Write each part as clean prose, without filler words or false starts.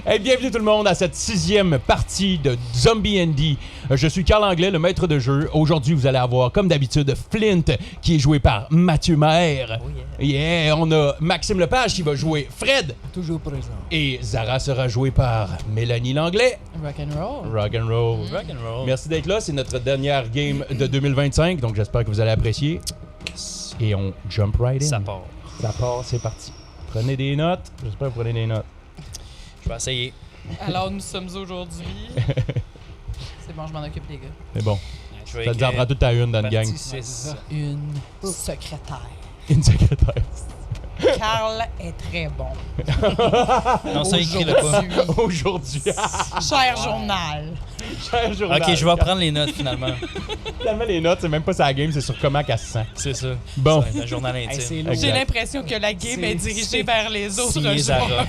Hey, bienvenue tout le monde à cette 6e partie de Zombie Andy. Je suis Carl Anglais, le maître de jeu. Aujourd'hui, vous allez avoir, comme d'habitude, Flint, qui est joué par Mathieu Maher. Oh yeah. Yeah, on a Maxime Lepage qui va jouer Fred. Toujours présent. Et Zara sera jouée par Mélanie Langlais. Rock'n'roll. Rock'n'roll. Rock'n'roll. Merci d'être là, c'est notre dernière game de 2025, donc j'espère que vous allez apprécier. Et on jump right in. Ça part. Ça part, c'est parti. Prenez des notes. J'espère que vous prenez des notes. Je vais essayer. Alors, nous sommes aujourd'hui. C'est bon, je m'en occupe, les gars. C'est bon. Je vais Ça te dit en prend toute ta une dans une gang. Partie 6. Une secrétaire. Une secrétaire. Carl est très bon. Non, ça, écris-le pas. Aujourd'hui. Cher journal. Cher journal. Ok, je vais prendre les notes finalement. Finalement, les notes, c'est même pas sa game, c'est sur comment qu'elle se sent. C'est ça. Bon. Ça va être un journal Hey, intime. c'est lourd. Exact. J'ai l'impression que la game est dirigée vers les autres Signé Zara. joueurs.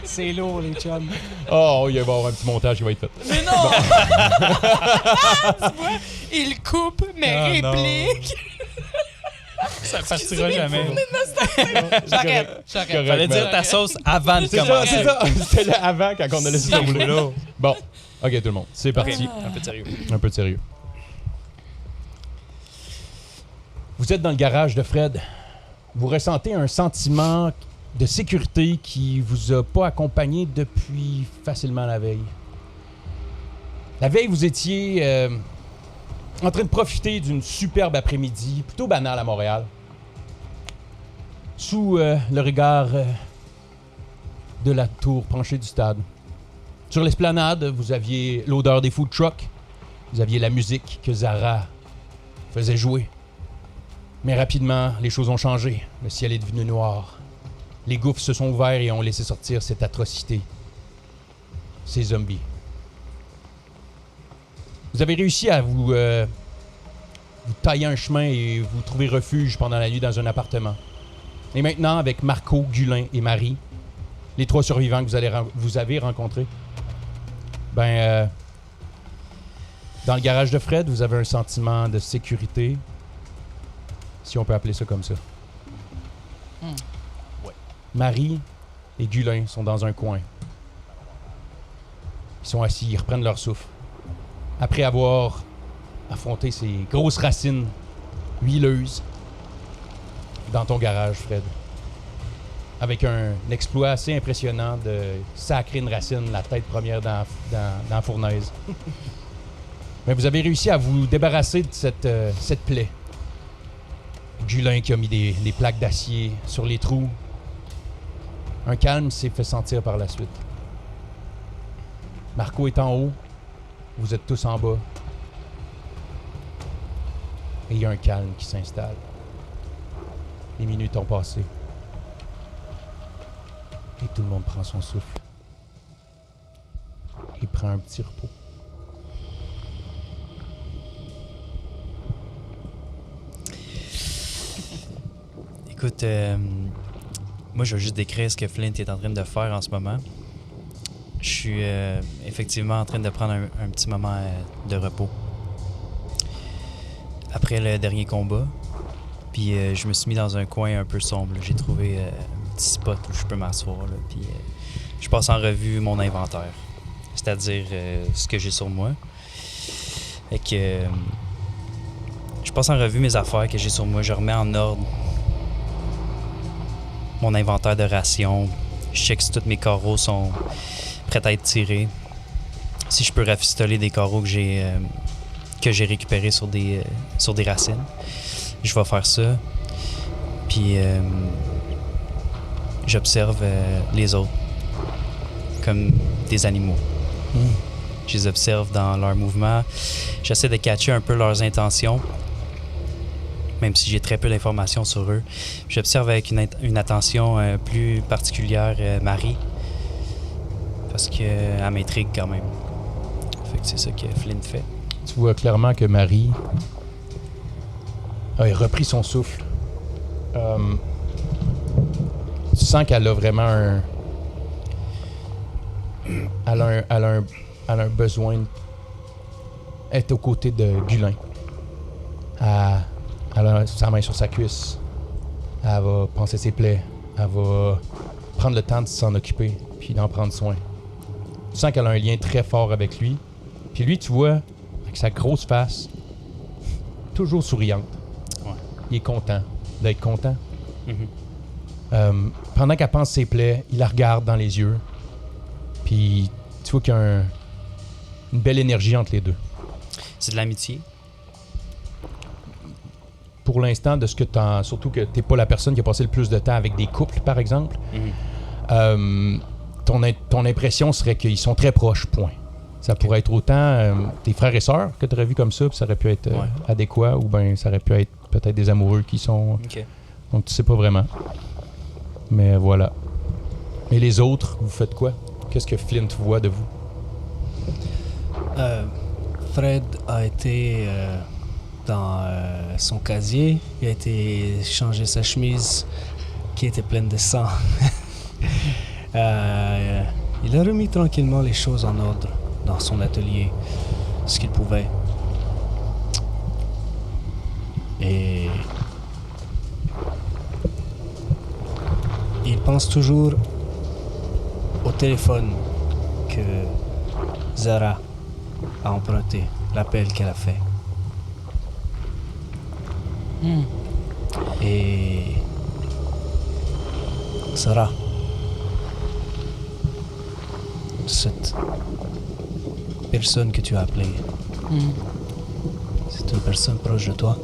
C'est lourd, les chums. Oh, il va y avoir un petit montage qui va être fait. Mais non! Tu vois, il coupe, mais Ah, non. réplique. Ça partira jamais. J'arrête. Correct, Fallait mais- dire ta sauce avant de C'est ça, commencer. c'est ça. C'était là avant quand on a laissé ça rouler. Bon. Ok, tout le monde. C'est parti. Ok, un peu de sérieux. Un peu de sérieux. Vous êtes dans le garage de Fred. Vous ressentez un sentiment de sécurité qui vous a pas accompagné depuis facilement la veille. La veille, vous étiez en train de profiter d'une superbe après-midi, plutôt banale à Montréal, sous le regard de la tour penchée du stade. Sur l'esplanade, vous aviez l'odeur des food trucks, vous aviez la musique que Zara faisait jouer. Mais rapidement, les choses ont changé. Le ciel est devenu noir. Les gouffres se sont ouverts et ont laissé sortir cette atrocité. Ces zombies. Vous avez réussi à vous tailler un chemin et vous trouver refuge pendant la nuit dans un appartement. Et maintenant, avec Marco, Gulin et Marie, les 3 survivants que vous avez rencontrés, dans le garage de Fred, vous avez un sentiment de sécurité, si on peut appeler ça comme ça. Ouais. Marie et Gulin sont dans un coin. Ils sont assis, ils reprennent leur souffle. Après avoir affronté ces grosses racines huileuses dans ton garage, Fred. Avec un exploit assez impressionnant de sacrer une racine, la tête première dans la fournaise. Mais vous avez réussi à vous débarrasser de cette plaie. Gulin qui a mis des plaques d'acier sur les trous. Un calme s'est fait sentir par la suite. Marco est en haut. Vous êtes tous en bas. Et il y a un calme qui s'installe. Les minutes ont passé. Et tout le monde prend son souffle. Il prend un petit repos. Écoute, moi je vais juste décrire ce que Flint est en train de faire en ce moment. Je suis effectivement en train de prendre un petit moment de repos. Après le dernier combat, puis je me suis mis dans un coin un peu sombre. J'ai trouvé un petit spot où je peux m'asseoir, là, puis je passe en revue mon inventaire, c'est-à-dire ce que j'ai sur moi. Fait que je passe en revue mes affaires que j'ai sur moi, je remets en ordre mon inventaire de rations, je check si tous mes carreaux sont prêts à être tirés, si je peux rafistoler des carreaux que j'ai récupérés sur des racines. Je vais faire ça. Puis j'observe les autres comme des animaux. Je les observe dans leurs mouvements. J'essaie de catcher un peu leurs intentions, même si j'ai très peu d'informations sur eux. J'observe avec une attention plus particulière Marie, parce qu'elle m'intrigue quand même. Fait que c'est ça que Flint fait. Tu vois clairement que Marie a repris son souffle. Tu sens qu'elle a vraiment elle a un besoin d'être aux côtés de Gulin. Elle a sa main sur sa cuisse. Elle va penser ses plaies. Elle va prendre le temps de s'en occuper, puis d'en prendre soin. Tu sens qu'elle a un lien très fort avec lui. Puis lui, tu vois, avec sa grosse face, toujours souriante. Ouais. Il est content d'être content. Mhm. Pendant qu'elle pense ses plaies, il la regarde dans les yeux. Puis tu vois qu'il y a une belle énergie entre les deux. C'est de l'amitié. Pour l'instant, de ce que t'en... Surtout que t'es pas la personne qui a passé le plus de temps avec des couples, par exemple. Mhm. Ton impression serait qu'ils sont très proches, point. Ça pourrait être autant tes frères et sœurs que tu aurais vu comme ça, puis ça aurait pu être adéquat, ou bien ça aurait pu être peut-être des amoureux qui sont... OK. Donc tu sais pas vraiment. Mais voilà. Et les autres, vous faites quoi? Qu'est-ce que Flint voit de vous? Fred a été dans son casier. Il a été changer sa chemise qui était pleine de sang. Il a remis tranquillement les choses en ordre dans son atelier, ce qu'il pouvait. Et il pense toujours au téléphone que Zara a emprunté, l'appel qu'elle a fait. Et Zara, cette personne que tu as appelée, c'est une personne proche de toi.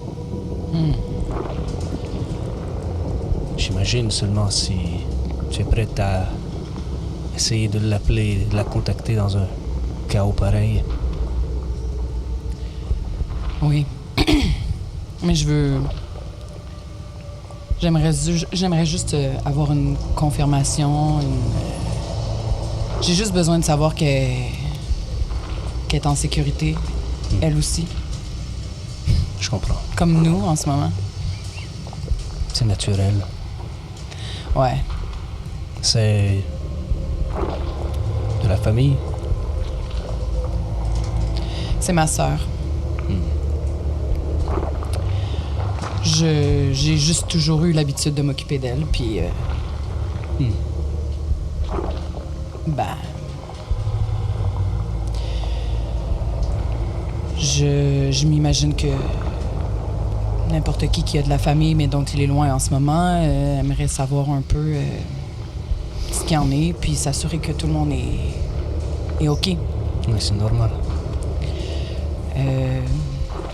J'imagine seulement si tu es prête à essayer de l'appeler, de la contacter dans un chaos pareil. Oui. Mais J'aimerais juste avoir une confirmation. J'ai juste besoin de savoir qu'elle est en sécurité, elle aussi. Je comprends. Comme nous en ce moment. C'est naturel. Ouais. C'est de la famille. C'est ma sœur. J'ai juste toujours eu l'habitude de m'occuper d'elle, puis... Ben... Je m'imagine que n'importe qui a de la famille, mais dont il est loin en ce moment, aimerait savoir un peu ce qu'il y en est, puis s'assurer que tout le monde est OK. Oui, c'est normal.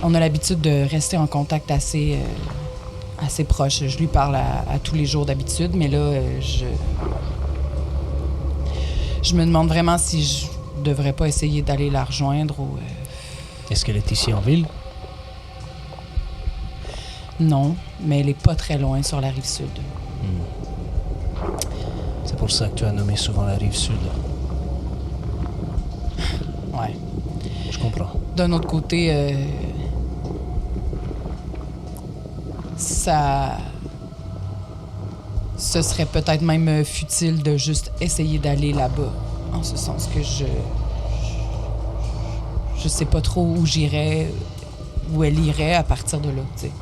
On a l'habitude de rester en contact assez proche. Je lui parle à tous les jours d'habitude, mais là, je me demande vraiment si je devrais pas essayer d'aller la rejoindre ou... Est-ce qu'elle est ici en ville? Non, mais elle est pas très loin sur la rive sud. C'est pour ça que tu as nommé souvent la rive sud. Ouais. Je comprends. D'un autre côté, ce serait peut-être même futile de juste essayer d'aller là-bas. En ce sens que je sais pas trop où j'irais, où elle irait à partir de là, tu sais.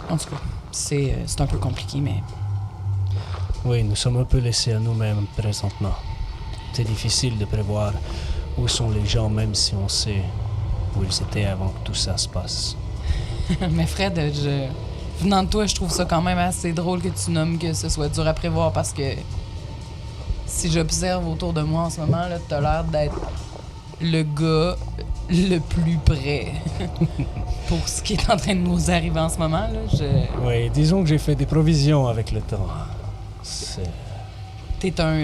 En tout cas, c'est un peu compliqué, mais... Oui, nous sommes un peu laissés à nous-mêmes présentement. C'est difficile de prévoir où sont les gens, même si on sait où ils étaient avant que tout ça se passe. Mais Fred, venant de toi, je trouve ça quand même assez drôle que tu nommes que ce soit dur à prévoir parce que si j'observe autour de moi en ce moment, là, t'as l'air d'être le gars le plus près pour ce qui est en train de nous arriver en ce moment. Là, Oui, disons que j'ai fait des provisions avec le temps. T'es un...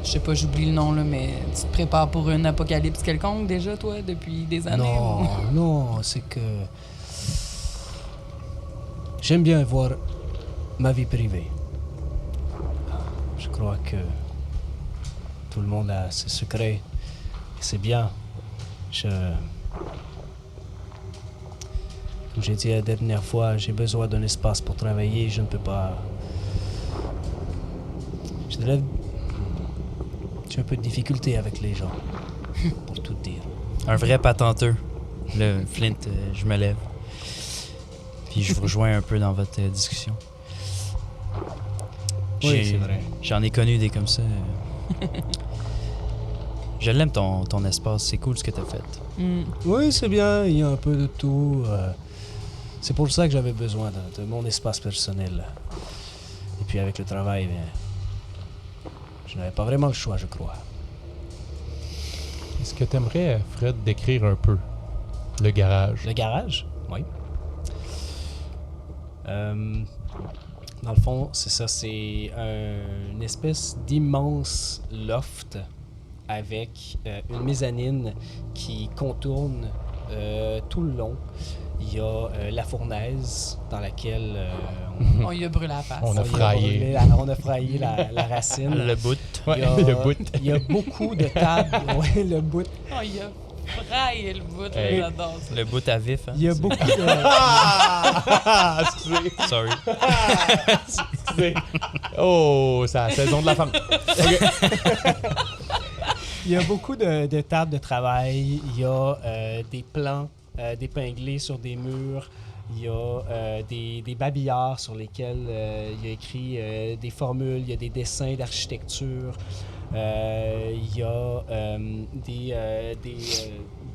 Je sais pas, j'oublie le nom, là, mais tu te prépares pour un apocalypse quelconque déjà, toi, depuis des années? Non, c'est que... J'aime bien voir ma vie privée. Je crois que tout le monde a ses secrets. Et c'est bien. Comme j'ai dit la dernière fois, j'ai besoin d'un espace pour travailler. Je ne peux pas... J'ai un peu de difficulté avec les gens, pour tout dire. Un vrai patenteux. Le Flint, je me lève. Puis je vous rejoins un peu dans votre discussion. Oui, c'est vrai. J'en ai connu des comme ça. Je l'aime ton espace, c'est cool ce que t'as fait. Oui, c'est bien, il y a un peu de tout. C'est pour ça que j'avais besoin de mon espace personnel. Et puis avec le travail, je n'avais pas vraiment le choix, je crois. Est-ce que tu aimerais, Fred, décrire un peu le garage? Le garage? Oui. Dans le fond, c'est ça, c'est une espèce d'immense loft avec une mezzanine qui contourne tout le long. Il y a la fournaise dans laquelle On y a brûlé la face. On a fraayé. on a fraayé la racine. Le bout. Il y a, le bout. Il y a beaucoup de tables. Ouais, le bout. On y a fraayé le bout, Hey. j'adore ça. Le bout à vif, hein? Il y a beaucoup de... Ah! Excusez. Sorry. Excusez. Oh, c'est la saison de la femme. OK. Il y a beaucoup de tables de travail. Il y a des plans d'épinglés sur des murs. Il y a des babillards sur lesquels il y a écrit des formules. Il y a des dessins d'architecture. Il y a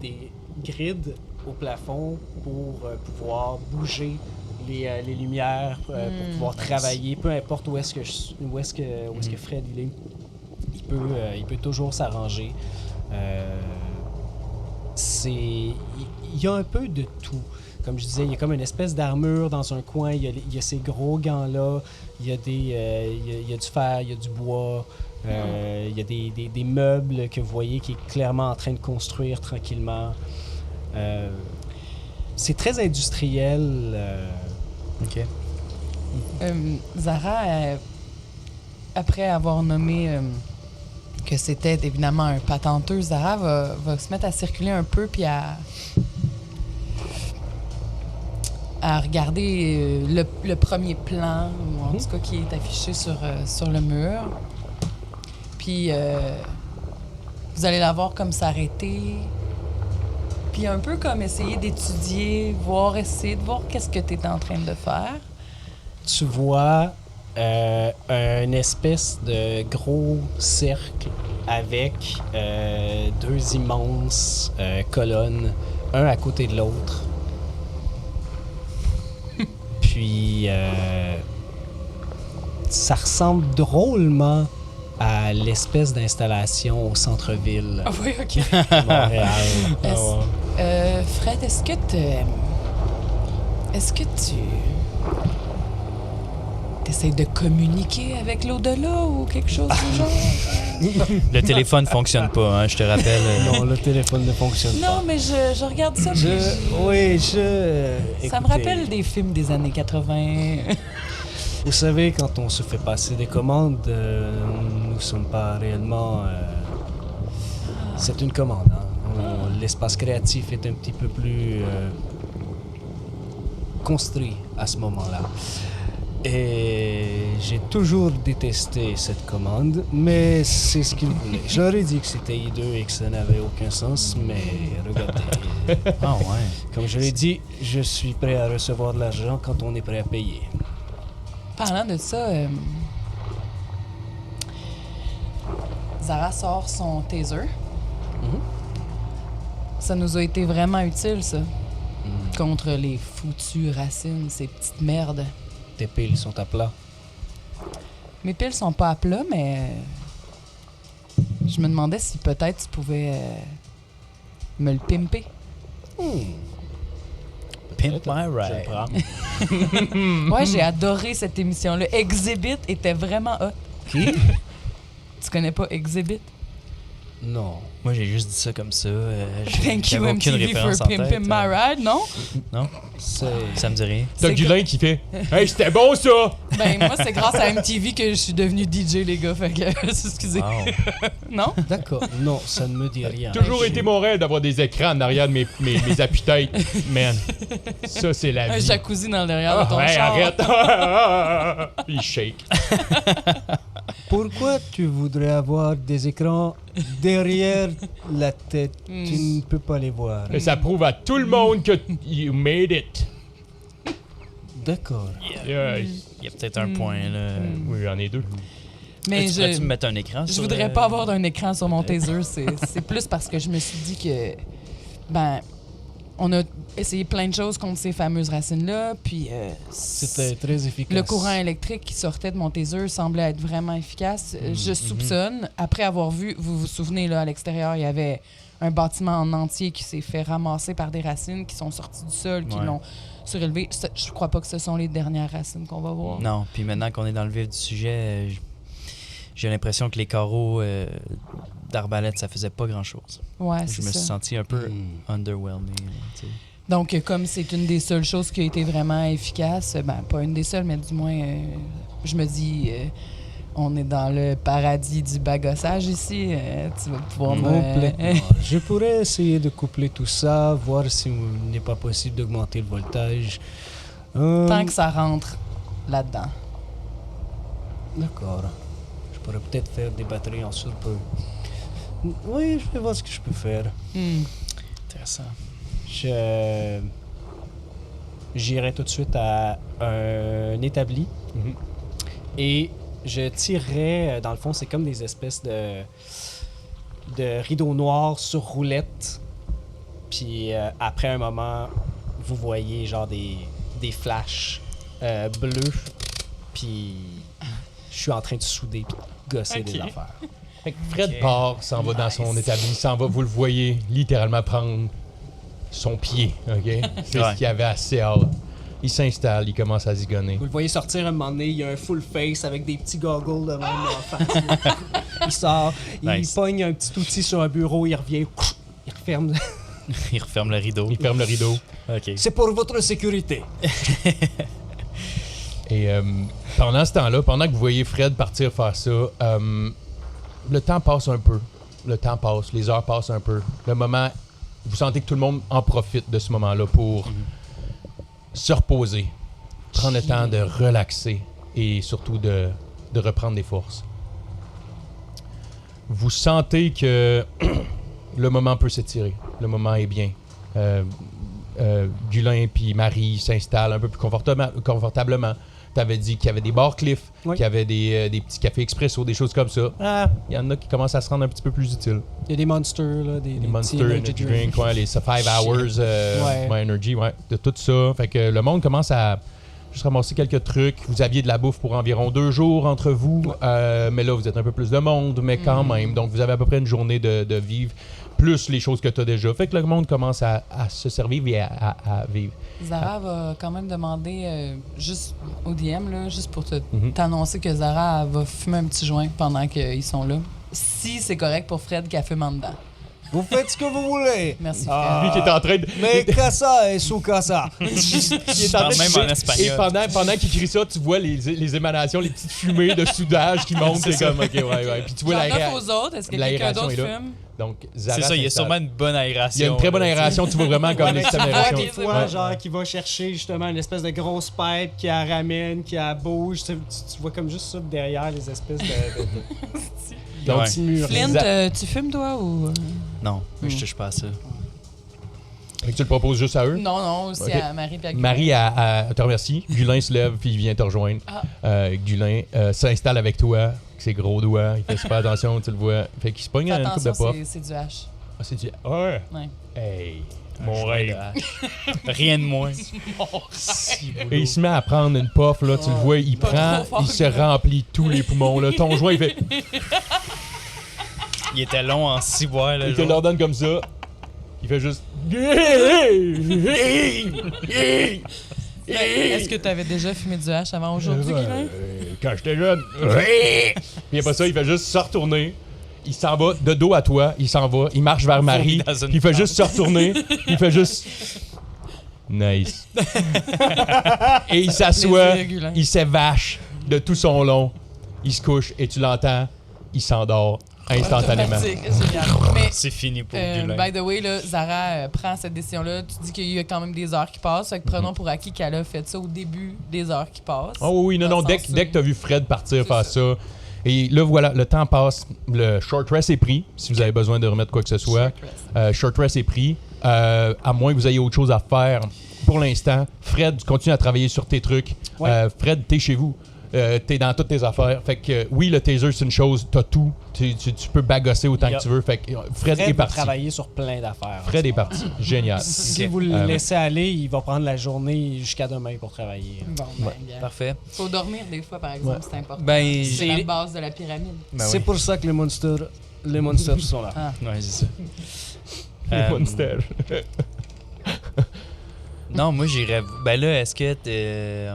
des grids au plafond pour pouvoir bouger les lumières, pour pouvoir travailler. Peu importe où est-ce que Fred il est. Il peut toujours s'arranger. Il y a un peu de tout. Comme je disais, il y a comme une espèce d'armure dans un coin. Il y a ces gros gants-là. Il y a du fer, il y a du bois. Il y a des meubles que vous voyez qui est clairement en train de construire tranquillement. C'est très industriel. OK. Zara, après avoir nommé que c'était évidemment un patenteux, Zara va se mettre à circuler un peu puis à regarder le premier plan, ou en tout cas qui est affiché sur le mur. Puis vous allez la voir comme s'arrêter, puis un peu comme essayer d'étudier, essayer de voir qu'est-ce que tu es en train de faire. Tu vois une espèce de gros cercle avec deux immenses colonnes, un à côté de l'autre. Puis ça ressemble drôlement à l'espèce d'installation au centre-ville Ah oui, OK. de Montréal. Fred, est-ce que tu essaies de communiquer avec l'au-delà ou quelque chose du genre? Le téléphone fonctionne pas, hein, je te rappelle. Non, le téléphone ne fonctionne pas. Non, mais je regarde ça. puis ça me Écoutez, rappelle des films des années 80. Vous savez, quand on se fait passer des commandes, nous ne sommes pas réellement... c'est une commande. Hein. L'espace créatif est un petit peu plus construit à ce moment-là. Et j'ai toujours détesté cette commande, mais c'est ce qu'ils voulaient. Je leur ai dit que c'était hideux et que ça n'avait aucun sens, mais regardez. Ah ouais. Comme je l'ai dit, je suis prêt à recevoir de l'argent quand on est prêt à payer. Parlant de ça, Zara sort son taser. Ça nous a été vraiment utile, ça. Contre les foutues racines, ces petites merdes. Tes piles sont à plat. Mes piles sont pas à plat, mais je me demandais si peut-être tu pouvais me le pimper. Pimp my Je ride. le prends. Ouais, j'ai adoré cette émission-là. Exhibit était vraiment hot. Qui? Tu connais pas Exhibit? Non. Moi, j'ai juste dit ça comme ça. Thank you j'avais aucune MTV référence for en tête, pimping my ride, non? Non, C'est... ça me dit rien. T'as C'est Gulin qui fait Hey, c'était bon ça! Ben, moi, c'est grâce à MTV que je suis devenu DJ, les gars. Fait que, excusez. Wow. Non? D'accord. Non, ça ne me dit rien. Toujours J'ai- été mon rêve d'avoir des écrans en arrière de mes appuis-têtes. Man, ça c'est la Un vie. jacuzzi dans le derrière de ton Ouais, char. arrête! Il shake. Pourquoi tu voudrais avoir des écrans derrière la tête? Tu ne peux pas les voir. Et ça prouve à tout le monde que you made it. D'accord. Il y a peut-être un point, là. Oui, j'en ai 2. Mais Tu pourrais-tu me mettre un écran je sur, voudrais pas avoir d'un écran sur mon taser. C'est plus parce que je me suis dit que, ben, on a essayé plein de choses contre ces fameuses racines-là, puis C'était très efficace. le courant électrique qui sortait de mon taser semblait être vraiment efficace. Je soupçonne, après avoir vu, vous vous souvenez, là, à l'extérieur, il y avait un bâtiment en entier qui s'est fait ramasser par des racines qui sont sorties du sol, qui Ouais. l'ont surélevé. Je crois pas que ce sont les dernières racines qu'on va voir. Non, puis maintenant qu'on est dans le vif du sujet, j'ai l'impression que les carreaux d'arbalète, ça faisait pas grand-chose. Ouais, Je c'est me ça. suis senti un peu underwhelming. Tu sais. Donc, comme c'est une des seules choses qui a été vraiment efficace, ben, pas une des seules, mais du moins, je me dis, on est dans le paradis du bagossage ici. Tu vas pouvoir Complètement. Je pourrais essayer de coupler tout ça, voir s'il n'est pas possible d'augmenter le voltage. Tant que ça rentre là-dedans. D'accord. Je pourrais peut-être faire des batteries en surplus. Oui, je vais voir ce que je peux faire. Intéressant. J'irai tout de suite à un établi et je tirerai, dans le fond, c'est comme des espèces de rideaux noirs sur roulette. Puis après un moment, vous voyez genre des flashs bleus. Puis je suis en train de souder puis de gosser des affaires. Fait que Fred part, s'en va dans son Nice. établi, s'en va, vous le voyez littéralement prendre son pied, OK? C'est ce qu'il avait assez hâte. Il s'installe, il commence à zigonner. Vous le voyez sortir un moment donné, il y a un full face avec des petits goggles devant en face. Il sort, Nice. il pogne un petit outil sur un bureau, il revient, il referme. Il referme le rideau. Il ferme le rideau. OK. C'est pour votre sécurité. Et pendant ce temps-là, pendant que vous voyez Fred partir faire ça, le temps passe un peu. Le temps passe, les heures passent un peu. Le moment, vous sentez que tout le monde en profite de ce moment-là pour se reposer, prendre le temps de relaxer et surtout de reprendre des forces. Vous sentez que le moment peut s'étirer. Le moment est bien. Gulin et Marie s'installent un peu plus confortablement. Tu avais dit qu'il y avait des bars Cliff, Oui. qu'il y avait des petits cafés expresso, des choses comme ça. Ah, il y en a qui commencent à se rendre un petit peu plus utiles. Il y a des monsters, là, des Les petits Monster Energy Drink, ouais, les 5 Hours Ouais. Energy, ouais, de tout ça. Fait que le monde commence à juste ramasser quelques trucs. Vous aviez de la bouffe pour environ 2 jours entre vous, mais là, vous êtes un peu plus de monde, mais quand même. Donc, vous avez à peu près une journée de vivre, plus les choses que tu as déjà. Fait que le monde commence à se servir et à vivre. Zara va quand même demander, juste au DM, là, juste pour Mhm. t'annoncer que Zara elle va fumer un petit joint pendant qu'ils sont là. Si c'est correct pour Fred qu'elle fume en dedans. Vous faites ce que vous voulez. Merci, Ah. Lui qui est en train de... Mais casa et sous casa. il est parle de même sucer. en espagnol. Et pendant qu'il crie ça, tu vois les émanations, les petites fumées de soudage qui montent. C'est comme, OK, ouais. Puis tu vois J'en offre aux autres. Est-ce que quelqu'un l'aération d'autre est là. fume? Donc, Zara C'est ça, il y a s'installe. sûrement une bonne aération. Il y a une très bonne là, aération. Tu vois vraiment comme les systèmes Tu vois d'aération. des fois, Ouais. genre, qui va chercher justement une espèce de grosse pipe qui la ramène, qui la bouge. Tu vois comme juste ça derrière les espèces de Donc, Ouais. petits murs. Flint, tu fumes toi ou. Non, je touche pas à ça. Fait que tu le proposes juste à eux. Non, c'est Ok. à Marie et à Guy. Marie te remercie. Gulin se lève puis il vient te rejoindre. Gulin s'installe avec toi, avec ses gros doigts. Il fait super attention, tu le vois. Fait qu'il se pogne Fais une coupe de attention, puff. c'est du H. Ah, c'est du... Ouais. Ouais. Hey, Un mon joint rêve. de hache. Rien de moins. Et il se met à prendre une puff, là, tu le vois, il Pas prend, trop fort, il se Gulin. remplit tous les poumons, là. Ton joint, il fait... Il était long en ciboire, là. Il te genre. l'ordonne comme ça. Il fait juste... Est-ce que tu avais déjà fumé du H avant aujourd'hui, Guilin? Quand j'étais jeune. Puis après ça, il fait juste se retourner. Il s'en va de dos à toi. Il s'en va. Il marche vers Marie. dans une Puis il fait tente. juste se retourner. Il fait juste... Nice. Et il s'assoit. Plaisir, Gulin. Il s'évache de tout son long. Il se couche et tu l'entends. Il s'endort instantanément. Automatique, génial. Mais C'est fini pour Gulin. by the way, là, Zara prend cette décision-là. Tu dis qu'il y a quand même des heures qui passent. Fait que prenons pour acquis qu'elle a fait ça au début des heures qui passent. Oh oui, non, Dans non, le dès sens que où- tu as vu Fred partir C'est faire ça. Et là, voilà, le temps passe. Le short rest est pris, si vous avez besoin de remettre quoi que ce soit. Short rest. Short rest est pris. à moins que vous ayez autre chose à faire pour l'instant. Fred, tu continues à travailler sur tes trucs. Ouais. Fred, t'es chez vous. T'es dans toutes tes affaires. Fait que oui, le taser, c'est une chose. T'as tout. Tu peux bagosser autant que tu veux. Fait que Fred est va parti. travailler sur plein d'affaires. Fred est parti. Génial. Si Ok. vous le laissez aller, il va prendre la journée jusqu'à demain pour travailler. Bon, bien. Parfait. Faut dormir des fois, par exemple, c'est important. Ben, C'est j'ai- la base de la pyramide. Ben C'est oui. pour ça que les monsters sont là. Ah. Ouais, c'est ça. Les monsters. Non, moi j'irais. Ben là, est-ce que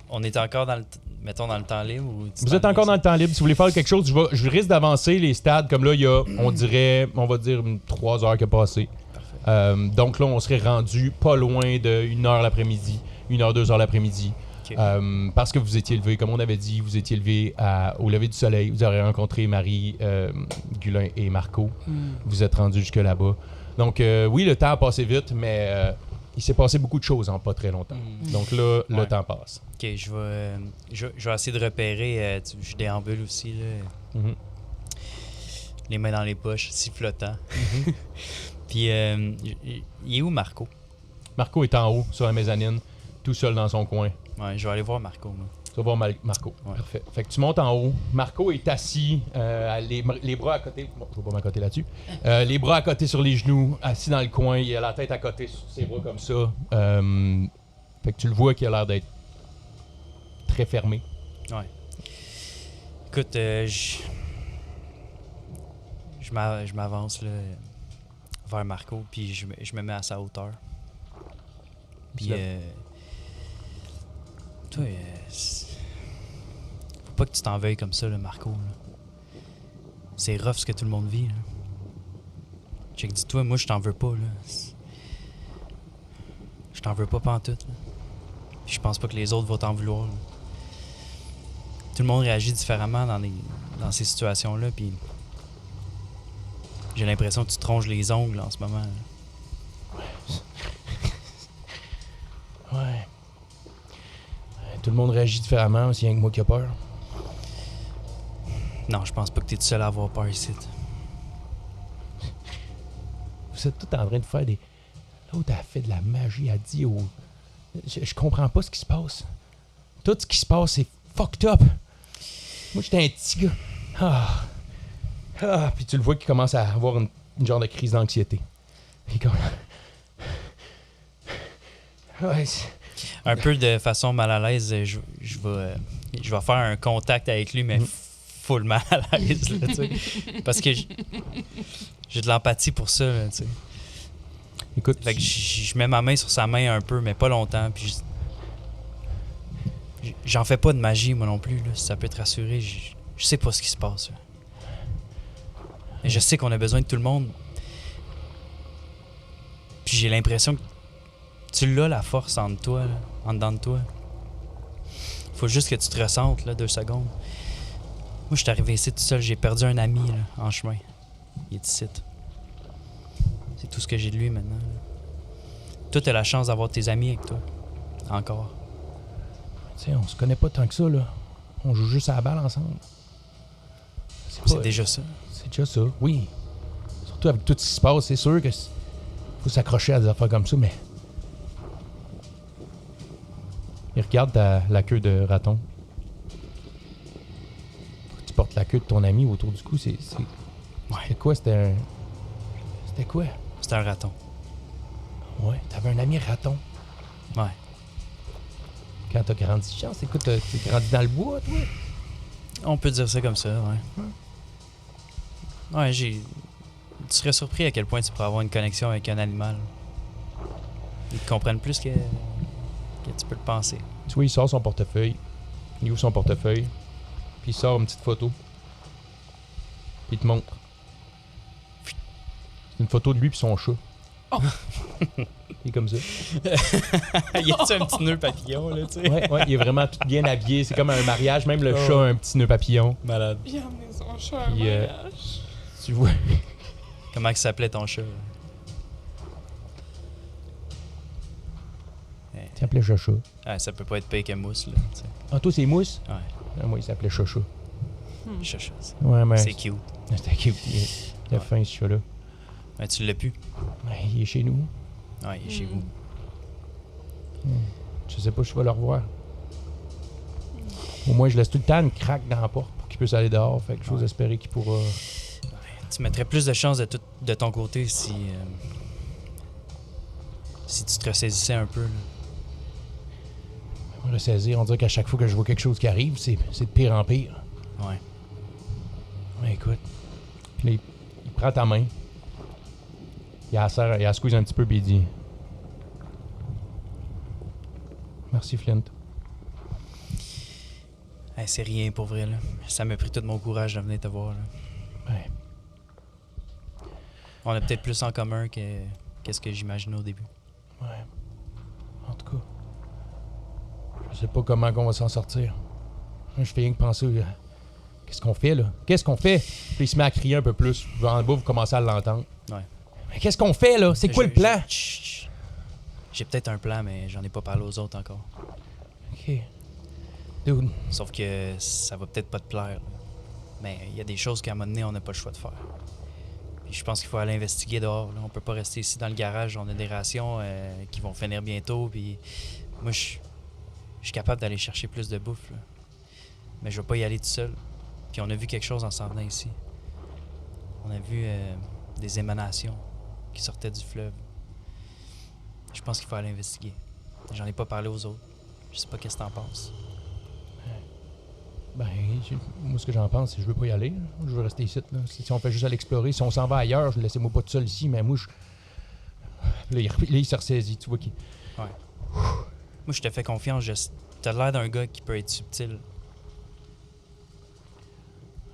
on est encore dans le mettons dans le temps libre ou Vous êtes encore dans le temps libre. Si vous voulez faire quelque chose, je risque d'avancer les stades. Comme là, il y a, on va dire 3 heures qui a passé. Donc là, on serait rendu pas loin de 1 heure l'après-midi, 1 heure, 2 heures l'après-midi. Ok. Parce que vous étiez levé, comme on avait dit, vous étiez levé au lever du soleil. Vous aurez rencontré Marie, Gulin et Marco. Vous êtes rendu jusque là-bas. Donc oui, le temps a passé vite, mais il s'est passé beaucoup de choses en pas très longtemps. Donc là, le Ouais. temps passe. Ok, je vais essayer de repérer. Je déambule aussi là, Mhm. les mains dans les poches, sifflotant. Puis il est où Marco? Marco est en haut, sur la mezzanine, tout seul dans son coin. Ouais, je vais aller voir Marco. Moi. Tu vas voir Marco. Ouais. Parfait. Fait que tu montes en haut. Marco est assis, les bras à côté. Bon, je vais pas m'accoter là-dessus. Les bras à côté sur les genoux, assis dans le coin. Il a la tête à côté sur ses bras comme ça. Fait que tu le vois qu'il a l'air d'être très fermé. Ouais. Écoute, je m'avance là, vers Marco, puis je me mets à sa hauteur. Puis, Tu toi, faut pas que tu t'en veuilles comme ça, là, Marco. Là. C'est rough ce que tout le monde vit. Là. Check, dis-toi, moi, je t'en veux pas. Là. Je t'en veux pas pantoute. Là. Puis je pense pas que les autres vont t'en vouloir. Là. Tout le monde réagit différemment dans ces situations-là, puis j'ai l'impression que tu te ronges les ongles en ce moment. Là. Ouais. Tout le monde réagit différemment, c'est rien que moi qui a peur. Non, je pense pas que t'es tout seul à avoir peur ici. Vous êtes tous en train de faire des. L'autre a fait de la magie, a dit au. Je comprends pas ce qui se passe. Tout ce qui se passe, c'est fucked up. Moi, j'étais un petit gars. Puis tu le vois qu'il commence à avoir une genre de crise d'anxiété. Il comme. Ouais, Un peu de façon mal à l'aise, je vais faire un contact avec lui, mais full mal à l'aise. Là, tu sais. Parce que j'ai de l'empathie pour ça. Là, tu sais. écoute. Fait que je mets ma main sur sa main un peu, mais pas longtemps. Puis j'en fais pas de magie, moi non plus. Là, si ça peut te rassurer, je sais pas ce qui se passe. Là. Mais je sais qu'on a besoin de tout le monde. Puis j'ai l'impression que tu l'as, la force en dedans de toi. Faut juste que tu te ressentes, là, 2 secondes. Moi, je suis arrivé ici tout seul. J'ai perdu un ami, là, en chemin. Il est ici. C'est tout ce que j'ai de lui, maintenant. Là. Toi, t'as la chance d'avoir tes amis avec toi. Encore. Tu sais, on se connaît pas tant que ça, là. On joue juste à la balle ensemble. C'est déjà ça. C'est déjà ça, oui. Surtout avec tout ce qui se passe, c'est sûr que faut s'accrocher à des affaires comme ça, mais. Il regarde la queue de raton. Tu portes la queue de ton ami autour du cou, c'est. C'était quoi? C'était quoi? C'était un raton. Ouais, t'avais un ami raton. Ouais. Quand t'as grandi, chance, écoute, t'as grandi dans le bois, toi? On peut dire ça comme ça, ouais. Ouais, tu serais surpris à quel point tu pourrais avoir une connexion avec un animal. Ils te comprennent plus que tu peux le penser. Tu vois, il sort son portefeuille. Il ouvre son portefeuille. Puis il sort une petite photo. Puis il te montre. C'est une photo de lui puis son chat. Oh. Il est comme ça. Y a-tu un petit nœud papillon, là, tu sais? Ouais, il est vraiment tout bien habillé. C'est comme un mariage. Même le chat a un petit nœud papillon. Malade. Il a amené son chat Puis, tu vois. Comment il s'appelait ton chat? Il s'appelait Chacha. Ah, ça peut pas être pire que mousse, là. Tu sais. Ah, toi, c'est Mousse? Ouais. Ah, moi, il s'appelait Chacha. Chacha. Ouais, mais. C'est cute. C'était cute. Il a faim, ce chat-là. Ouais, tu l'as pu. Ouais, il est chez nous. Ouais, il est chez vous. Je sais pas si je vais le revoir. Au moins, je laisse tout le temps une craque dans la porte pour qu'il puisse aller dehors. Fait que j'ose espérer qu'il pourra... Tu mettrais plus de chance de ton côté si tu te ressaisissais un peu. Là. me ressaisir. On dirait qu'à chaque fois que je vois quelque chose qui arrive, c'est de pire en pire. Ouais. Mais écoute, puis là, il prend ta main. Il a squeeze un petit peu, puis il dit... Merci, Flint. Hey, c'est rien pour vrai, là. Ça m'a pris tout mon courage de venir te voir, là. Ouais. On a peut-être plus en commun qu'est-ce que j'imaginais au début. Ouais. En tout cas, je sais pas comment on va s'en sortir. Moi, je fais rien que penser... Qu'est-ce qu'on fait, là? Qu'est-ce qu'on fait? Puis il se met à crier un peu plus. En bas, vous commencez à l'entendre. Ouais. Mais qu'est-ce qu'on fait, là? C'est quoi le plan? J'ai peut-être un plan, mais j'en ai pas parlé aux autres encore. OK. Dude. Sauf que ça va peut-être pas te plaire, là. Mais il y a des choses qu'à un moment donné, on n'a pas le choix de faire. Puis je pense qu'il faut aller investiguer dehors, là. On peut pas rester ici dans le garage. On a des rations qui vont finir bientôt. Puis moi, je suis capable d'aller chercher plus de bouffe, là. Mais je vais pas y aller tout seul. Puis on a vu quelque chose en s'en venant ici. On a vu des émanations qui sortaient du fleuve. Je pense qu'il faut aller investiguer. J'en ai pas parlé aux autres. Je sais pas qu'est-ce que t'en penses. Ben, moi, ce que j'en pense, c'est que je veux pas y aller. Là. Je veux rester ici. Là. Si on fait juste aller explorer, si on s'en va ailleurs, laissez-moi pas tout seul ici, mais moi, Là, il se ressaisit, tu vois qu'il... Ouais. Moi, je te fais confiance. T'as l'air d'un gars qui peut être subtil.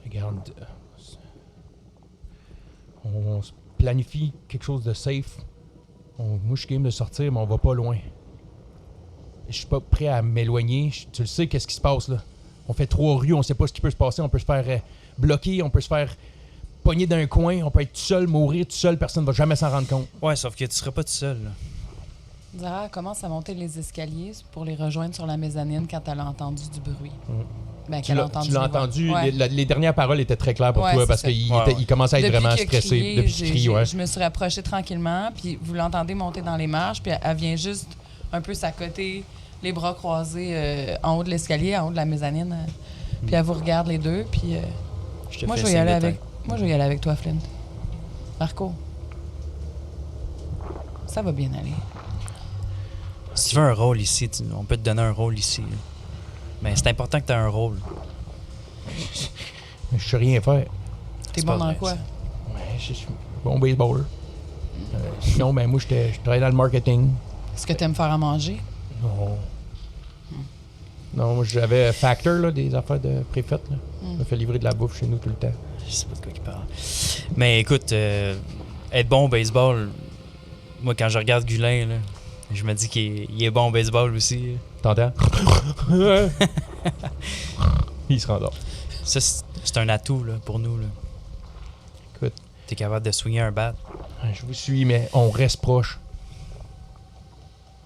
Regarde, on se planifie quelque chose de safe. Moi, je suis game de sortir, mais on va pas loin. Je suis pas prêt à m'éloigner. Tu le sais, qu'est-ce qui se passe, là? On fait 3 rues, on sait pas ce qui peut se passer. On peut se faire bloquer, on peut se faire pogner d'un coin, on peut être tout seul, mourir tout seul, personne ne va jamais s'en rendre compte. Ouais, sauf que tu seras pas tout seul, là. Zara commence à monter les escaliers pour les rejoindre sur la mezzanine quand elle a entendu du bruit. Ben, Tu l'as entendu, ouais. les dernières paroles étaient très claires pour toi parce qu'il il commençait à être vraiment stressé depuis qu'il crie. Ouais. Je me suis rapprochée tranquillement, puis vous l'entendez monter dans les marches, puis elle vient juste un peu s'accoter, les bras croisés en haut de l'escalier, en haut de la mezzanine. Puis elle vous regarde les deux, puis moi, je vais y aller avec toi, Flint. Marco, ça va bien aller. Si tu veux un rôle ici, on peut te donner un rôle ici, là. Mais c'est important que tu aies un rôle. Je sais rien faire. T'es C'est bon pas dans vrai, quoi? ça. Ouais, je suis bon baseballer. Sinon, ben moi, je travaille dans le marketing. Est-ce que t'aimes faire à manger? Non. Non, moi, j'avais Factor, là, des affaires de préfète. Là. On me fait livrer de la bouffe chez nous tout le temps. Je sais pas de quoi il parle. Mais écoute, être bon au baseball, moi, quand je regarde Gulin, là, je me dis qu'il est bon au baseball aussi. T'entends? Il se rendort. Ça, c'est un atout là, pour nous. Là. Écoute. T'es capable de swinger un bat. Je vous suis, mais on reste proche.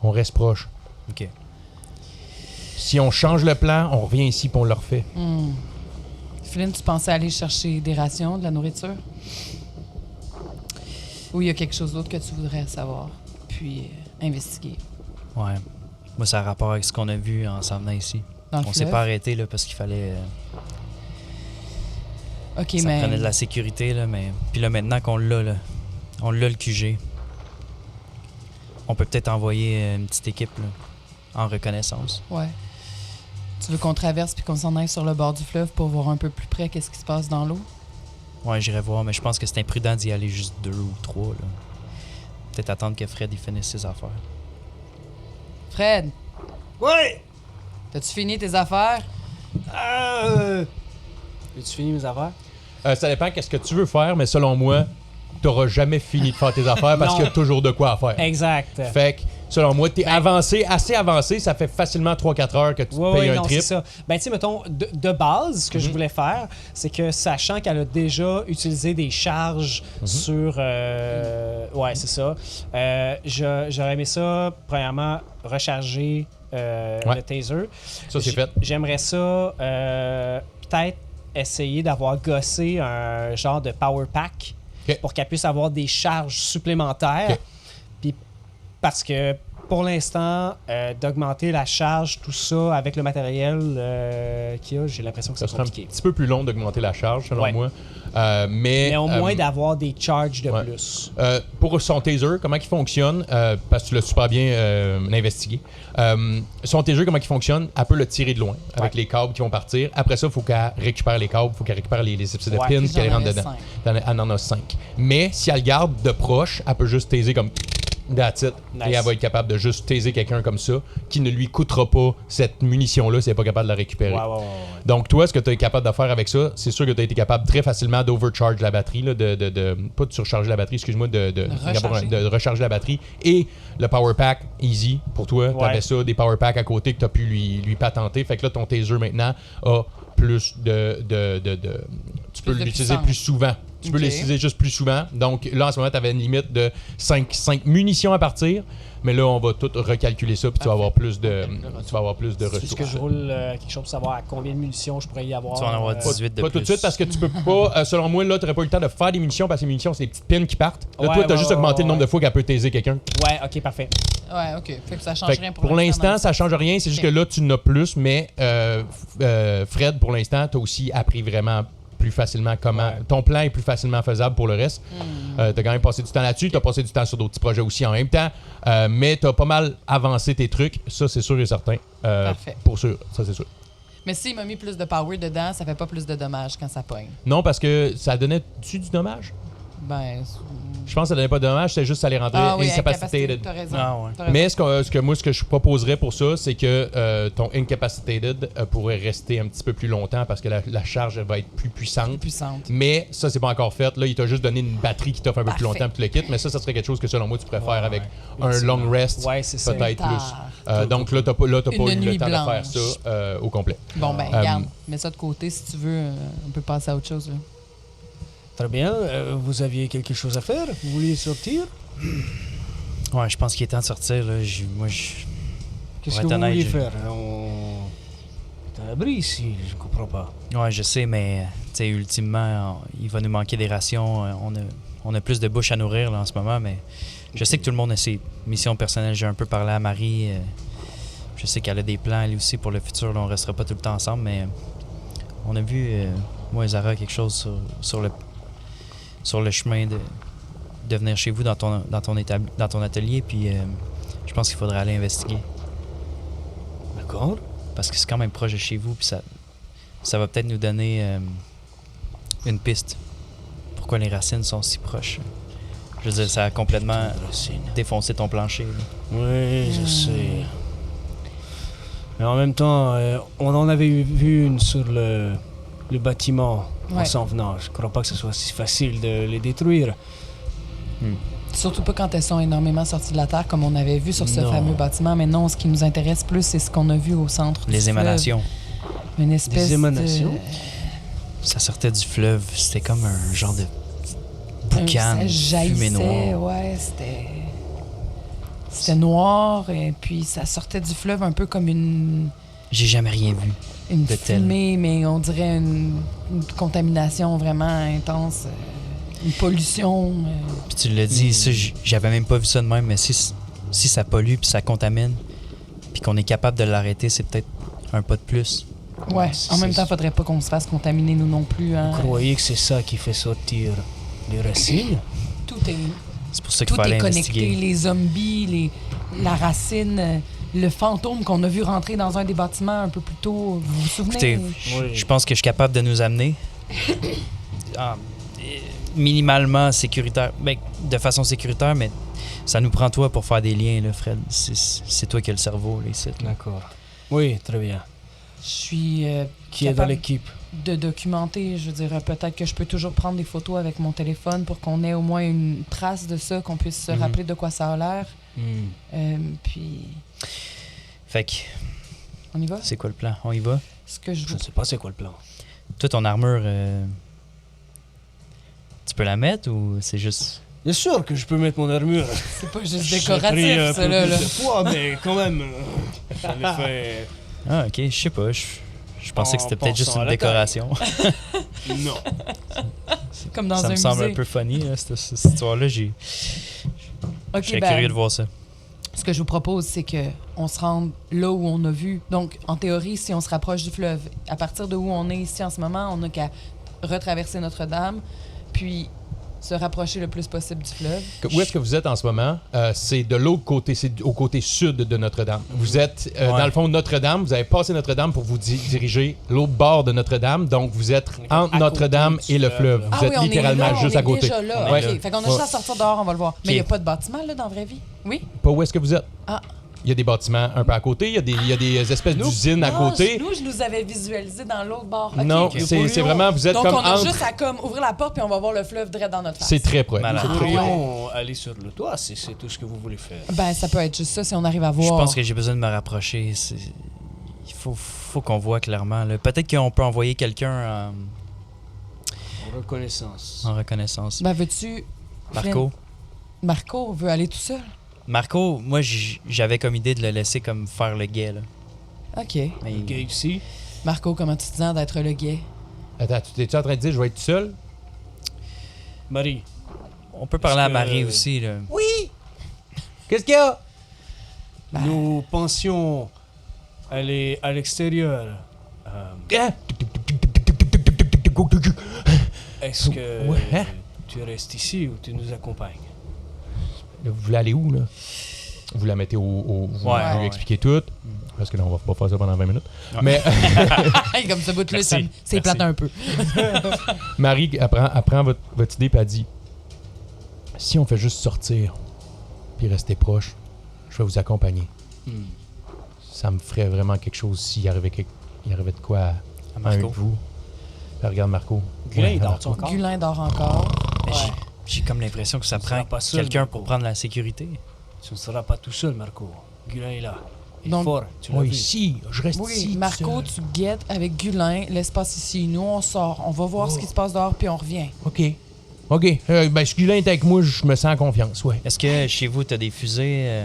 On reste proche. OK. Si on change le plan, on revient ici et on le refait. Flynn, tu pensais aller chercher des rations, de la nourriture? Ou il y a quelque chose d'autre que tu voudrais savoir? Puis investiguer. Ouais. Moi, ça a rapport avec ce qu'on a vu en s'en venant ici. Dans le On s'est fleuve? pas arrêté là, parce qu'il fallait... OK, ça mais... prenait de la sécurité, là, mais... Puis là, maintenant qu'on l'a, là, on l'a le QG, on peut peut-être envoyer une petite équipe là, en reconnaissance. Ouais. Tu veux qu'on traverse puis qu'on s'en aille sur le bord du fleuve pour voir un peu plus près qu'est-ce qui se passe dans l'eau? Ouais, j'irai voir, mais je pense que c'est imprudent d'y aller juste 2 ou 3, là. Peut-être attendre que Fred y finisse ses affaires. Fred, Ouais! t'as-tu fini tes affaires? As-tu fini mes affaires? Ça dépend qu'est-ce que tu veux faire, mais selon moi, t'auras jamais fini de faire tes affaires parce Non. qu'il y a toujours de quoi à faire. Exact. Fait que, selon moi, t'es assez avancé, ça fait facilement 3-4 heures que tu te payes un non, trip. c'est ça. Ben, tu sais, mettons, de base, ce que je voulais faire, c'est que, sachant qu'elle a déjà utilisé des charges sur... ouais, c'est ça. J'aurais aimé ça, premièrement, recharger le taser. Ça, c'est fait. J'aimerais ça, peut-être, essayer d'avoir gossé un genre de power pack OK. pour qu'elle puisse avoir des charges supplémentaires. OK. Puis parce que pour l'instant, d'augmenter la charge, tout ça, avec le matériel qu'il y a, j'ai l'impression que Ça c'est sera un compliqué. petit peu plus long d'augmenter la charge, selon Ouais. moi. Mais Mais au moins d'avoir des charges de ouais. plus. Pour son taser, comment il fonctionne, parce que tu l'as super bien investigué. Son taser, comment il fonctionne, elle peut le tirer de loin avec les câbles qui vont partir. Après ça, il faut qu'elle récupère les câbles, il faut qu'elle récupère les épisodes de Ouais. pins, Puis qu'elle les j'en rentre avais dedans. 5. Elle en a 5. Mais si elle le garde de proche, elle peut juste taser comme that's it. Nice. Et elle va être capable de juste taser quelqu'un comme ça, qui ne lui coûtera pas cette munition-là si elle n'est pas capable de la récupérer. Ouais. Donc, toi, ce que tu es capable de faire avec ça, c'est sûr que tu as été capable très facilement d'overcharge la batterie, là, pas de surcharger la batterie, excuse-moi, de recharger la batterie. Et le power pack, easy pour toi. Tu avais ça, des power packs à côté que tu as pu lui patenter. Fait que là, ton taser maintenant a plus tu peux Plus de l'utiliser puissance. plus souvent. Tu peux Ok. l'utiliser juste plus souvent. Donc là, en ce moment, tu avais une limite de 5 munitions à partir. Mais là, on va tout recalculer ça, puis tu vas avoir plus de Est-ce que ressources. je roule quelque chose pour savoir à combien de munitions je pourrais y avoir? Tu vas en avoir 18 de Pas plus. tout de suite parce que tu peux pas, selon moi, là, tu n'aurais pas eu le temps de faire des munitions parce que les munitions, c'est des petites pins qui partent. Là, Ouais, toi, tu as ouais, juste ouais, augmenté le nombre ouais. de fois qu'elle peut taiser quelqu'un. Ouais, ok, parfait. Ouais, OK. Fait que ça change Fait que rien pour l'instant, ça change rien. C'est juste Ok. que là, tu n'as plus, mais Fred, pour l'instant, tu as aussi appris vraiment plus facilement comment. Ouais. Ton plan est plus facilement faisable pour le reste. Tu as quand même passé du temps là-dessus. Tu as passé du temps sur d'autres petits projets aussi en même temps. Mais tu as pas mal avancé tes trucs. Ça, c'est sûr et certain. Parfait. Pour sûr. Ça, c'est sûr. Mais s'il m'a mis plus de power dedans, ça fait pas plus de dommages quand ça pogne. Non, parce que ça donnait-tu du dommage? Ben. Je pense que ça donnait pas de dommage. C'était juste ça les rentrer Ah oui, incapacitated. incapacité. T'as raison. Ah ouais. T'as raison. Mais ce que je proposerais pour ça, c'est que ton incapacitated pourrait rester un petit peu plus longtemps parce que la charge elle va être plus puissante. Plus puissante. Mais ça, c'est pas encore fait. Là, il t'a juste donné une batterie qui t'offre un peu plus Parfait. longtemps puis tu le quittes. Mais ça serait quelque chose que selon moi, tu pourrais faire avec un Effectivement. long rest. Ouais, c'est ça. Peut-être Tard. plus. Donc là, t'as pas Une eu le nuit temps de faire blanche. ça au complet. Bon, ben, regarde, mets ça de côté si tu veux. On peut passer à autre chose. Là. Très bien. Vous aviez quelque chose à faire? Vous vouliez sortir? Ouais, je pense qu'il est temps de sortir. Là. Qu'est-ce Ouais, que t'en vous as, vouliez je- faire? On est à l'abri ici, je comprends pas. Ouais, je sais, mais tu sais, ultimement, il va nous manquer des rations. On a plus de bouches à nourrir là, en ce moment, mais je sais que tout le monde a ses missions personnelles. J'ai un peu parlé à Marie. Je sais qu'elle a des plans, elle aussi, pour le futur. Là, on restera pas tout le temps ensemble, mais on a vu, moi et Zara, quelque chose sur le chemin de venir chez vous dans ton atelier, puis je pense qu'il faudrait aller investiguer. D'accord. Parce que c'est quand même proche de chez vous, puis ça va peut-être nous donner une piste. Pourquoi les racines sont si proches? Je veux dire, ça a complètement défoncé ton plancher. Là. Oui, je sais. Mais en même temps, on en avait vu une sur le bâtiment en Ouais. s'en venant. Je crois pas que ce soit si facile de les détruire. Surtout pas quand elles sont énormément sorties de la terre, comme on avait vu sur ce Non. fameux bâtiment. Mais non, ce qui nous intéresse plus, c'est ce qu'on a vu au centre du Les fleuve. émanations. Une espèce Des émanations? Ça sortait du fleuve. C'était comme un genre de Ça boucan, fumée jaillissait, noire. ouais, c'était noir, et puis ça sortait du fleuve un peu comme une J'ai jamais rien vu. une De tel. fumée, mais on dirait une contamination vraiment intense, une pollution. Puis tu l'as dit, ça, j'avais même pas vu ça de même, mais si ça pollue puis ça contamine, puis qu'on est capable de l'arrêter, c'est peut-être un pas de plus. Ouais, c'est- en même c'est- temps, faudrait pas qu'on se fasse contaminer nous non plus. Hein. Vous croyez que c'est ça qui fait sortir les racines? Tout est, C'est pour ça qu'il tout faut aller est connecté, investiguer. les zombies, la racine, le fantôme qu'on a vu rentrer dans un des bâtiments un peu plus tôt. Vous vous souvenez? Écoutez, Oui. je pense que je suis capable de nous amener. Ah, minimalement sécuritaire. Ben, de façon sécuritaire, mais ça nous prend toi pour faire des liens, là, Fred. C'est toi qui as le cerveau, les sites. Là. D'accord. Oui, très bien. Je suis Qui est dans capable l'équipe? de documenter. Je dirais peut-être que je peux toujours prendre des photos avec mon téléphone pour qu'on ait au moins une trace de ça, qu'on puisse se Mhm. rappeler de quoi ça a l'air. Puis, Fait que, on y va? c'est quoi le plan? On y va? Ce que je Je vous... ne sais pas c'est quoi le plan. Toi, ton armure, tu peux la mettre ou c'est juste... Bien sûr que je peux mettre mon armure. C'est pas juste J'ai pris décoratif, un ça, peu là. plus là. de poids, mais quand même, ça les fait... Ah, ok, je sais pas. Je pensais que En c'était peut-être juste pensant une à la décoration. Non. Comme dans Ça un me semble musée. un peu funny, là, cette histoire-là. Ok, Je serais ben, curieux de voir ça. Ce que je vous propose, c'est qu'on se rende là où on a vu. Donc, en théorie, si on se rapproche du fleuve, à partir de où on est ici en ce moment, on n'a qu'à retraverser Notre-Dame, puis se rapprocher le plus possible du fleuve. Où est-ce que vous êtes en ce moment? C'est de l'autre côté, c'est au côté sud de Notre-Dame. Vous êtes dans le fond de Notre-Dame, vous avez passé Notre-Dame pour vous diriger l'autre bord de Notre-Dame, donc vous êtes entre Notre-Dame et le fleuve. Vous êtes littéralement juste à côté. On est déjà là, Ouais. OK. Fait qu'on a juste à sortir dehors, on va le voir. Mais il n'y a pas de bâtiment, là, dans la vraie vie? Oui? Pas où est-ce que vous êtes? Ah. Il y a des bâtiments un peu à côté, il y a des espèces d'usines à côté. Nous, je nous avais visualisé dans l'autre bord. OK. Non, c'est vraiment, vous êtes donc, comme on a entre... juste à ouvrir la porte puis on va voir le fleuve direct dans notre face. C'est très près. Malade. C'est Nous très près. pourrions aller sur le toit si c'est tout ce que vous voulez faire. Ben, ça peut être juste ça si on arrive à voir. Je pense que j'ai besoin de me rapprocher. Il faut qu'on voit clairement. Là. Peut-être qu'on peut envoyer quelqu'un En reconnaissance. en reconnaissance. Ben, veux-tu... Marco? Marco veut aller tout seul? Marco, moi, j'avais comme idée de le laisser comme faire le guet. Là. OK. Mais Ok, ici. Marco, comment tu te sens d'être le gay? Attends, tu t'es-tu en train de dire je vais être tout seul? Marie, on peut parler à Est-ce que- Marie aussi. Là. Oui! Qu'est-ce qu'il y a? Ben, nous pensions aller à l'extérieur. Hein? Est-ce que Ouais, hein? tu restes ici ou tu nous accompagnes? Là, vous voulez aller où, là? Vous la mettez vous Ouais, lui ouais. expliquez tout. Parce que là, on va pas faire ça pendant 20 minutes. Ouais. Mais hey, comme ça, bout-là, Merci. c'est Merci. plate un peu. Marie apprend votre idée et elle dit si on fait juste sortir puis rester proche, je vais vous accompagner. Ça me ferait vraiment quelque chose s'il arrivait de quoi à un de Marco. vous. Là, regarde Marco. Gulin, il dort Marco. encore? Gulin dort encore. Mais Ouais. j'ai comme l'impression que ça Tu seras prend pas seul, quelqu'un Marco. pour prendre la sécurité. Tu ne seras pas tout seul, Marco. Gulin est là. Il est Donc- fort, tu l'as Moi vu. ici, je reste Oui, ici. Marco, tout seul. tu guettes avec Gulin l'espace ici. Nous, on sort. On va voir ce qui se passe dehors, puis on revient. OK. Ben, si Gulin est avec moi, je me sens en confiance, ouais. Est-ce que chez vous, tu as des fusées,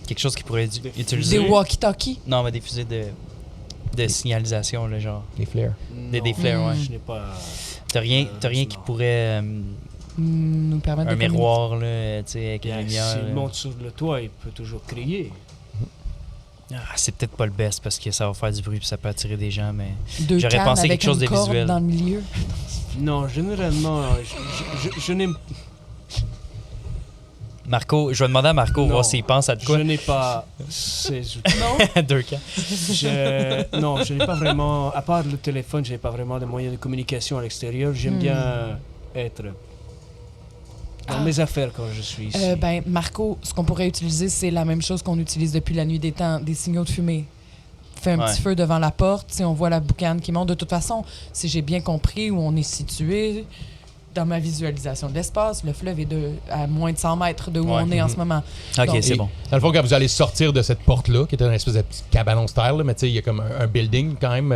quelque chose qui pourrait être Des utilisé? Des walkie-talkies. Non, mais des fusées de signalisation, là, genre. Les flares. Des Non, flares, ouais. Je n'ai pas... T'as rien qui non. pourrait... Nous permettre un de miroir, là, tu sais, avec Bien, une lumière. s'il là. monte sur le toit, il peut toujours crier. Ah, c'est peut-être pas le best parce que ça va faire du bruit puis ça peut attirer des gens, mais... Deux J'aurais cannes pensé avec quelque chose une de corde visuel. dans le milieu. Non, généralement, je n'aime... Marco, je vais demander à Marco, Non. voir s'il pense à de Je quoi. n'ai pas ces outils. Non? Deux cas. Non, je n'ai pas vraiment... À part le téléphone, je n'ai pas vraiment de moyens de communication à l'extérieur. J'aime bien être dans mes affaires quand je suis ici. Ben, Marco, ce qu'on pourrait utiliser, c'est la même chose qu'on utilise depuis la nuit des temps, des signaux de fumée. Fait un Ouais. petit feu devant la porte, si on voit la boucane qui monte. De toute façon, si j'ai bien compris où on est situé, dans ma visualisation de l'espace, le fleuve est à moins de 100 mètres de où Ouais. on est en ce moment. Ok, Donc, c'est Et bon. Dans le fond, quand vous allez sortir de cette porte-là, qui est une espèce de petit cabanon style, là, mais tu sais, il y a comme un building quand même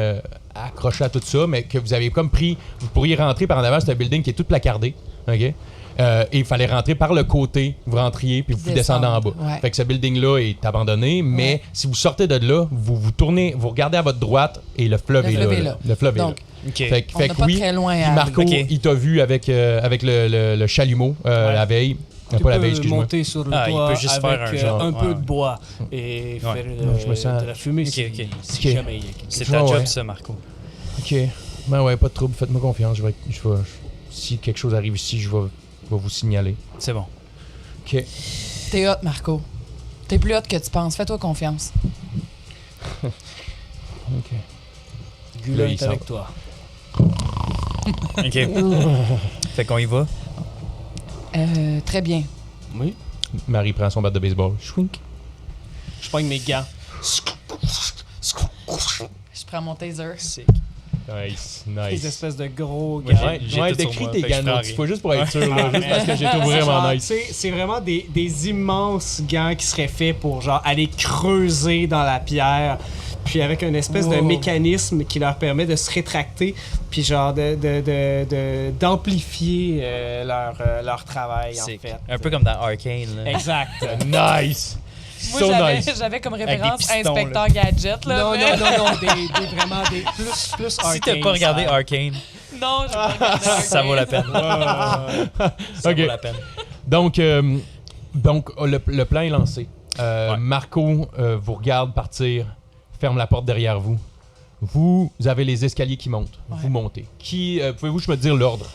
accroché à tout ça, mais que vous avez comme pris. Vous pourriez rentrer par en avant, c'est un building qui est tout placardé. OK? Et il fallait rentrer par le côté, vous rentriez, puis vous descendez en bas. Ouais. Fait que ce building-là est abandonné, mais Ouais. si vous sortez de là, vous tournez, vous regardez à votre droite et le fleuve Le est fleuve là. est là. là. Le fleuve Donc, Ok. est là. Fait on n'a que pas oui, très loin puis à Marco, aller. Ok. il t'a vu avec le chalumeau la veille. Tu Pas la peux veille, excuse-moi. monter sur le Ah, il toit peut juste avec faire un genre, un peu ouais. de bois et faire je me sens- de la fumée Ok, si, ok. si Ok. jamais il y a quelque C'est Ouais, ta job, ouais. ça, Marco. OK. Ben ouais, pas de trouble. Faites-moi confiance. Si quelque chose arrive ici, je vais vous signaler. C'est bon. OK. T'es hot, Marco. T'es plus hot que tu penses. Fais-toi confiance. OK. Gulin Là, il est avec sort. toi. Ok. Fait qu'on y va. Très bien. Oui. Marie prend son bat de baseball. Chouink. Je pogne mes gants. Je prends mon taser. C'est... Nice, Des nice. espèces de gros Moi, gants. Ouais, j'ai ouais, tout sur décris moi, tes fait que je gants, prends tu rien. faut juste pour être sûr, là, juste parce que j'ai trouvé vraiment Genre, nice. c'est vraiment des immenses gants qui seraient faits pour genre aller creuser dans la pierre, puis avec une espèce de Wow. mécanisme qui leur permet de se rétracter, puis genre d'amplifier leur travail en C'est fait. un peu comme dans Arcane, là. Exact. Nice. Moi, So j'avais, nice. j'avais comme des référence pistons, Inspecteur Gadget. Là, non, mais- non, vraiment des plus Si t'as arcane pas regardé style. Arcane, Non, j'ai pas regardé ça vaut la peine. Ça Ok. vaut la peine. Donc, le plan est lancé. Ouais. Marco vous regarde partir, ferme la porte derrière vous. Vous avez les escaliers qui montent. Ouais. Vous montez. Pouvez-vous juste me dire l'ordre?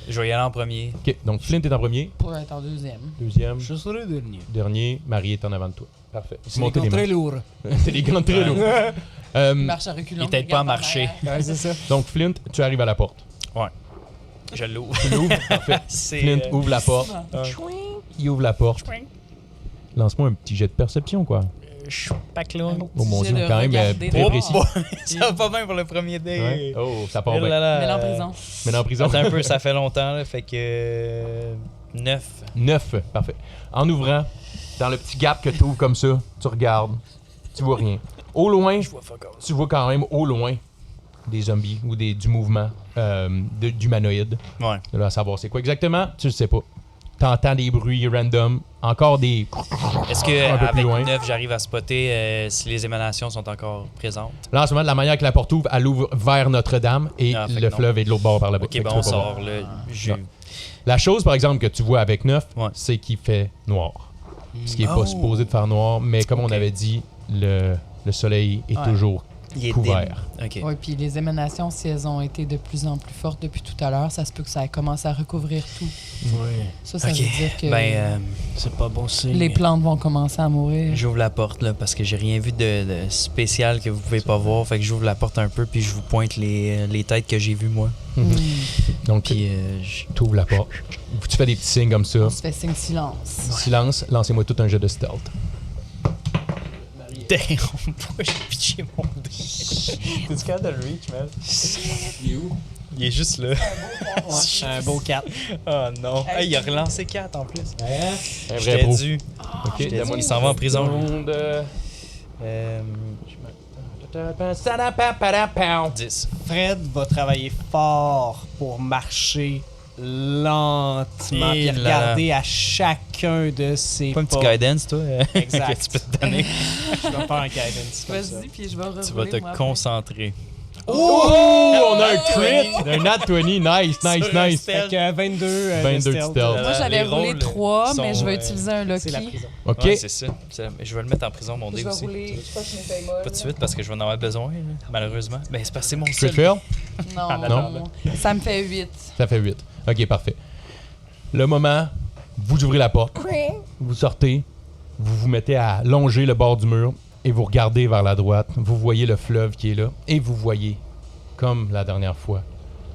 Je vais y aller en premier. OK. Donc, Flint est en premier. Pour être en deuxième. Deuxième. Je serai le dernier. Dernier. Marie est en avant de toi. Parfait. C'est Montez les très mains. lourd. C'est des gants très lourds. Il marche à reculons. Il t'aide pas à regarde en marcher. arrière. Ouais, c'est ça. Donc, Flint, tu arrives à la porte. Je l'ouvre. Tu l'ouvres. Parfait. C'est. Flint ouvre la porte. Il ouvre la porte. Lance-moi un petit jet de perception, quoi. Je suis pas clown. Oh mon J'ai Dieu, de quand même regarder très dehors. précis. Ça va pas bien pour le premier dé. Ouais. Oh, ça part Eh bien. là là. Mais en prison. Mais en prison. Attends un peu, ça fait longtemps, là, fait que. 9. 9, parfait. En ouvrant, dans le petit gap que tu ouvres comme ça, tu regardes, tu vois rien. Au loin, tu vois quand même au loin des zombies ou du mouvement d'humanoïdes. Ouais. De là à savoir c'est quoi exactement, tu le sais pas. T'entends des bruits random, encore des... Est-ce que Un peu plus avec loin. 9, j'arrive à spotter si les émanations sont encore présentes? Là, en ce moment, de la manière que la porte ouvre, elle ouvre vers Notre-Dame et Ah, fait le que non. fleuve est de l'autre bord par là-bas. Ok, Fait que ben tu on peux pas voir. sort, là. Non. La chose, par exemple, que tu vois avec 9, Ouais. c'est qu'il fait noir. Ce qui n'est Oh. pas supposé de faire noir, mais comme on Ok. avait dit, le soleil est Ouais. toujours Il est couvert. dim. Ok. Oui, puis les émanations, si elles ont été de plus en plus fortes depuis tout à l'heure, ça se peut que ça commence à recouvrir tout. Oui. Ça Ok. veut dire que Ben, C'est pas bon signe. les plantes vont commencer à mourir. j'ouvre la porte, là, parce que j'ai rien vu de spécial que vous pouvez pas voir. Fait que j'ouvre la porte un peu, puis je vous pointe les têtes que j'ai vues, moi. Mhm. Donc, Puis, tu ouvres la porte. Tu fais des petits signes comme ça. On se fait signe silence. Silence, lancez-moi tout un jeu de stealth. Damn, pourquoi j'ai pitché mon dé? T'es-tu capable de le reach, man? Il est juste là. Un beau 4. Oh non. Hey, il a relancé 4 en plus. Un vrai J'étais pro. dû. Ok, J'étais dû. donne-moi Il une s'en va en prison. seconde. Euh, 10. Fred va travailler fort pour marcher lentement Et et là regarder à chacun de ses Pas un petit pas. guidance, toi? Exact. que tu peux te donner. Je vais faire un guidance comme ça. Vas-y, puis je vais rerouler. Tu vas te moi, après. concentrer. Oh! On a un crit! Un nat 20. Nice, Sur nice, un nice. stealth. Fait que 22, 22 de stealth. Moi, j'avais Les roulé rôles 3, mais sont, je vais utiliser un C'est la lucky. prison. OK. Ouais, c'est ça. Je vais le mettre en prison, mon Je dé vais aussi. rouler. Je pense que je me fais molle. Pas de suite parce que je vais en avoir besoin, là, malheureusement. Ben, c'est parce que c'est mon Crit seul. fail? Non, ça me fait 8. Ça fait 8. OK, parfait. Le moment, vous ouvrez la porte, vous sortez, vous vous mettez à longer le bord du mur et vous regardez vers la droite. Vous voyez le fleuve qui est là et vous voyez, comme la dernière fois,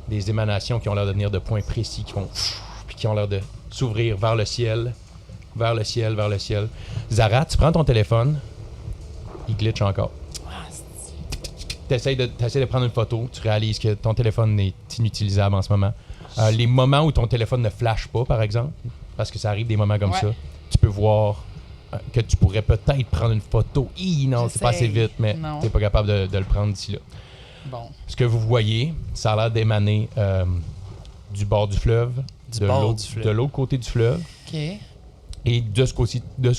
des émanations qui ont l'air de venir de points précis, qui font puis qui ont l'air de s'ouvrir vers le ciel, vers le ciel, vers le ciel. Zara, tu prends ton téléphone, il glitch encore. T'essayes de prendre une photo, tu réalises que ton téléphone est inutilisable en ce moment. Les moments où ton téléphone ne flash pas, par exemple, parce que ça arrive des moments comme Ouais. ça, tu peux voir que tu pourrais peut-être prendre une photo. Non, c'est pas assez J'essaye. vite, mais Non. t'es pas capable de le prendre d'ici là. Bon. Ce que vous voyez, ça a l'air d'émaner du bord du fleuve, Du bord du fleuve. de l'autre côté du fleuve, OK. et de ce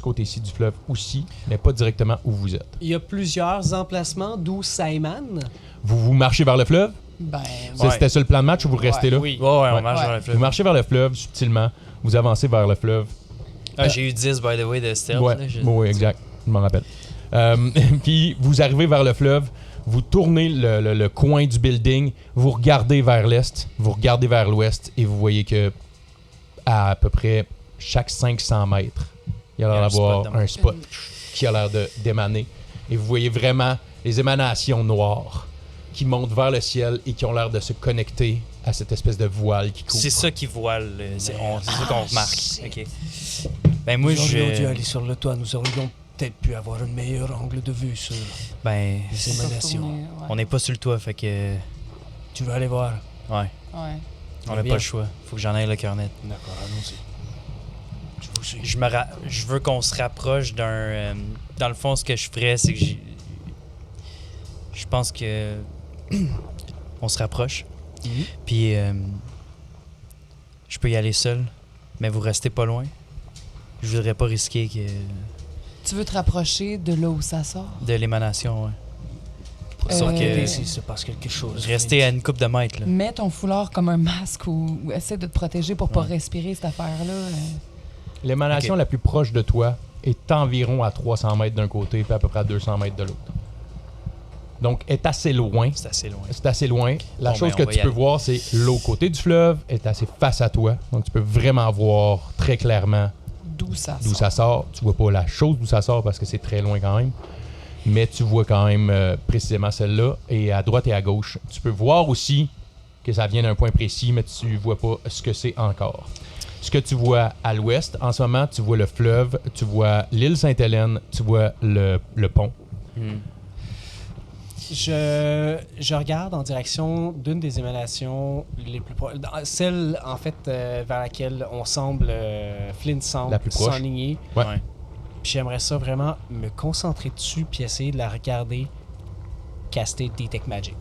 côté-ci du fleuve aussi, mais pas directement où vous êtes. Il y a plusieurs emplacements d'où ça émane. Vous marchez vers le fleuve? Ben, C'était ça le plan de match ou vous restez là? Oui. Ouais, on Ouais. marche Ouais. vers le Vous fleuve. marchez vers le fleuve subtilement, vous avancez vers le fleuve. Ah, j'ai eu 10, by the way, de stealth. Ouais, là, oui, exact. Je m'en rappelle. Puis vous arrivez vers le fleuve, vous tournez le coin du building, vous regardez vers l'est, vous regardez vers l'ouest et vous voyez que à peu près chaque 500 mètres, il y a l'air Il y a un d'avoir spot de- un spot qui a l'air d'émaner. Et vous voyez vraiment les émanations noires qui montent vers le ciel et qui ont l'air de se connecter à cette espèce de voile qui couvre. C'est ça qui voile. C'est ça qu'on remarque. OK. Ben, moi, Nous aurions dû je. aller sur le toit. Nous aurions peut-être pu avoir un meilleur angle de vue sur Ben, les émanations. retourner, ouais. on n'est pas sur le toit, fait que. Tu veux aller voir? Ouais. Ouais. On n'a Bien. pas le choix. Faut que j'en aille le cœur net. D'accord, allons-y. Je vous suis. Je veux qu'on se rapproche d'un. Dans le fond, ce que je ferais, c'est que je pense que on se rapproche. Mhm. Puis je peux y aller seul, mais vous restez pas loin. Je voudrais pas risquer Tu veux te rapprocher de là où ça sort? de l'émanation. Ouais. Sauf Arrêtez que- s'il se passe quelque chose. Rester à une coupe de mètres. Là. Mets ton foulard comme un masque ou essaie de te protéger pour pas Ouais. respirer cette affaire-là. L'émanation Ok. la plus proche de toi est environ à 300 mètres d'un côté puis à peu près à 200 mètres de l'autre. Donc, est assez loin. C'est assez loin. C'est assez loin. La Bon, chose ben, que on va tu y peux aller. voir, c'est l'autre côté du fleuve est assez face à toi. Donc, tu peux vraiment voir très clairement D'où ça d'où sort. ça sort. Tu vois pas la chose d'où ça sort parce que c'est très loin quand même. Mais tu vois quand même précisément celle-là. Et à droite et à gauche, tu peux voir aussi que ça vient d'un point précis, mais tu vois pas ce que c'est encore. Ce que tu vois à l'ouest, en ce moment, tu vois le fleuve, tu vois l'île Sainte-Hélène, tu vois le pont. Je regarde en direction d'une des émanations les plus proches. Celle, en fait, vers laquelle Flint semble La plus proche. s'enligner. Ouais. Puis j'aimerais ça vraiment me concentrer dessus puis essayer de la regarder caster Detect Magic.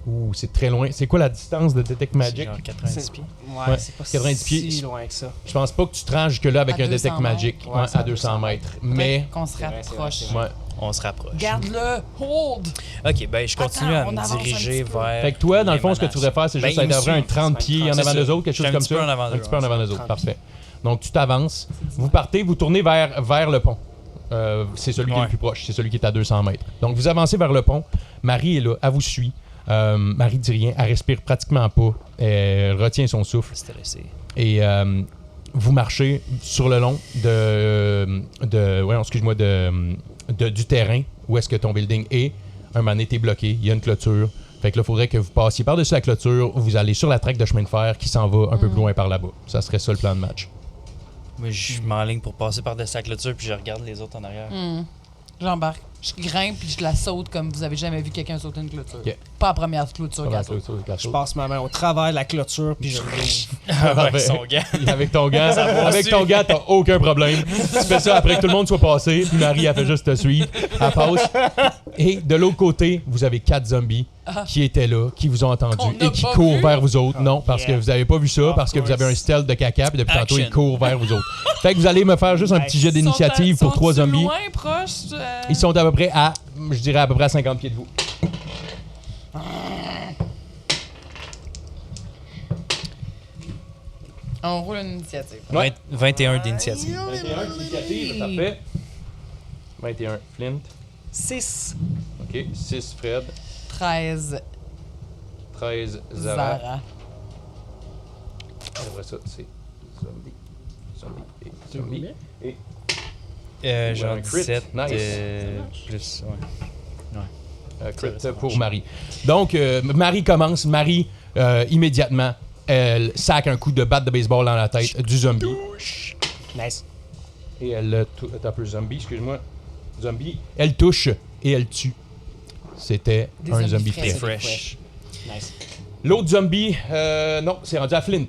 Ouh, c'est très loin. C'est quoi la distance de Detect C'est Magic? genre 90 pieds. Ouais, Ouais, c'est pas 90 pieds. si loin que ça. Je pense pas que tu te rends jusque-là avec À un 200 Detect Magic. mètres. Ouais, Ouais, c'est à 200 mètres. Mais, Qu'on se C'est vrai, c'est rapproche. vrai, c'est ouais. On se rapproche. Garde-le! Hold! Ok, ben je continue Attends, à on me avance un diriger petit peu. vers. Fait que toi, dans le fond, ce que tu voudrais faire, c'est Ben, juste il me intervenir un suit. 30 pieds en C'est avant ça. d'eux autres, quelque Je suis chose un comme petit ça. peu en avant d'eux, Un petit peu en ouais. avant d'eux autres, 30 parfait. Donc, tu t'avances, vous partez, vous tournez vers le pont. C'est celui qui est Ouais. le plus proche, c'est celui qui est à 200 mètres. Donc, vous avancez vers le pont. Marie est là, elle vous suit. Marie dit rien, elle respire pratiquement pas. Elle retient son souffle. Stressé. Et vous marchez sur le long du terrain où est-ce que ton building est. Un moment donné, t'es bloqué, il y a une clôture. Fait que là, il faudrait que vous passiez par-dessus la clôture, vous allez sur la traque de chemin de fer qui s'en va un peu plus loin par là-bas. Ça serait ça le plan de match. Moi, je m'enligne pour passer par-dessus la clôture, puis je regarde les autres en arrière. J'embarque. Je grimpe puis je la saute comme vous avez jamais vu quelqu'un sauter une clôture. Ok. Pas la première clôture Par la qu'elle saute. clôture, la Je chose. passe ma main au travers de la clôture puis je l'ouvre. Avec son gars. Avec ton gant, va avec ton gant, t'as aucun problème. Tu fais ça après que tout le monde soit passé, puis Marie, elle fait juste te suivre. Elle passe. Et de l'autre côté, vous avez 4 zombies qui étaient là, qui vous ont entendu Qu'on n'a et qui pas courent vu. vers vous autres. Non, parce que yeah. vous avez pas vu ça, Of parce que vous avez un course. stealth de caca, puis depuis tantôt, ils Action. courent vers vous autres. Fait que vous allez me faire juste un petit jet d'initiative pour 3 zombies. Loin, proche. Ils sont à peu près à, je dirais à peu près à 50 pieds de vous. On roule une initiative. Ouais. 21 d'initiative. 21 d'initiative, parfait. 21, Flint. 6. OK, 6, Fred. 13, 13, Zara. Zara. Après ça, c'est zombie. Zombie et zombie. Et Genre un crit. 17 Nice. plus. Ouais. crit pour Marie. Donc, Marie commence. Marie, immédiatement, elle sac un coup de batte de baseball dans la tête du zombie. Nice. Et elle t'as un peu zombie, excuse-moi. Zombie. Elle touche et elle tue. C'était Des un zombies zombie frais. frais. Fresh. Nice. L'autre zombie, non, c'est rendu à Flint.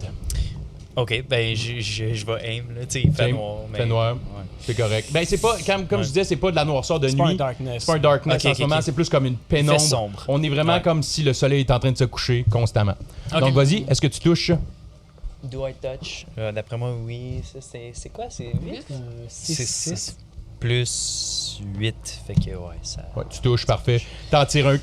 Ok, ben je vais aim, là. Tu sais, il fait Aim, noir. Mais... fait noir. Ouais. C'est correct. Ben, c'est pas, comme je disais, c'est pas de la noirceur de C'est pas un nuit. darkness. C'est pas un darkness Ok, en ok, ce moment, ok. c'est plus comme une Il pénombre. fait sombre. On est vraiment Ouais. comme si le soleil est en train de se coucher constamment. Ok. Donc, vas-y, est-ce que tu touches? Do I touch? D'après moi, oui. Ça, c'est quoi? C'est 8? 6. Plus 8. Fait que, ouais, ça. Ouais, tu touches, parfait. T'en tires un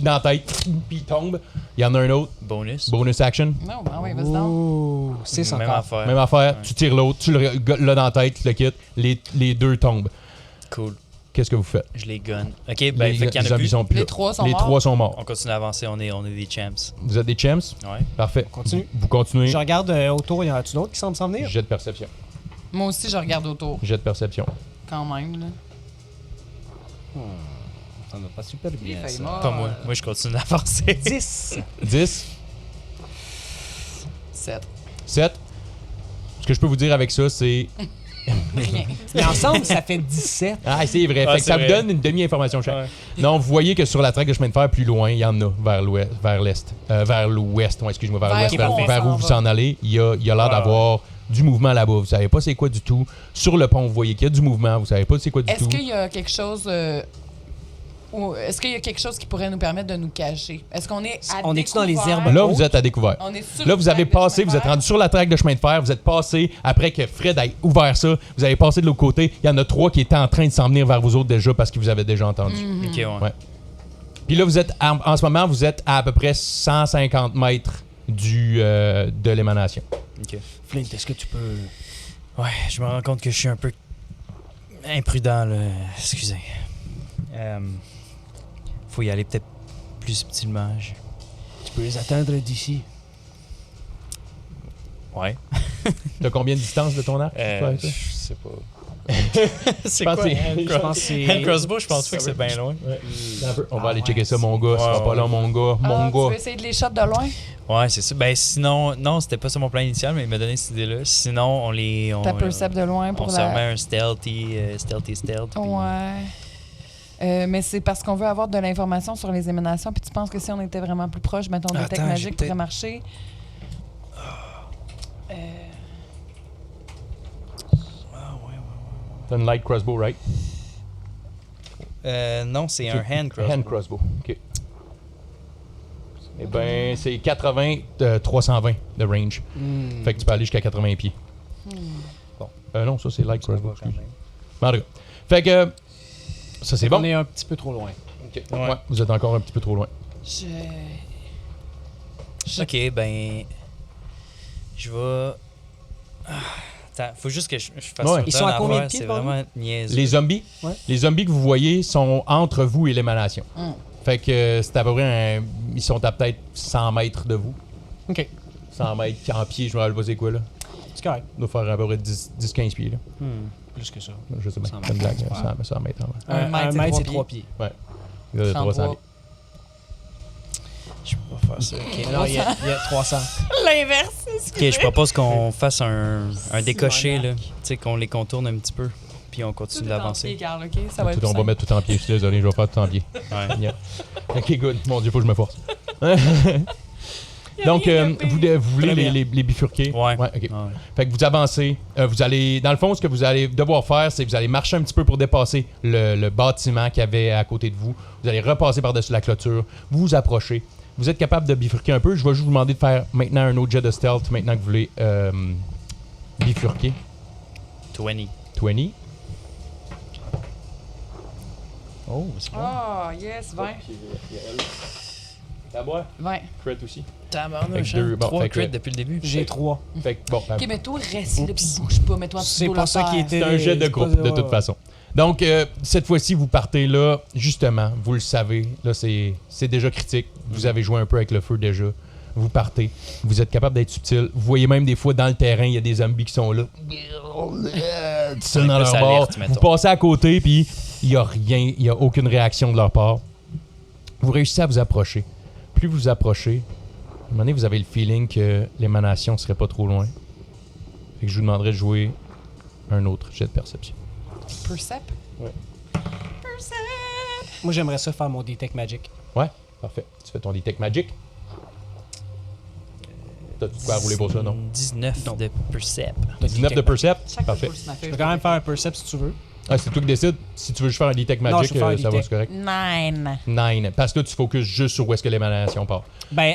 dans la tête, puis il tombe. Il y en a un autre. Bonus. Bonus action. Non, ben oui, vas-y donc. Oh, 6 Même encore. affaire. Même affaire, Ouais. tu tires l'autre, tu l'as dans la tête, tu le quittes. Les deux tombent. Cool. Qu'est-ce que vous faites? Je les gun. Ok, ben, fait qu'il y en a zombies plus. sont plus Les là. 3 sont Les morts. 3 sont morts. On continue à avancer, on est des champs. Vous êtes des champs? Ouais. Parfait. Continue. Vous continuez. Je regarde autour, il y en a-tu d'autres qui semblent s'en venir? Jet de perception. Moi aussi, je regarde autour, Jet de perception. quand même. Là. Ça va pas super bien. Il fait ça. mort. Pas moi. Moi, je continue d'avancer. 10. 10. 7. 7. Ce que je peux vous dire avec ça, c'est... Rien. Mais ensemble, ça fait 17. Ah, c'est vrai. Ah, Fait que c'est ça vrai. vous donne une demi-information chaque. Ouais. Non, vous voyez que sur la traque de chemin de fer, plus loin, il y en a vers l'ouest. Vers l'est. Vers l'ouest, ouais, excuse-moi, vers Vers l'ouest. où Vers, on vers s'en où vous va. s'en allez. Il y a l'air d'avoir du mouvement là-bas. Vous savez pas c'est quoi du tout. Sur le pont, vous voyez qu'il y a du mouvement. Vous savez pas c'est quoi du Est-ce tout. qu'il y a quelque chose... ou est-ce qu'il y a quelque chose qui pourrait nous permettre de nous cacher? Est-ce qu'on est à On est-tu dans les découvert? herbes? Là, vous êtes à découvert. On est sur Là, le vous avez track de passé, chemin vous êtes de fer. rendu sur la traque de chemin de fer, vous êtes passé, après que Fred ait ouvert ça, vous avez passé de l'autre côté. Il y en a 3 qui étaient en train de s'en venir vers vous autres déjà parce qu'ils vous avaient déjà entendu. Ok, ouais. Ouais. Puis là, vous êtes en ce moment, vous êtes à peu près 150 mètres de l'émanation. Ok. Flint, est-ce que tu peux. Ouais, je me rends compte que je suis un peu imprudent, là. Excusez. Faut y aller peut-être plus subtilement. Tu peux les atteindre d'ici. Ouais. T'as combien de distance de ton arc? Je sais pas. C'est pense quoi? que c'est- Je pense que c'est... Hand crossbow, je pense pas que c'est bien loin. On va aller ouais, checker ça, mon gars. Ça Ouais, sera pas ouais. là, mon gars. Ah, Mon tu gars. veux essayer de les shots de loin? Ouais, c'est ça. Ben sinon, non, c'était pas ça mon plan initial, mais il m'a donné cette idée-là. Sinon, on les... T'as percept de loin On pour se la... remet un stealthy. Puis... Ouais. Mais c'est parce qu'on veut avoir de l'information sur les émanations, puis tu penses que si on était vraiment plus proche, mettons, des Attends, tech j'ai magiques pourrait peut-être- marcher. T'as une light crossbow, right? Non, c'est un hand crossbow. Hand crossbow. OK. Eh ben, c'est 80, 320 de range. Fait que tu peux aller jusqu'à 80 pieds. Bon. Non, ça, c'est light crossbow. Quand même. En tout cas. Fait que. Ça, c'est bon. On est un petit peu trop loin. OK. Ouais, vous êtes encore un petit peu trop loin. Ok, ben. Je vais. Attends, faut juste que je fasse Ouais. ça. Ils sont à combien de pieds C'est devant vraiment niaiseux. Les zombies, Ouais. les zombies que vous voyez sont entre vous et l'émanation. Fait que c'est à peu près ils sont à peut-être 100 mètres de vous. OK. 100 mètres en pied, je me rappelle pas c'est quoi là. C'est correct. Ça doit faire à peu près 10-15 pieds là. Plus que ça. Je sais pas. 100 C'est une blague. mètres, c'est 100 mètres en bas. Un mètre, c'est mètre, c'est 3 3 pieds. Il y a 300 pieds. Je peux pas faire ça. Ok, Alors, il y a 300. L'inverse, Ok, je propose qu'on fasse un décoché, là. Tu sais, qu'on les contourne un petit peu. Puis on continue d'avancer. Carl, OK? Ça va être Tout, on va mettre tout en pied. Je suis désolé, je vais faire tout en pied. Ouais. Yeah. Ok, good. Mon Dieu, faut que je me force. Donc, vous voulez les bifurquer? Ouais. Ok. Ouais. Fait que vous avancez. Vous allez, dans le fond, ce que vous allez devoir faire, c'est que vous allez marcher un petit peu pour dépasser le bâtiment qu'il y avait à côté de vous. Vous allez repasser par-dessus la clôture. Vous vous approchez. Vous êtes capable de bifurquer un peu. Je vais juste vous demander de faire maintenant un autre jet de stealth maintenant que vous voulez bifurquer. 20. 20. Oh, c'est Oh, yes, 20. La boîte. 20. Crit aussi. Tabarnouche, Fait que deux, bon, 3 fait que- crits depuis le début. J'ai 3. Fait que, bon, OK, mais toi, reste là, puis bouge pas. Mets-toi en dessous C'est de pas ça qui était- c'est un jet de c'est groupe, pas- de toute ouais. façon. Donc, cette fois-ci, vous partez là, justement, vous le savez, là, c'est déjà critique. Vous avez joué un peu avec le feu déjà. Vous partez. Vous êtes capable d'être subtil. Vous voyez même des fois dans le terrain, il y a des zombies qui sont là. Tout dans leur plus bord. alerte, mettons. Vous passez à côté, puis il n'y a rien, il n'y a aucune réaction de leur part. Vous réussissez à vous approcher. Plus vous vous approchez, à un moment donné, vous avez le feeling que l'émanation ne serait pas trop loin. Fait que je vous demanderai de jouer un autre jet de perception. Percep? Ouais. Percep! Moi, j'aimerais ça faire mon Detect Magic. Ouais, parfait. Tu fais ton Detect Magic. T'as-tu quoi à rouler pour ça, non? 19 Non. de Percep. 19 de Percept. Chaque Parfait. fois que je Je peux quand même faire un Percept si tu veux. Ah, c'est toi qui décides. Si tu veux juste faire un Detect Non, Magic, je vais faire un ça va, detect. c'est correct. 9. 9. Parce que là, tu focuses juste sur où est-ce que l'émanation part. Ben,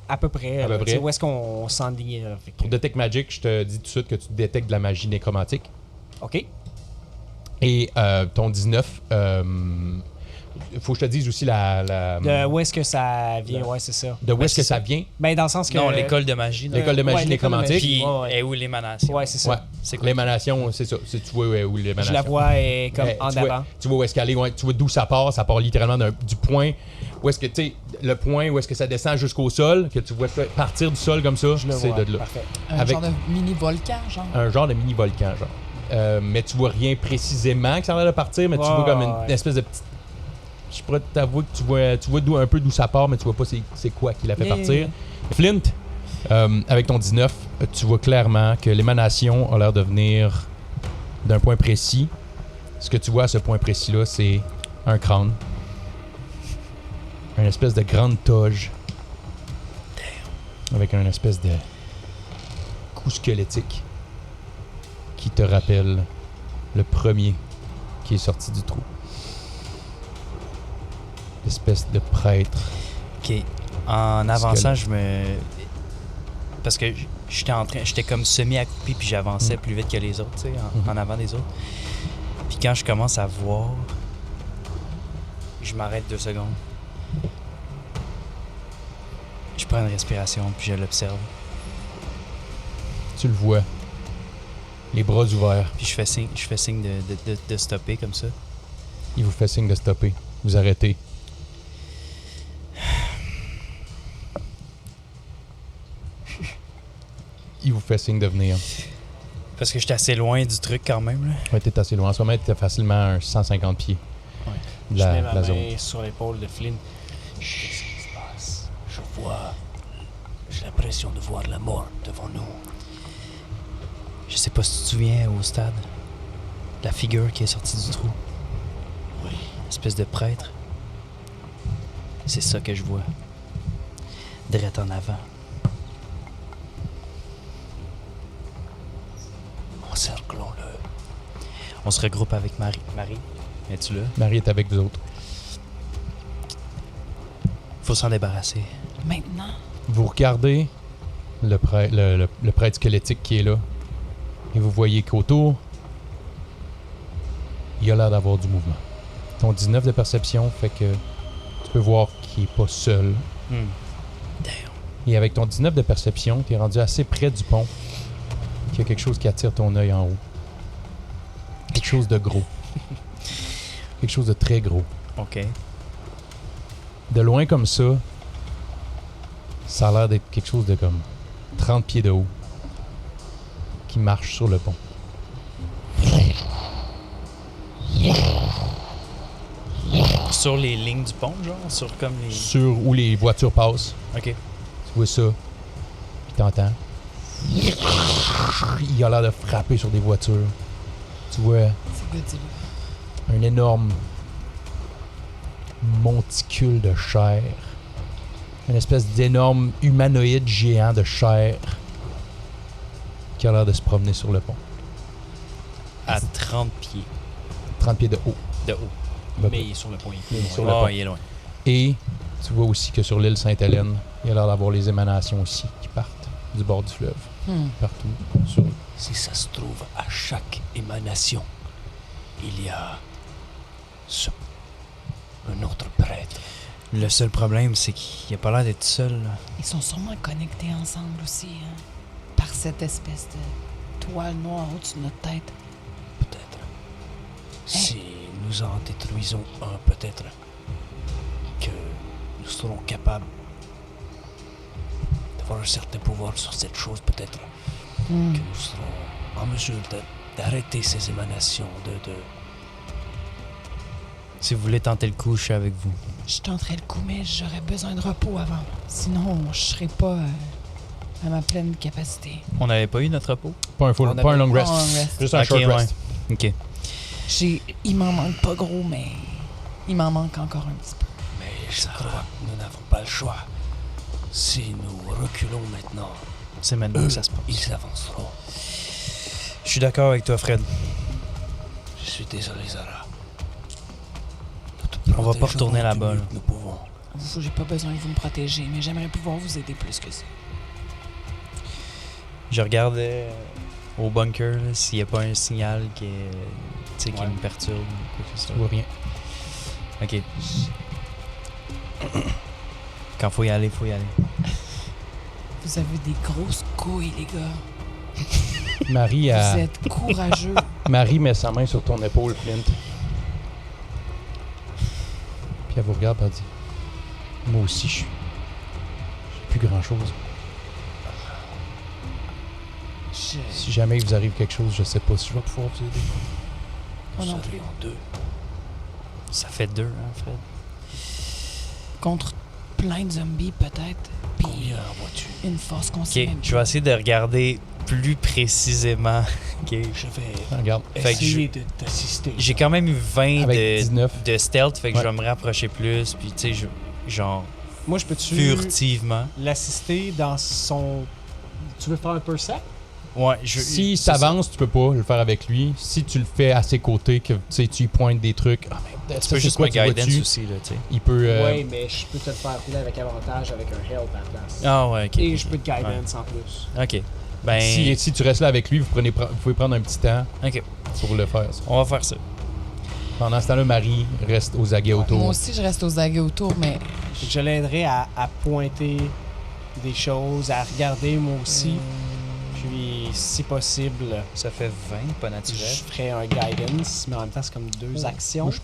à peu près. À peu là, près. tu sais, où est-ce qu'on s'enligne? Là, fait que- Pour Detect Magic, je te dis tout de suite que tu détectes de la magie nécromantique. OK. Et ton 19, faut que je te dise aussi De où est-ce que ça vient? Ouais, c'est ça. de où Ben, est-ce que c'est ça ça. vient. Ben, dans le sens que... Non, l'école de magie. là. L'école de magie ouais, l'école de nécromantique. magie. Puis, Ouais, ouais. est où l'émanation? Ouais, c'est ça. Ouais. C'est quoi? L'émanation, c'est ça. C'est tu vois où l'émanation. Je la vois comme en tu vois, avant. tu vois où est-ce qu'elle est, ouais, tu vois d'où ça part littéralement du point où est-ce que, tu sais, le point où est-ce que ça descend jusqu'au sol, que tu vois partir du sol comme ça, Je le c'est vois. de là. Parfait. Un Avec- genre de mini-volcan, genre. Un genre de mini-volcan, genre. Mais tu vois rien précisément que ça a l'air de partir, mais tu vois comme une espèce de petite... Je pourrais t'avouer que tu vois un peu d'où ça part, mais tu vois pas c'est quoi qui l'a fait Yeah. partir. Flint, avec ton 19, tu vois clairement que l'émanation a l'air de venir d'un point précis. Ce que tu vois à ce point précis-là, c'est un crâne. Une espèce de grande toge. Avec un espèce de coup squelettique qui te rappelle le premier qui est sorti du trou. L'espèce de prêtre. OK. En avançant, parce que j'étais comme semi-accroupi puis j'avançais plus vite que les autres, tu sais, en avant des autres. Puis quand je commence à voir, je m'arrête 2 secondes. Je prends une respiration puis je l'observe. Tu le vois. les bras ouverts. Puis je fais signe de stopper comme ça. Il vous fait signe de stopper. Vous arrêtez. Il vous fait signe de venir. Parce que j'étais assez loin du truc quand même. Là. Ouais, t'es assez loin. En ce moment, t'es facilement à 150 pieds de Je mets la, ma la main zone. sur l'épaule de Flynn. Qu'est-ce qui se passe? J'ai l'impression de voir la mort devant nous. Je sais pas si tu te souviens au stade. La figure qui est sortie du trou. Oui. Espèce de prêtre. C'est ça que je vois. Drette en avant. Encerclons-le. On se regroupe avec Marie. Marie, es-tu là? Marie est avec vous autres. Faut s'en débarrasser. Maintenant? Vous regardez le prêtre squelettique qui est là. Et vous voyez qu'autour, il a l'air d'avoir du mouvement. Ton 19 de perception fait que tu peux voir qu'il n'est pas seul. Damn. Et avec ton 19 de perception, tu es rendu assez près du pont qu'il y a quelque chose qui attire ton œil en haut. Quelque chose de gros. Quelque chose de très gros. OK. De loin comme ça, ça a l'air d'être quelque chose de comme 30 pieds de haut qui marche sur le pont. Sur les lignes du pont, genre? Sur comme les... Sur où les voitures passent. OK. Tu vois ça, puis t'entends. Il a l'air de frapper sur des voitures. Tu vois C'est Godzilla. un énorme monticule de chair. Une espèce d'énorme humanoïde géant de chair qui a l'air de se promener sur le pont. À 30 pieds 30 pieds de haut. de haut. Mais il est sur le point. Il est sur le Oh, pont. il est loin. Et tu vois aussi que sur l'île Sainte-Hélène, il y a l'air d'avoir les émanations aussi qui partent du bord du fleuve. Partout sur Si ça se trouve, à chaque émanation, il y a un autre prêtre. Le seul problème, c'est qu'il a pas l'air d'être seul. Là. Ils sont sûrement connectés ensemble aussi, hein, par cette espèce de toile noire au-dessus de notre tête. Peut-être. Si nous en détruisons un, peut-être que nous serons capables d'avoir un certain pouvoir sur cette chose, peut-être que nous serons en mesure d'arrêter ces émanations, de... Si vous voulez tenter le coup, je suis avec vous. Je tenterai le coup, mais j'aurais besoin de repos avant. Sinon, je serai pas à ma pleine capacité. On n'avait pas eu notre repos? pas un, full, On pas un avait- long rest. Pas un long rest. Juste un Ok, short ouais. rest. OK. Il m'en manque pas gros, mais il m'en manque encore un petit peu. Mais je crois que nous n'avons pas le choix. Si nous reculons maintenant, C'est maintenant que ça se passe. ils avanceront. Je suis d'accord avec toi, Fred. Je suis désolé, Zara. On va pas retourner là-bas, là. Nous pouvons. J'ai pas besoin que vous me protéger, mais j'aimerais pouvoir vous aider plus que ça. Je regarde au bunker là, s'il n'y a pas un signal qui, qui Ouais. me perturbe ou quoi que ce Tu soit. vois rien. OK. Quand faut y aller, faut y aller. Vous avez des grosses couilles, les gars. Marie, Vous êtes courageux. Marie met sa main sur ton épaule, Flint. Puis elle vous regarde et elle dit moi aussi, j'ai plus grand-chose. Si jamais il vous arrive quelque chose, je sais pas si je vais pouvoir vous aider. Moi Nous non plus. serions deux. Ça fait 2, hein, Fred? Contre plein de zombies, peut-être. Puis Combien en vois-tu? une force qu'on OK, sait même je vais essayer de regarder plus précisément. OK. Je vais Regarde, Fait que essayer de t'assister. J'ai quand même eu 20 avec de 19. de stealth, fait que Ouais. je vais me rapprocher plus, puis tu sais, genre Moi, je peux-tu furtivement. l'assister dans son... Tu veux faire un peu ça? Ouais, je Si c'est ça. t'avances, tu peux pas le faire avec lui. Si tu le fais à ses côtés, que tu sais, tu y pointes des trucs, ah merde, Tu ça, peux c'est juste quoi, me tu vois guidance dessus? aussi, là, tu sais. Il peut. Ouais, mais je peux te le faire rouler avec avantage avec un help à la place. Ah ouais, ok. Et ok, je peux te guidance en plus. Ok. Ben, si tu restes là avec lui, vous pouvez prendre un petit temps ok. pour le faire. Ça. On va faire ça. Pendant ce temps-là, Marie reste aux aguets autour. Moi aussi, je reste aux aguets autour, mais Fait que je l'aiderai à pointer des choses, à regarder moi aussi. Puis, si possible, Ça fait 20, pas je naturel. ferais un guidance, mais en même temps, c'est comme 2 actions. Moi, je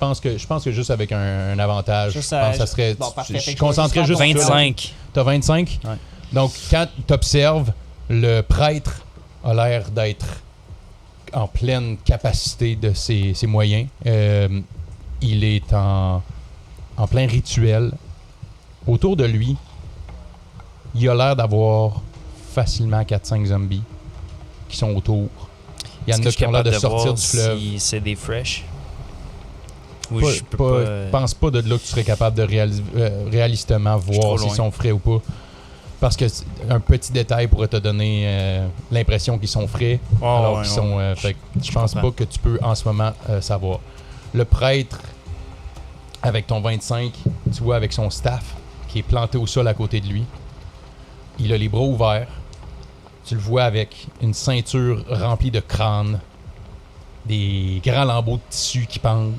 pense que juste avec un avantage, Juste je pense que ça à- serait. bon, parfait. Je Fait suis que je vais concentré juste juste faire sur ça. 25. T'as 25? Ouais. Donc, quand tu observes, le prêtre a l'air d'être en pleine capacité de ses moyens. Il est en plein rituel. Autour de lui, il a l'air d'avoir facilement 4-5 zombies qui sont autour. Il y en a qui ont l'air de sortir du fleuve. Si c'est des fresh. Ou Pas- je peux pas- pas. pense pas de là que tu serais capable de réalistement trop voir s'ils loin. sont frais ou pas. Parce que un petit détail pourrait te donner l'impression qu'ils sont frais, alors qu'ils sont. Fait que je pense comprends. pas que tu peux en ce moment savoir. Le prêtre, avec ton 25, tu vois, avec son staff qui est planté au sol à côté de lui, il a les bras ouverts. Tu le vois avec une ceinture remplie de crânes, des grands lambeaux de tissu qui pendent.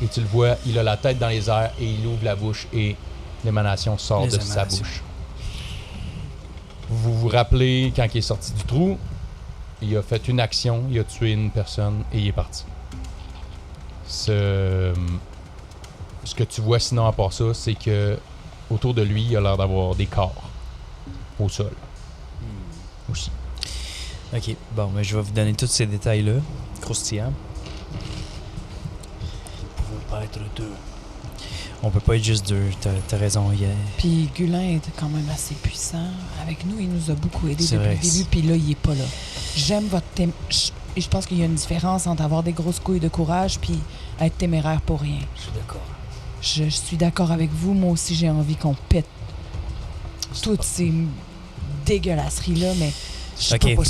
Et tu le vois, il a la tête dans les airs et il ouvre la bouche et l'émanation sort Les de sa émanations. bouche. Vous vous rappelez quand il est sorti du trou, il a fait une action, il a tué une personne et il est parti. Ce que tu vois sinon à part ça, c'est que autour de lui, il a l'air d'avoir des corps au sol. Aussi. Ok, bon, mais je vais vous donner tous ces détails-là, croustillants. Ils ne pas être 2. On peut pas être juste 2, t'as raison. Puis Gulin était quand même assez puissant. Avec nous, il nous a beaucoup aidé C'est depuis vrai. le début, puis là, il est pas là. J'aime votre et je pense qu'il y a une différence entre avoir des grosses couilles de courage puis être téméraire pour rien. Je suis d'accord. Je suis d'accord avec vous. Moi aussi, j'ai envie qu'on pète toutes ces dégueulasseries-là, mais je Ok, peux on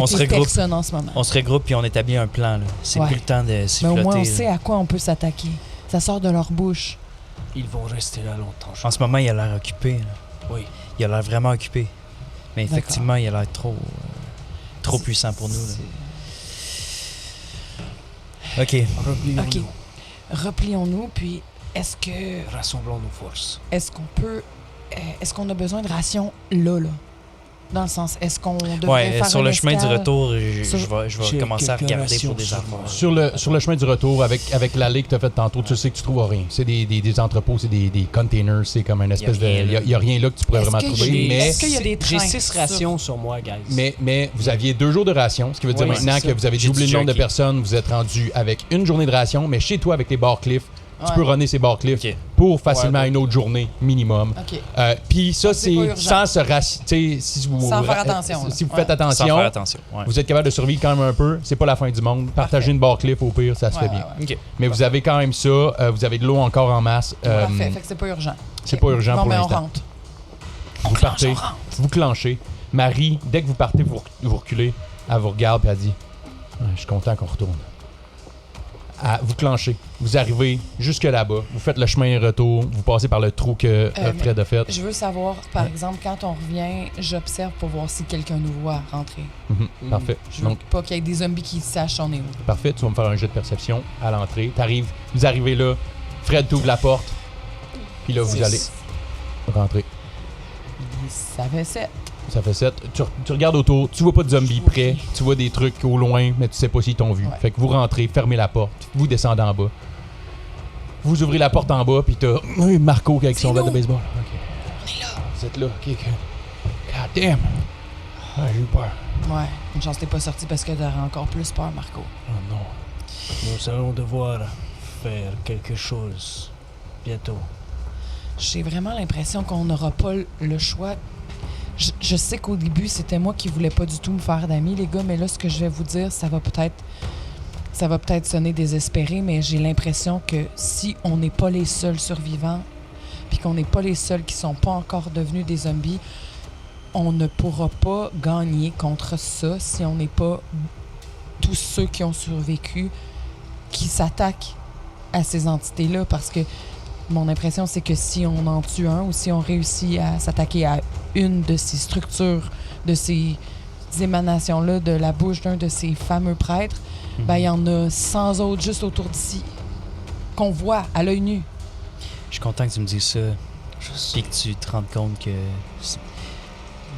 se péter regroupe. personne en ce moment. On se regroupe puis on établit un plan, là. C'est Ouais. plus le temps de Mais siffloter. au moins, on là. sait à quoi on peut s'attaquer. Ça sort de leur bouche. Ils vont rester là longtemps. En ce moment, il a l'air occupé. Là. Oui. Il a l'air vraiment occupé. Mais D'accord. effectivement, il a l'air trop C'est- puissant pour nous. Là. c'est- Ok. Replions-nous. Ok. Replions-nous, puis est-ce que Rassemblons nos forces. est-ce qu'on a besoin de rations là? Dans le sens, est-ce qu'on devrait Ouais, faire sur une le chemin du escale? retour, je Sur- vais J'ai commencer à quelques regarder pour rations des sur armes. moi. Sur le chemin du retour, avec l'allée que tu as faite tantôt, tu sais que tu trouves rien. C'est des entrepôts, c'est des containers, c'est comme une espèce rien, de. là. Il n'y a rien là que tu pourrais Est-ce vraiment que trouver. j'ai- Mais, est-ce qu'il y a des J'ai trains 6 sur- rations sur moi, guys. mais vous aviez 2 jours de ration, ce qui veut dire Oui, maintenant c'est que ça. vous avez J'ai doublé du le nombre de jerky. personnes, vous êtes rendu avec une journée de ration, mais chez toi, avec les Barcliff, tu Ouais. peux runner ces Barcliff Ok. pour facilement Ouais, une autre journée minimum. OK. Puis ça, C'est pas c'est urgent. sans se rassiner. Si vous, Sans faire attention, là. Si vous Ouais. faites Sans attention, faire attention. Ouais. vous êtes capable de survivre quand même un peu. C'est pas la fin du monde. Partager Parfait. une Barcliff, au pire, ça se Ouais, fait bien. ouais, ouais. Ok. Mais vous avez quand même ça. Vous avez de l'eau encore en masse. Parfait, fait que c'est pas urgent. c'est Ok. pas urgent bon, pour ben, on l'instant. rentre. Vous partez, vous clenchez. Marie, dès que vous partez, vous reculez. Elle vous regarde et elle dit Ouais, je suis content qu'on retourne. Vous clenchez. Vous arrivez jusque là-bas. Vous faites le chemin retour. Vous passez par le trou que Fred a fait. Je veux savoir, par exemple, quand on revient, j'observe pour voir si quelqu'un nous voit rentrer. Parfait. Je veux Donc, pas qu'il y ait des zombies qui sachent on est où. parfait. Tu vas me faire un jet de perception à l'entrée. Vous arrivez là. Fred t'ouvre la porte. Puis là, vous allez rentrer. Ça fait 7. Ça fait 7. Tu regardes autour, tu vois pas de zombies près, tu vois des trucs au loin, mais tu sais pas s'ils t'ont vu. Ouais. Fait que vous rentrez, fermez la porte, vous descendez en bas. Vous ouvrez la porte en bas, puis t'as Marco avec son bat de baseball. Ok. On est là. Vous êtes là. Ok. God damn. Ah, j'ai eu peur. Ouais, une chance t'es pas sorti parce que t'aurais encore plus peur, Marco. Oh non. Nous allons devoir faire quelque chose bientôt. J'ai vraiment l'impression qu'on n'aura pas le choix. Je sais qu'au début, c'était moi qui voulais pas du tout me faire d'amis, les gars, mais là, ce que je vais vous dire, ça va peut-être sonner désespéré, mais j'ai l'impression que si on n'est pas les seuls survivants, puis qu'on n'est pas les seuls qui sont pas encore devenus des zombies, on ne pourra pas gagner contre ça si on n'est pas tous ceux qui ont survécu qui s'attaquent à ces entités-là, parce que mon impression, c'est que si on en tue un ou si on réussit à s'attaquer à une de ces structures, de ces émanations-là, de la bouche d'un de ces fameux prêtres, ben il y en a 100 autres juste autour d'ici qu'on voit à l'œil nu. Je suis content que tu me dises ça. Puis que tu te rendes compte que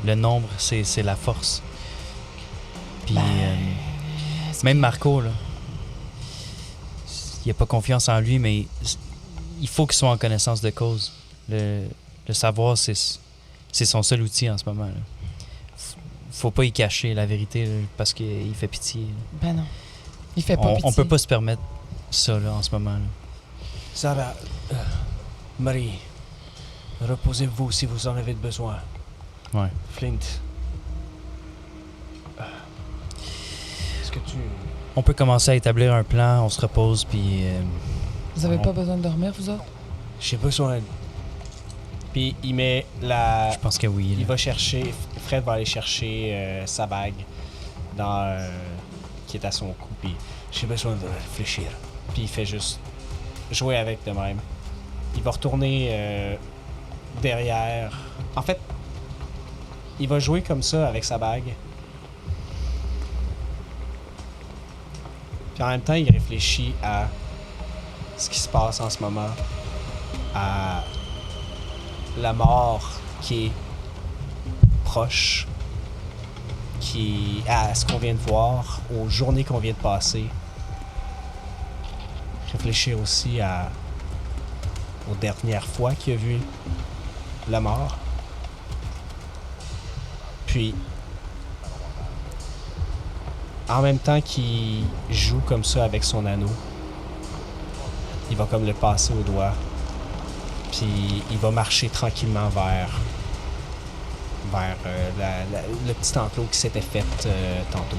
le nombre, c'est la force. Puis même Marco, là, il a pas confiance en lui, mais il faut qu'il soit en connaissance de cause. Le savoir, c'est son seul outil en ce moment. Là. Faut pas y cacher la vérité là, parce qu'il fait pitié. Là. Ben non. Il fait pas pitié. On peut pas se permettre ça là, en ce moment. Là. Sarah, Marie, reposez-vous si vous en avez besoin. Ouais. Flint. Est-ce que tu... On peut commencer à établir un plan, on se repose, puis... Vous avez pas besoin de dormir, vous autres? J'ai besoin... Puis il met la... je pense que oui. Il là. va chercher... Fred va aller chercher sa bague dans... qui est à son cou, puis j'ai besoin de réfléchir. Puis il fait juste jouer avec de même. Il va retourner derrière... En fait, il va jouer comme ça avec sa bague. Puis en même temps, il réfléchit à ce qui se passe en ce moment, à la mort qui est proche, à ce qu'on vient de voir, aux journées qu'on vient de passer. Réfléchir aussi aux dernières fois qu'il a vu la mort. Puis, en même temps qu'il joue comme ça avec son anneau, il va comme le passer au doigt. Puis il va marcher tranquillement vers le petit enclos qui s'était fait tantôt.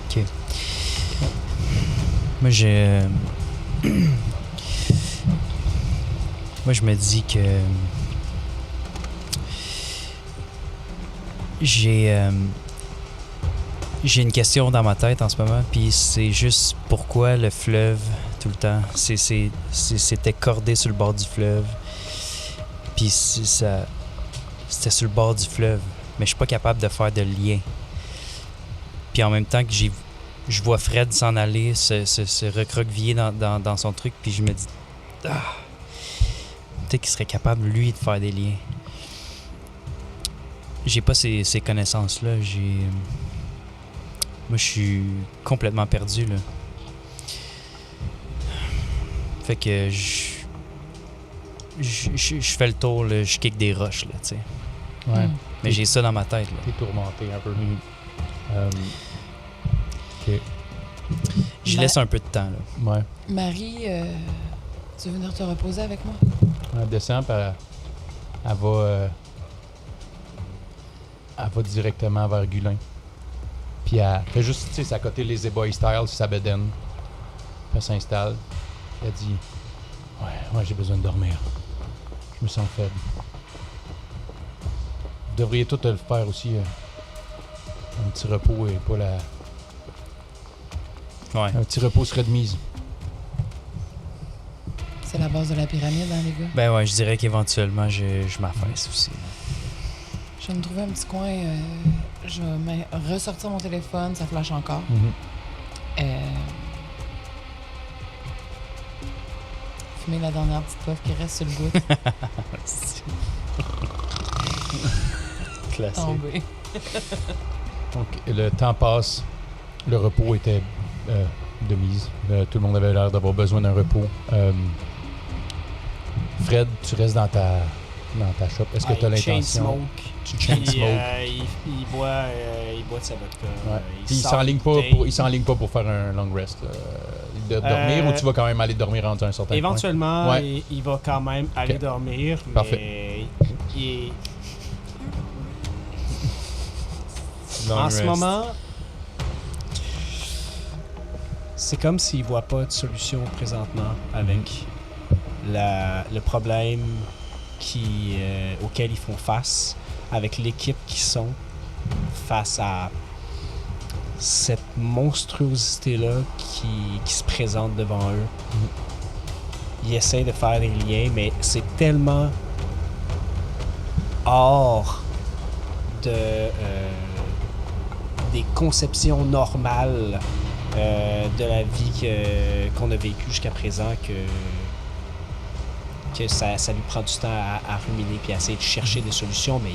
OK. Moi, Moi, je me dis que... J'ai une question dans ma tête en ce moment, puis c'est juste pourquoi le fleuve tout le temps. C'était cordé sur le bord du fleuve, puis c'était sur le bord du fleuve, mais je suis pas capable de faire de lien. Puis en même temps que je vois Fred s'en aller, se recroqueviller dans son truc, puis je me dis, peut-être qu'il serait capable, lui, de faire des liens. J'ai pas ces connaissances-là. Moi, je suis complètement perdu, là. Fait que je fais le tour, là, je kick des roches, là, tu sais. Ouais. Mais j'ai ça dans ma tête, là. T'es tourmenté un peu. OK. Je laisse un peu de temps, là. Ouais. Marie, tu veux venir te reposer avec moi? Elle descend, puis elle va directement vers Gulin. Puis elle fait juste, tu sais, à côté les Boy Style sur sa bedaine. Puis elle s'installe. Elle dit, ouais, j'ai besoin de dormir. Je me sens faible. Vous devriez tous le faire aussi. Un petit repos et pas la... Ouais. Un petit repos serait de mise. C'est la base de la pyramide, hein, les gars? Ben ouais, je dirais qu'éventuellement, je m'affaisse aussi, là. Je vais me trouver un petit coin. Je vais ressortir mon téléphone, ça flash encore. Fumer la dernière petite puff qui reste sur le bout. Classique. Tomber. Donc, le temps passe. Le repos était de mise. Tout le monde avait l'air d'avoir besoin d'un repos. Fred, tu restes dans ta shop. Est-ce que tu as l'intention... Tu chain Puis, smoke. il boit de sa vodka. Ouais. Il Puis il sort s'enligne une pas bouteille. il s'enligne pas pour faire un long rest. De dormir ou tu vas quand même aller dormir rendu à un certain Éventuellement, point? Ouais. il va quand même aller Ok. dormir, Parfait. mais en ce moment, c'est comme s'il voit pas de solution présentement avec le problème auquel ils font face, avec l'équipe qui sont face à cette monstruosité-là qui se présente devant eux. Ils essayent de faire des liens, mais c'est tellement hors des conceptions normales de la vie qu'on a vécue jusqu'à présent que ça lui prend du temps à ruminer puis à essayer de chercher des solutions, mais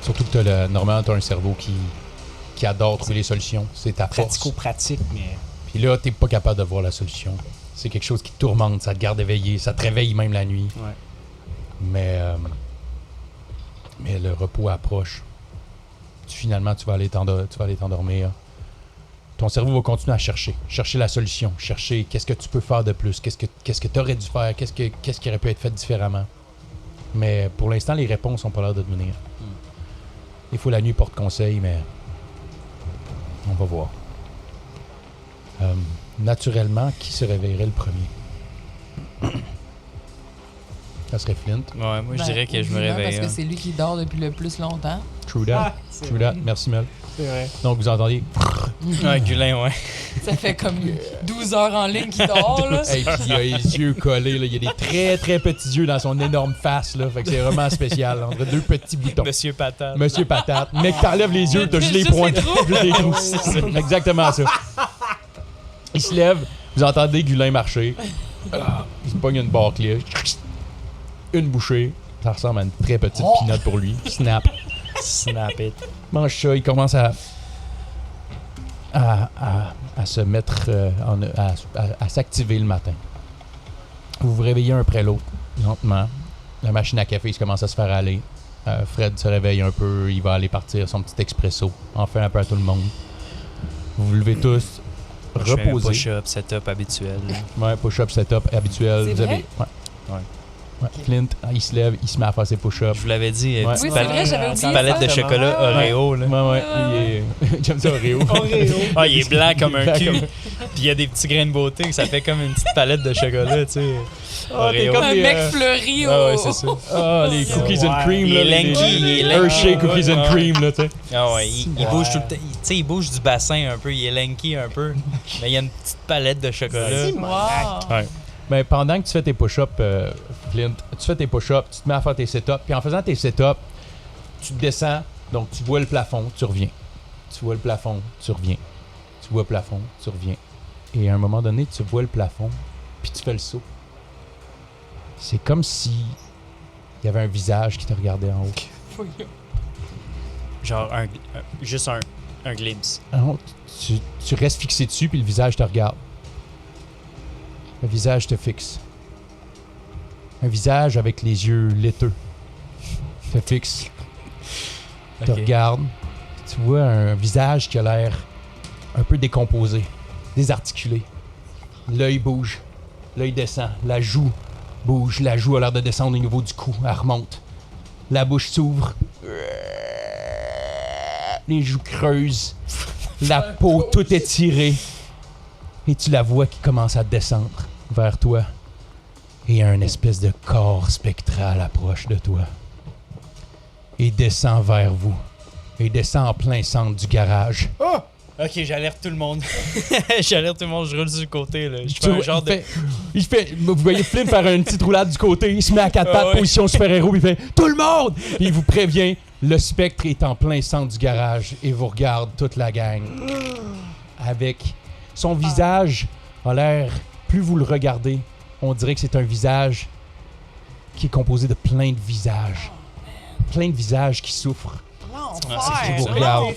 Surtout que normalement, t'as un cerveau qui adore trouver les solutions. C'est ta force. Pratico-pratique, mais... Puis là, t'es pas capable de voir la solution. C'est quelque chose qui te tourmente, ça te garde éveillé, ça te réveille même la nuit. Ouais. Mais le repos approche. Finalement, tu vas aller t'endormir. Ton cerveau va continuer à chercher la solution, chercher qu'est-ce que tu peux faire de plus, qu'est-ce que tu aurais dû faire, qu'est-ce qui aurait pu être fait différemment. Mais pour l'instant, les réponses n'ont pas l'air de venir. Des fois, la nuit porte conseil, mais on va voir. Naturellement, qui se réveillerait le premier? Ça serait Flint. Ouais, moi, je dirais que je me réveille. Parce que c'est lui qui dort depuis le plus longtemps. True that. True that. Merci, Mel. C'est vrai. Donc, vous entendez... Ouais, Gulin, ouais. Ça fait comme 12 heures en ligne qu'il dort, là. Hey, puis il a les yeux collés, là. Il y a des très, très petits yeux dans son énorme face, là. Fait que c'est vraiment spécial, là, entre deux petits boutons. Monsieur Patate. Monsieur Patate. Mec, t'enlèves les yeux, t'as juste les points. Juste les trous. C'est exactement ça. Il se lève, vous entendez Gulin marcher. Il se pogne une barclay. Une bouchée. Ça ressemble à une très petite peanut pour lui. Snap. Snap it. Mange ça, il commence à se mettre, à s'activer le matin. Vous vous réveillez un après l'autre, lentement. La machine à café commence à se faire aller. Fred se réveille un peu, il va aller partir son petit expresso. Enfin, un peu à tout le monde. Vous vous levez tous, Je fais un reposez. push-up, setup habituel. Ouais, push-up, setup habituel. C'est Vous vrai? avez... Ouais. Flint, il se lève, il se met à faire ses push-ups. Je vous l'avais dit, Ouais. Oui, c'est vrai, j'avais oublié palette ça. de chocolat Oreo, là. Ouais, il est... J'aime ça, Oreo. Ah, il est blanc comme un Blanc cul. comme- Puis il y a des petits grains de beauté, que ça fait comme une petite palette de chocolat, tu sais. t'es Oreo. comme Un les, mec fleuri Ah au... ouais, c'est ça. Ah, les cookies and cream, Il là. est lanky, il est lanky. Hershey cookies and Ouais. cream, là, tu sais. Ah ouais, il bouge tout le temps. Tu sais, il bouge du bassin un peu, il est lanky un peu. Mais il y a une petite palette de chocolat. Wow. Ouais. Mais pendant que tu fais tes push-ups, Flint, tu fais tes push-ups, tu te mets à faire tes sit-ups, puis en faisant tes sit-ups, tu descends, donc tu vois le plafond, tu reviens. Tu vois le plafond, tu reviens. Tu vois le plafond, tu reviens. Et à un moment donné, tu vois le plafond, puis tu fais le saut. C'est comme si il y avait un visage qui te regardait en haut. Genre, juste un glimpse. Non, tu restes fixé dessus, puis le visage te regarde. Le visage te fixe. Un visage avec les yeux laiteux. Te fixe. Te Ok. regarde. Tu vois un visage qui a l'air un peu décomposé, désarticulé. L'œil bouge. L'œil descend. La joue bouge. La joue a l'air de descendre au niveau du cou. Elle remonte. La bouche s'ouvre. Les joues creusent. La peau toute étirée. Et tu la vois qui commence à descendre vers toi. Et un espèce de corps spectral approche de toi. Et descend vers vous. Et descend en plein centre du garage. Ok, j'alerte tout le monde. J'alerte tout le monde, je roule sur le côté, là. Je fais un genre de. Il fait, vous voyez Flynn faire une petite roulade du côté, il se met à quatre pattes, ouais. position super-héros, il fait « Tout le monde! » Et il vous prévient, le spectre est en plein centre du garage et vous regarde toute la gang. Avec son visage a l'air, plus vous le regardez, on dirait que c'est un visage qui est composé de plein de visages. Plein de visages qui souffrent. c'est Qui vous ça. regardent.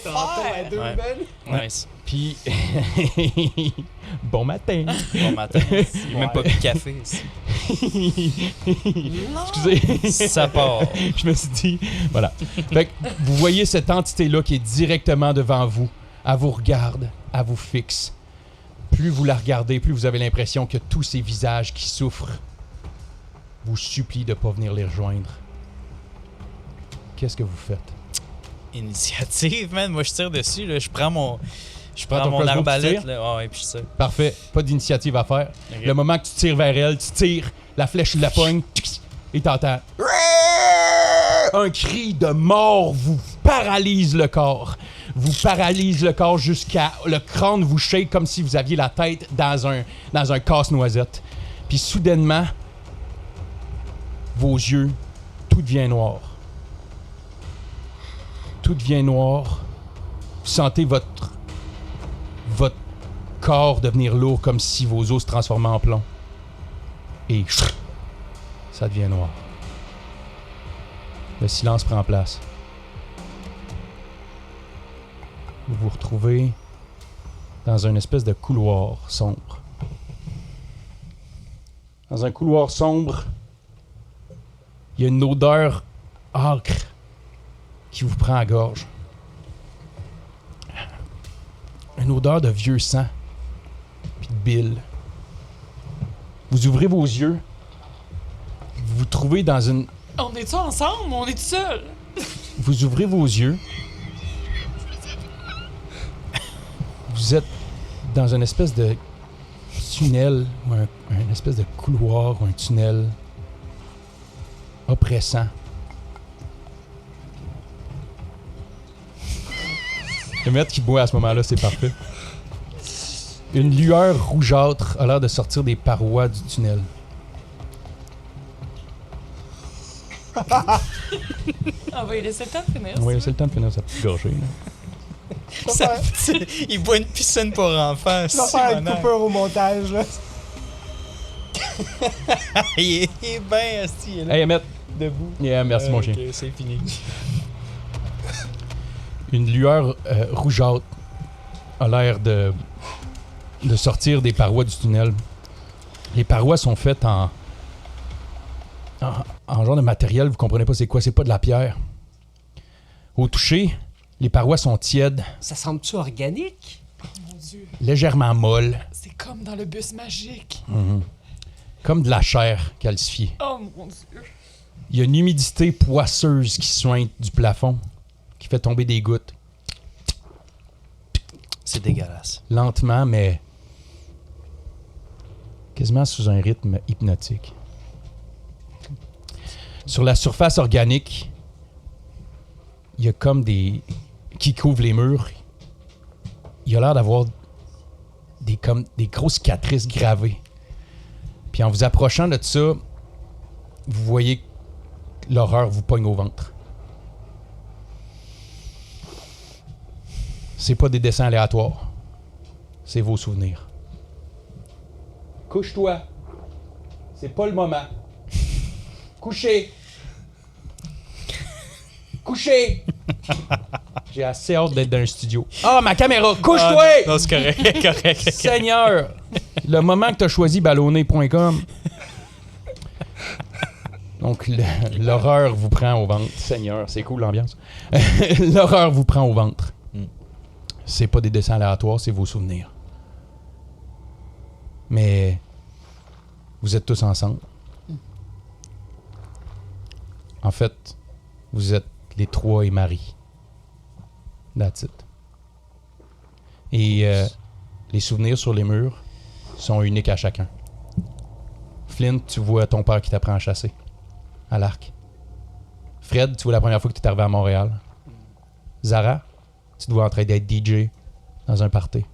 Ouais. Nice. Puis, bon matin. Bon matin. Il n'y a même pas bu de café ici. Excusez. Ça part. Je me suis dit, voilà. Fait que vous voyez cette entité-là qui est directement devant vous. Elle vous regarde, elle vous fixe. Plus vous la regardez, plus vous avez l'impression que tous ces visages qui souffrent vous supplient de ne pas venir les rejoindre. Qu'est-ce que vous faites? Initiative, man. Moi, je tire dessus, là. Je prends mon Prends ton crossbow, arbalète, tu là. Ah ouais, puis je tire. Parfait, pas d'initiative à faire. Ok. Le moment que tu tires vers elle, tu tires, la flèche la pogne, et t'entends un cri de mort vous paralyse le corps. Vous paralyse le corps jusqu'à le crâne vous shake comme si vous aviez la tête dans un casse-noisette. Puis soudainement, vos yeux, tout devient noir. Tout devient noir. Vous sentez votre corps devenir lourd comme si vos os se transformaient en plomb. Et ça devient noir. Le silence prend place. vous vous retrouvez dans une espèce de couloir sombre. Dans un couloir sombre, il y a une odeur âcre qui vous prend à la gorge. Une odeur de vieux sang puis de bile. Vous ouvrez vos yeux. Vous vous trouvez dans une... On est-tu ensemble? On est seuls? Vous ouvrez vos yeux. Vous êtes dans une espèce de tunnel, ou un espèce de couloir, ou un tunnel oppressant. Le maître qui boit à ce moment-là, c'est parfait. Une lueur rougeâtre a l'air de sortir des parois du tunnel. On va lui laisser le temps de finir. Oui, c'est le temps de finir sa petite gorgée. Là. Il boit une piscine pour enfants. Je vais faire une coupure au montage, là. Il est bien assis, là. Hey, Emmett. Debout. Yeah, merci, mon chien. Ok, c'est fini. Une lueur rougeâtre a l'air de sortir des parois du tunnel. Les parois sont faites en genre de matériel, vous comprenez pas c'est quoi, c'est pas de la pierre. Au toucher, les parois sont tièdes, Ça semble-tu organique? Mon Dieu, légèrement molles, c'est comme dans le bus magique. comme de la chair calcifiée. Oh mon Dieu. Il y a une humidité poisseuse qui suinte du plafond, qui fait tomber des gouttes, C'est dégueulasse. lentement, mais quasiment sous un rythme hypnotique. Sur la surface organique, il y a comme des... qui couvrent les murs. Il y a l'air d'avoir comme des grosses cicatrices gravées. Puis en vous approchant de ça, vous voyez que l'horreur vous pogne au ventre. C'est pas des dessins aléatoires. C'est vos souvenirs. Couche-toi. C'est pas le moment. Couchez. Couchez. J'ai assez hâte d'être dans un studio. Ah, ma caméra. Couche-toi. Non, c'est correct, correct. Seigneur. Le moment que tu as choisi ballonné.com. Donc, l'horreur vous prend au ventre. Seigneur, c'est cool l'ambiance. L'horreur vous prend au ventre. C'est pas des dessins aléatoires, c'est vos souvenirs. Mais vous êtes tous ensemble. En fait, vous êtes les trois et Marie. That's it. Et les souvenirs sur les murs sont uniques à chacun. Flint, tu vois ton père qui t'apprend à chasser. À l'arc. Fred, tu vois la première fois que tu es arrivé à Montréal. Zara, tu dois en train d'être DJ dans un party.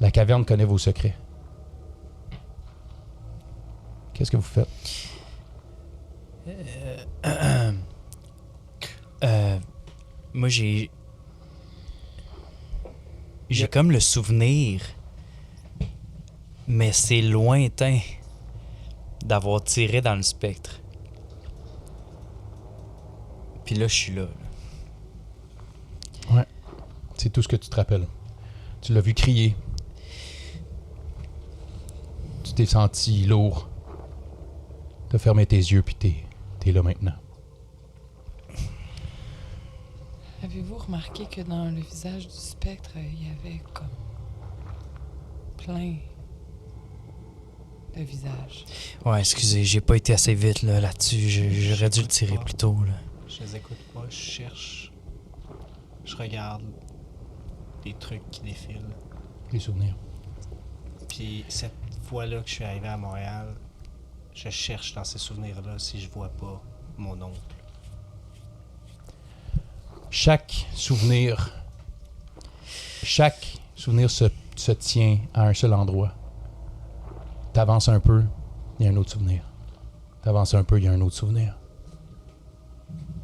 La caverne connaît vos secrets. Qu'est-ce que vous faites? Moi, j'ai comme le souvenir, mais c'est lointain d'avoir tiré dans le spectre. Puis là, je suis là. Ouais. C'est tout ce que tu te rappelles. Tu l'as vu crier. Tu t'es senti lourd. T'as fermé tes yeux, puis t'es là maintenant. Avez-vous remarqué que dans le visage du spectre, il y avait comme plein de visages? Ouais, excusez, j'ai pas été assez vite là-dessus. J'aurais dû le tirer plus tôt. Là. Je les écoute pas, je cherche. Je regarde des trucs qui défilent. Les souvenirs. Puis cette fois-là que je suis arrivé à Montréal, je cherche dans ces souvenirs-là si je vois pas mon oncle. Chaque souvenir se tient à un seul endroit. T'avances un peu, il y a un autre souvenir. T'avances un peu, il y a un autre souvenir.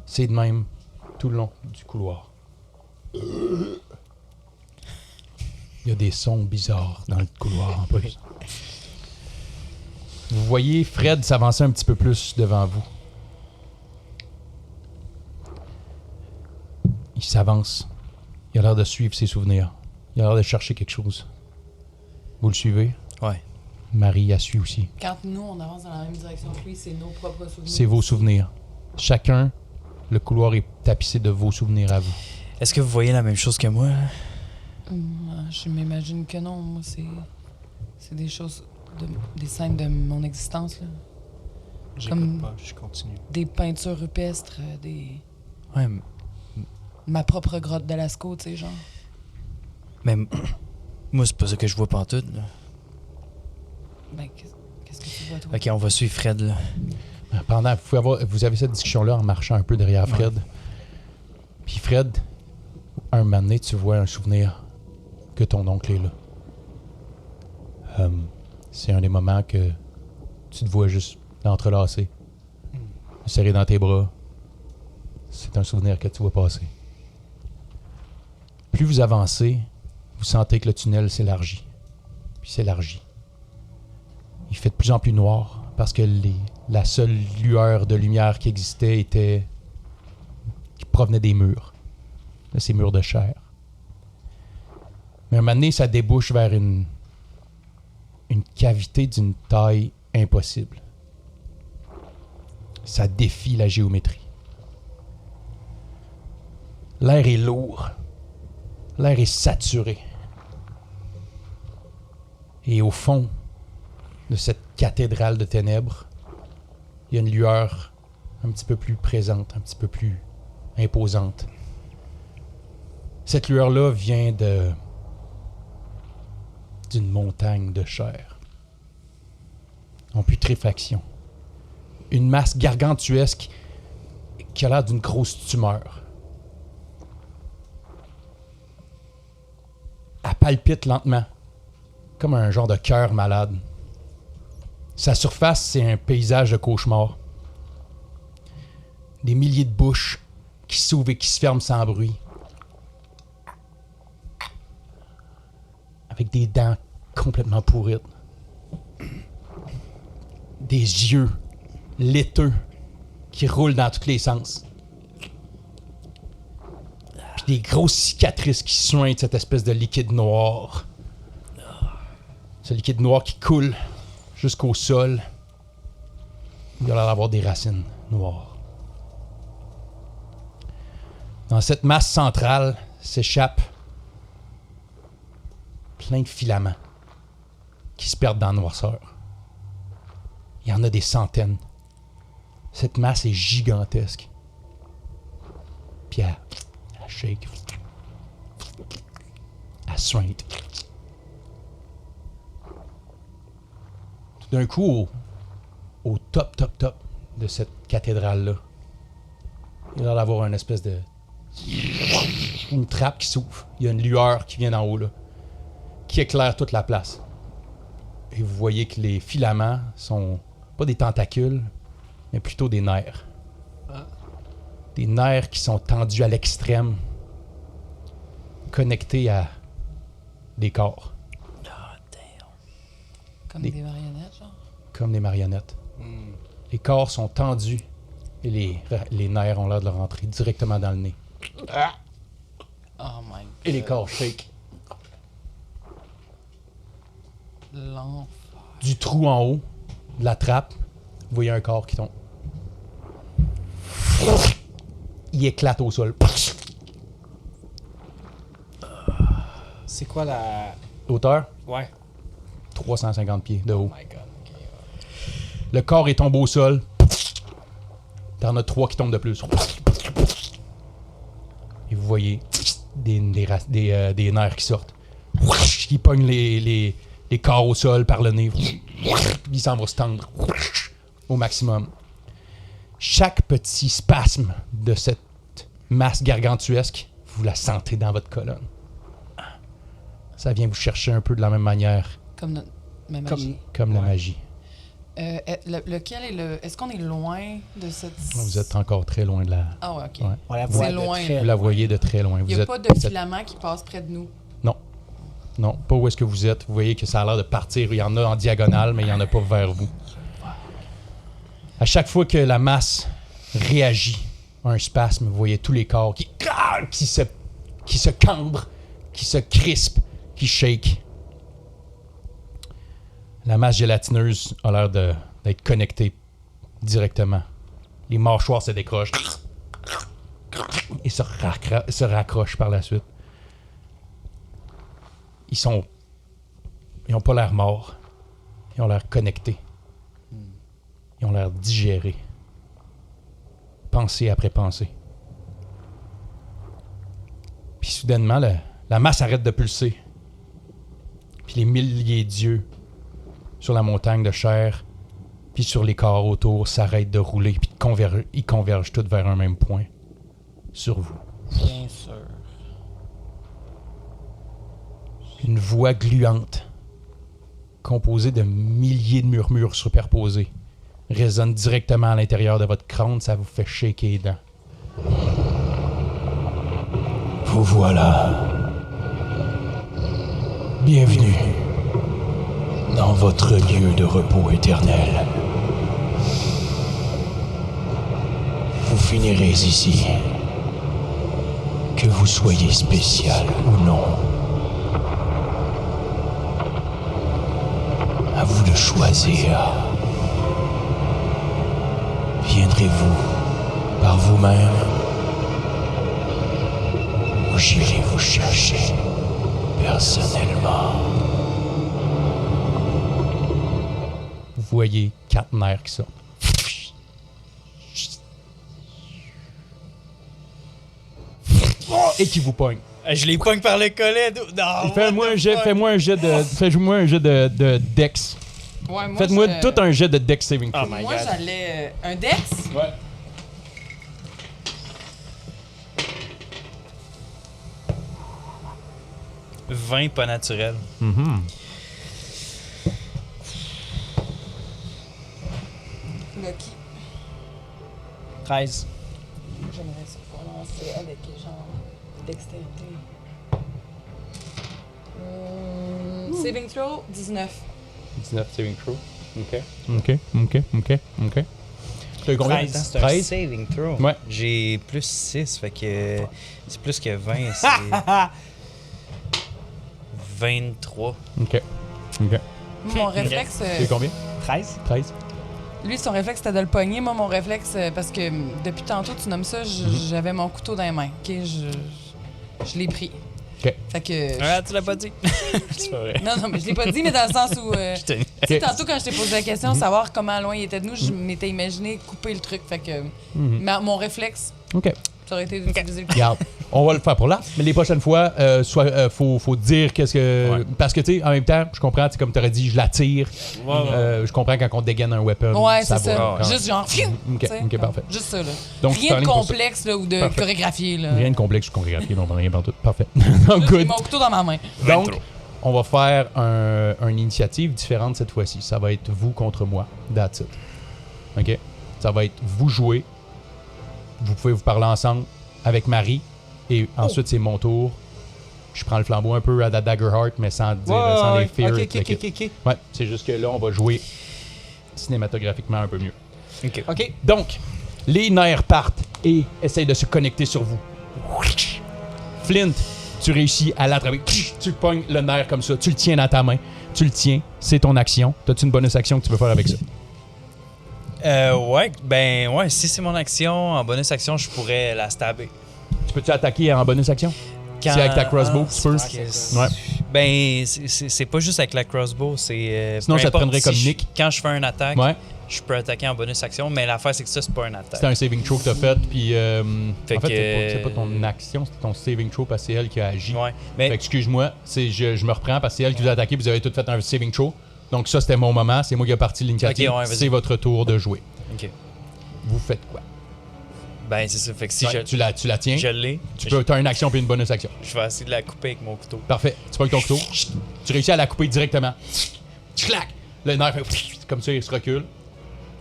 C'est de même tout le long du couloir. Il y a des sons bizarres dans le couloir en plus. Vous voyez Fred s'avancer un petit peu plus devant vous. s'avance. Il a l'air de suivre ses souvenirs. Il a l'air de chercher quelque chose. Vous le suivez? Ouais. Marie a suit aussi. Quand nous, on avance dans la même direction que lui, c'est nos propres souvenirs. C'est vos souvenirs. Chacun, le couloir est tapissé de vos souvenirs à vous. Est-ce que vous voyez la même chose que moi? Je m'imagine que non. Moi, c'est des choses, des scènes de mon existence, là. J'écoute Comme- pas, je continue. Des peintures rupestres, Ouais, ma propre grotte de Lascaux, tu sais, genre. mais moi, c'est pas ça que je vois pantoute, là. Ben, qu'est-ce que tu vois, toi? Ok, on va suivre Fred, là. Vous avez cette discussion-là en marchant un peu derrière Fred. Puis Fred, un moment donné, tu vois un souvenir que ton oncle est là. C'est un des moments que tu te vois juste entrelacé, serré dans tes bras. C'est un souvenir que tu vois passer. Plus vous avancez, vous sentez que le tunnel s'élargit. Puis s'élargit. Il fait de plus en plus noir parce que la seule lueur de lumière qui existait qui provenait des murs, de ces murs de chair. Mais un moment donné, ça débouche vers une cavité d'une taille impossible. Ça défie la géométrie. L'air est lourd. L'air est saturé. Et au fond de cette cathédrale de ténèbres, il y a une lueur un petit peu plus présente, un petit peu plus imposante. Cette lueur-là vient d'une montagne de chair, en putréfaction. Une masse gargantuesque qui a l'air d'une grosse tumeur. Elle palpite lentement, comme un genre de cœur malade. Sa surface, c'est un paysage de cauchemar. Des milliers de bouches qui s'ouvrent et qui se ferment sans bruit. Avec des dents complètement pourrites. Des yeux laiteux qui roulent dans tous les sens. Puis des grosses cicatrices qui soignent cette espèce de liquide noir. Ce liquide noir qui coule jusqu'au sol. Il a l'air d'avoir des racines noires. Dans cette masse centrale s'échappent plein de filaments qui se perdent dans la noirceur. Il y en a des centaines. Cette masse est gigantesque. Puis elle shake. Elle suinte. Tout d'un coup, au top de cette cathédrale-là, il a l'air d'avoir une espèce de... une trappe qui s'ouvre. Il y a une lueur qui vient d'en haut, là, qui éclaire toute la place. Et vous voyez que les filaments sont pas des tentacules, mais plutôt des nerfs. Des nerfs qui sont tendus à l'extrême, connectés à des corps, Comme Des- des marionnettes, genre. comme des marionnettes. Les corps sont tendus et les nerfs ont l'air de leur rentrer directement dans le nez. Oh my god. Et les corps shake. L'enfer. Du trou en haut, de la trappe, vous voyez un corps qui tombe. Il éclate au sol. C'est quoi la. Hauteur, Ouais. 350 pieds de haut. Oh my god. ok. Le corps est tombé au sol. T'en as 3 qui tombent de plus. Et vous voyez des nerfs qui sortent. Qui pognent les corps au sol par le nez. Il s'en va se tendre au maximum. Chaque petit spasme de cette masse gargantuesque, vous la sentez dans votre colonne. Ça vient vous chercher un peu de la même manière, Comme notre ma magie. comme la magie. Lequel est le. Est-ce qu'on est loin de cette. Vous êtes encore très loin de la... Ah ouais, ok. Ouais. On la voit C'est de loin. très Vous la voyez de très loin. Il Vous n'y a êtes, pas de vous êtes- filament qui passe près de nous. Non, pas où est-ce que vous êtes. Vous voyez que ça a l'air de partir. Il y en a en diagonale, mais il n'y en a pas vers vous. À chaque fois que la masse réagit, un spasme. Vous voyez tous les corps qui se cambrent, qui se crispent, qui shake. La masse gélatineuse a l'air d'être connectée directement. Les mâchoires se décrochent et se raccrochent par la suite. Ils ont pas l'air morts. Ils ont l'air connectés. Ils ont l'air digérés. Pensée après pensée. Puis soudainement, la masse arrête de pulser. Puis les milliers d'yeux sur la montagne de chair, puis sur les corps autour, s'arrêtent de rouler, puis ils convergent tous vers un même point. Sur vous. Bien sûr. Une voix gluante, composée de milliers de murmures superposés, résonne directement à l'intérieur de votre crâne, ça vous fait shaker les dents. Vous voilà. Bienvenue dans votre lieu de repos éternel. Vous finirez ici. Que vous soyez spécial ou non. À vous de choisir. Viendrez-vous par vous-même ou j'irai vous chercher personnellement? Vous voyez 4 nerfs qui sortent. Et qui vous pognent. Je les pogne par le collet. Non, Fais-moi un jet de Dex. Ouais, moi, Faites-moi tout un jet de Dex saving throw. Oh my Moi, god. j'allais. Un Dex? Ouais. Vin pas naturel. Lucky. 13. J'aimerais ça commencer avec genre dextérité. Saving throw, 19. 19 saving throw. OK. T'as combien? 13, C'est un saving throw. Ouais. J'ai plus 6, fait que c'est plus que 20, c'est 23. OK. Mon réflexe. T'as combien? 13? 13. Lui, son réflexe, c'était de le pogner. Moi, mon réflexe, parce que depuis tantôt, tu nommes ça, j'avais mon couteau dans les mains. OK, je l'ai pris. OK. Fait que. Ah, tu l'as pas dit. C'est pas vrai. Non, mais je l'ai pas dit, mais dans le sens où. Je te- Tu sais, tantôt, quand je t'ai posé la question, savoir comment loin il était de nous, je m'étais imaginé couper le truc. Fait que. Mon réflexe, OK. ça aurait été d'utiliser le couteau. Regarde, on va le faire pour là. Mais les prochaines fois, faut dire qu'est-ce que... Ouais. Parce que, tu sais, en même temps, je comprends, comme tu aurais dit, je la tire. Je comprends quand on dégaine un weapon. Ouais, c'est ça. va quand- Juste genre. OK, tu sais, OK, parfait. Juste ça, là. Donc, Rien de starling pour ça. complexe, là, ou de Parfait. chorégraphié, là. Rien de complexe ou chorégraphié, non, rien partout. Parfait. Donc, Juste, j'ai good. mon couteau dans ma main. Donc, on va faire une initiative différente cette fois-ci. Ça va être vous contre moi. That's it. OK? Ça va être vous jouer. Vous pouvez vous parler ensemble avec Marie. Et ensuite, c'est mon tour. Je prends le flambeau un peu à la Daggerheart, mais sans dire, sans les fears. Ok. Ouais, c'est juste que là, on va jouer cinématographiquement un peu mieux. Ok. Donc, les nerfs partent et essayent de se connecter sur vous. Flint, tu réussis à l'attraper. Tu pognes le nerf comme ça. Tu le tiens dans ta main. Tu le tiens. C'est ton action. T'as-tu une bonus action que tu veux faire avec ça? Ouais, si c'est mon action, en bonus action, je pourrais la stabber. Tu peux-tu attaquer en bonus action? C'est avec ta crossbow, tu peux? Ouais. Ben, c'est pas juste avec la crossbow, c'est... Sinon, peu ça te importe, prendrait comme si Nick. quand je fais une attaque, Ouais. je peux attaquer en bonus action, mais l'affaire, c'est que ça, c'est pas une attaque. C'est un saving throw que t'as fait, puis... Fait en fait, que- c'est pas ton action, c'est ton saving throw parce que c'est elle qui a agi. Ouais, Fait mais... que, excuse-moi, je me reprends parce que c'est elle qui vous a attaqué, vous avez tout fait un saving throw. Donc ça, c'était mon moment, c'est moi qui ai parti l'initiative. Ok, ouais, vas-y. C'est votre tour de jouer. OK. Vous faites quoi? Ben, c'est ça, fait que si Ouais, tu la tiens, je l'ai, tu as une action puis une bonus action. je vais essayer de la couper avec mon couteau. Parfait. Tu prends ton couteau, tu réussis à la couper directement. Clac! Le nerf fait comme ça, il se recule.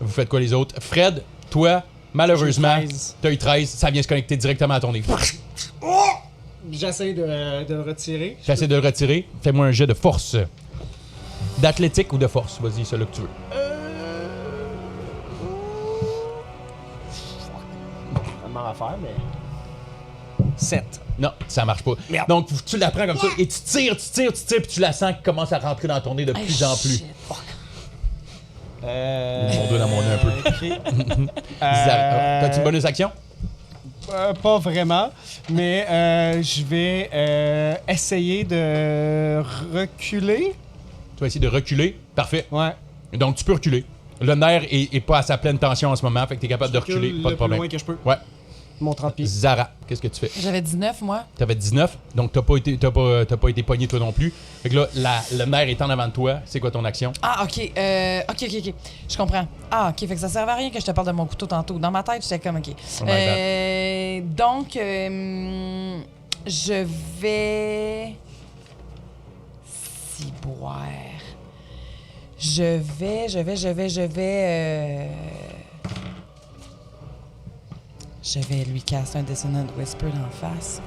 Vous faites quoi les autres? Fred, toi, malheureusement, J'ai 13. t'as eu 13, ça vient se connecter directement à ton nez. J'essaie de le retirer. J'essaie de le retirer. Fais-moi un jet de force. D'athlétique ou de force? Vas-y, celui que tu veux. Ça genre à faire, mais. 7. Non, ça marche pas. Merde. Donc, tu la prends comme ça et tu tires, puis tu la sens qui commence à rentrer dans ton nez de plus en plus. Shit. Mon doigt dans mon nez un peu. Ok. T'as-tu une bonus action? Pas vraiment, mais je vais essayer de reculer. Tu vas essayer de reculer. Parfait. Ouais. Donc, tu peux reculer. Le nerf est pas à sa pleine tension en ce moment, fait que t'es capable de reculer, pas de le problème. plus loin que je peux. Ouais. Mon 30 pieds. Zara, qu'est-ce que tu fais? J'avais 19, moi. T'avais 19, donc t'as pas été pogné toi non plus. Fait que là, le nerf est en avant de toi. C'est quoi ton action? Ah, OK. OK. Je comprends. Ah, OK. Fait que ça servait à rien que je te parle de mon couteau tantôt. Dans ma tête, j'étais comme, OK. Oh my Donc, je vais... Ciboire. Je vais lui casser un Dissonant Whisper d'en face.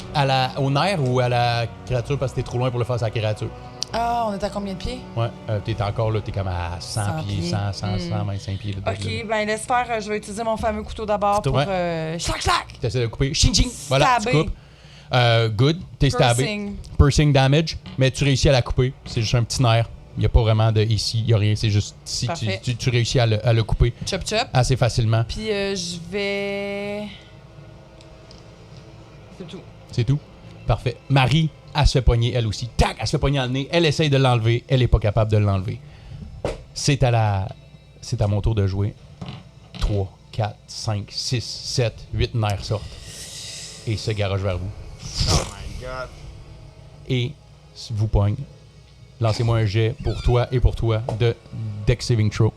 Au nerf ou à la créature parce que t'es trop loin pour le faire à la créature? Ah, on est à combien de pieds? Ouais, t'es encore là, t'es comme à 100 100 pieds, pieds. 125 pieds. Là, OK, ben laisse faire. Je vais utiliser mon fameux couteau d'abord Couteau, pour... ouais. Schlac! T'essaies de couper. Ching, ching! Voilà, tu Stabber. coupes. Good, t'es stabé. Piercing. Piercing damage, mais tu réussis à la couper. C'est juste un petit nerf. Il n'y a pas vraiment de ici, il n'y a rien. C'est juste ici, Parfait. tu réussis à le couper Chop, chop. assez facilement. Puis je vais... C'est tout. C'est tout? Parfait. Marie, elle se fait pogner, elle aussi. Tac! Elle se fait pogner dans le nez. Elle essaye de l'enlever. Elle n'est pas capable de l'enlever. C'est à mon tour de jouer. 3, 4, 5, 6, 7, 8 nerfs sortent. Et se garage vers vous. Oh my god. Et vous pogne. Lancez-moi un jet pour toi et pour toi de Dex Saving Throw.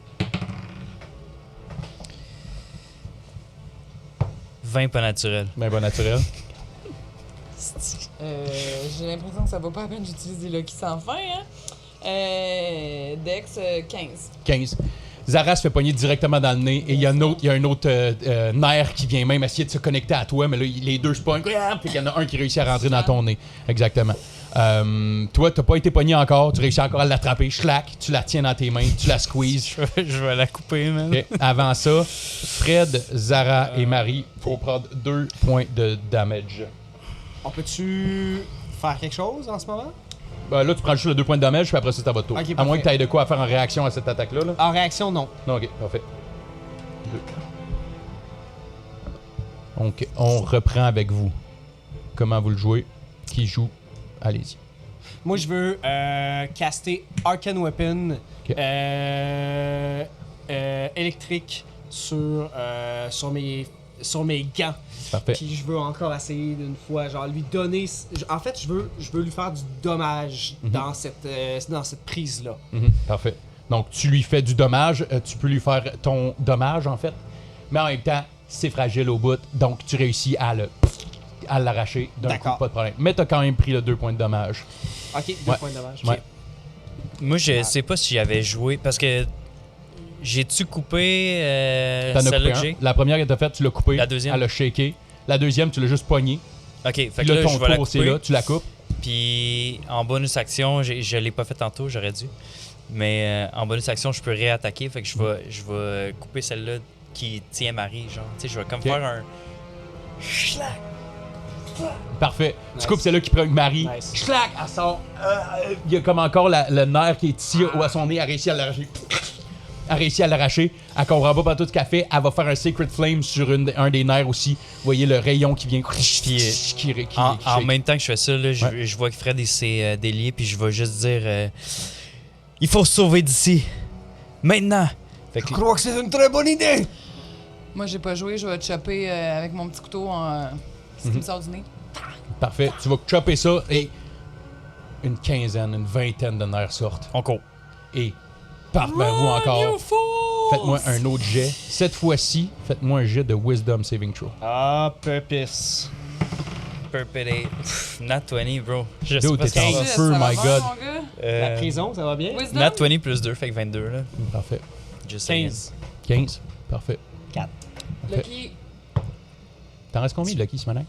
20 pas naturel. Ben bon naturel. J'ai l'impression que ça vaut pas la peine d'utiliser Lucky sans fin, hein? Dex, 15. 15. Zara se fait pogner directement dans le nez et il y a un autre nerf qui vient même essayer de se connecter à toi, mais là, les deux se pognent. Puis il y en a un qui réussit à rentrer dans ton nez. Exactement. Toi, t'as pas été pogné encore. Tu réussis encore à l'attraper. Schlac, tu la tiens dans tes mains, tu la squeezes. Je vais la couper, man. Ok. Avant ça, Fred, Zara et Marie, faut prendre 2 points de damage. On peut-tu faire quelque chose en ce moment? Ben, là, tu prends juste le 2 points de damage, puis après ça, c'est à votre tour. Ok, à moins parfait. que tu aies de quoi à faire en réaction à cette attaque-là. Là. En réaction, non. Non, ok, parfait. 2. Donc, on reprend avec vous. Comment vous le jouez? Qui joue? Allez-y. Moi, je veux caster Arcane Weapon Ok. électrique sur mes gants. Parfait. Puis je veux encore essayer d'une fois, genre lui donner. En fait, je veux lui faire du dommage dans cette prise-là. Mhm, parfait. Donc, tu lui fais du dommage. Tu peux lui faire ton dommage, en fait. Mais en même temps, c'est fragile au bout. Donc, tu réussis à l'arracher d'un coup, D'accord. pas de problème. Mais tu as quand même pris le 2 points de dommage. Ok, 2 Ouais. points de dommage. Ouais. Moi, je sais pas si j'avais joué parce que j'ai-tu coupé T'en as celle-là coupé que un. j'ai? La première que t'as faite, tu l'as coupée. La deuxième? Elle a shaké. La deuxième, tu l'as juste poignée. Ok, fait Puis que là, là, ton je vais la tour, c'est couper. là. Tu la coupes. Puis en bonus action, je l'ai pas fait tantôt, j'aurais dû. Mais en bonus action, je peux réattaquer. Fait que je vais couper celle-là qui tient Marie, genre. Tu sais, je vais comme Ok. faire un. Parfait. Nice. Tu coupes celle-là qui prend Marie. Nice. Schlac, elle sort. Il y a comme encore le nerf qui est ici à son nez. Elle réussit à l'arracher. Elle réussit à l'arracher. Elle comprend pas tout ce qu'elle fait. Elle va faire un Sacred Flame sur un des nerfs aussi. Vous voyez le rayon qui vient. Qui En shake. même temps que je fais ça, là, je vois que Fred il s'est délié, puis je vais juste dire il faut se sauver d'ici. Maintenant. Fait que, crois que c'est une très bonne idée! Moi, j'ai pas joué. Je vais chopper avec mon petit couteau ce qui me sort du nez. Parfait. Tu vas chopper ça et une quinzaine, une vingtaine de nerfs sortent. on court. Et partent vers vous encore. Faites-moi un autre jet. Cette fois-ci, faites-moi un jet de Wisdom Saving Throw. Ah, purpose. Perpetrate. Nat 20, bro. Je sais Dude, pas ce t'es qu'on en va. Shit, feu, ça va my bien, God. mon gars? La prison, ça va bien? Wisdom? Nat 20 plus 2, fait que 22, là. Parfait. Just saying. 15. 15. Parfait. 4. Lucky. T'en restes combien, Lucky, ce matin?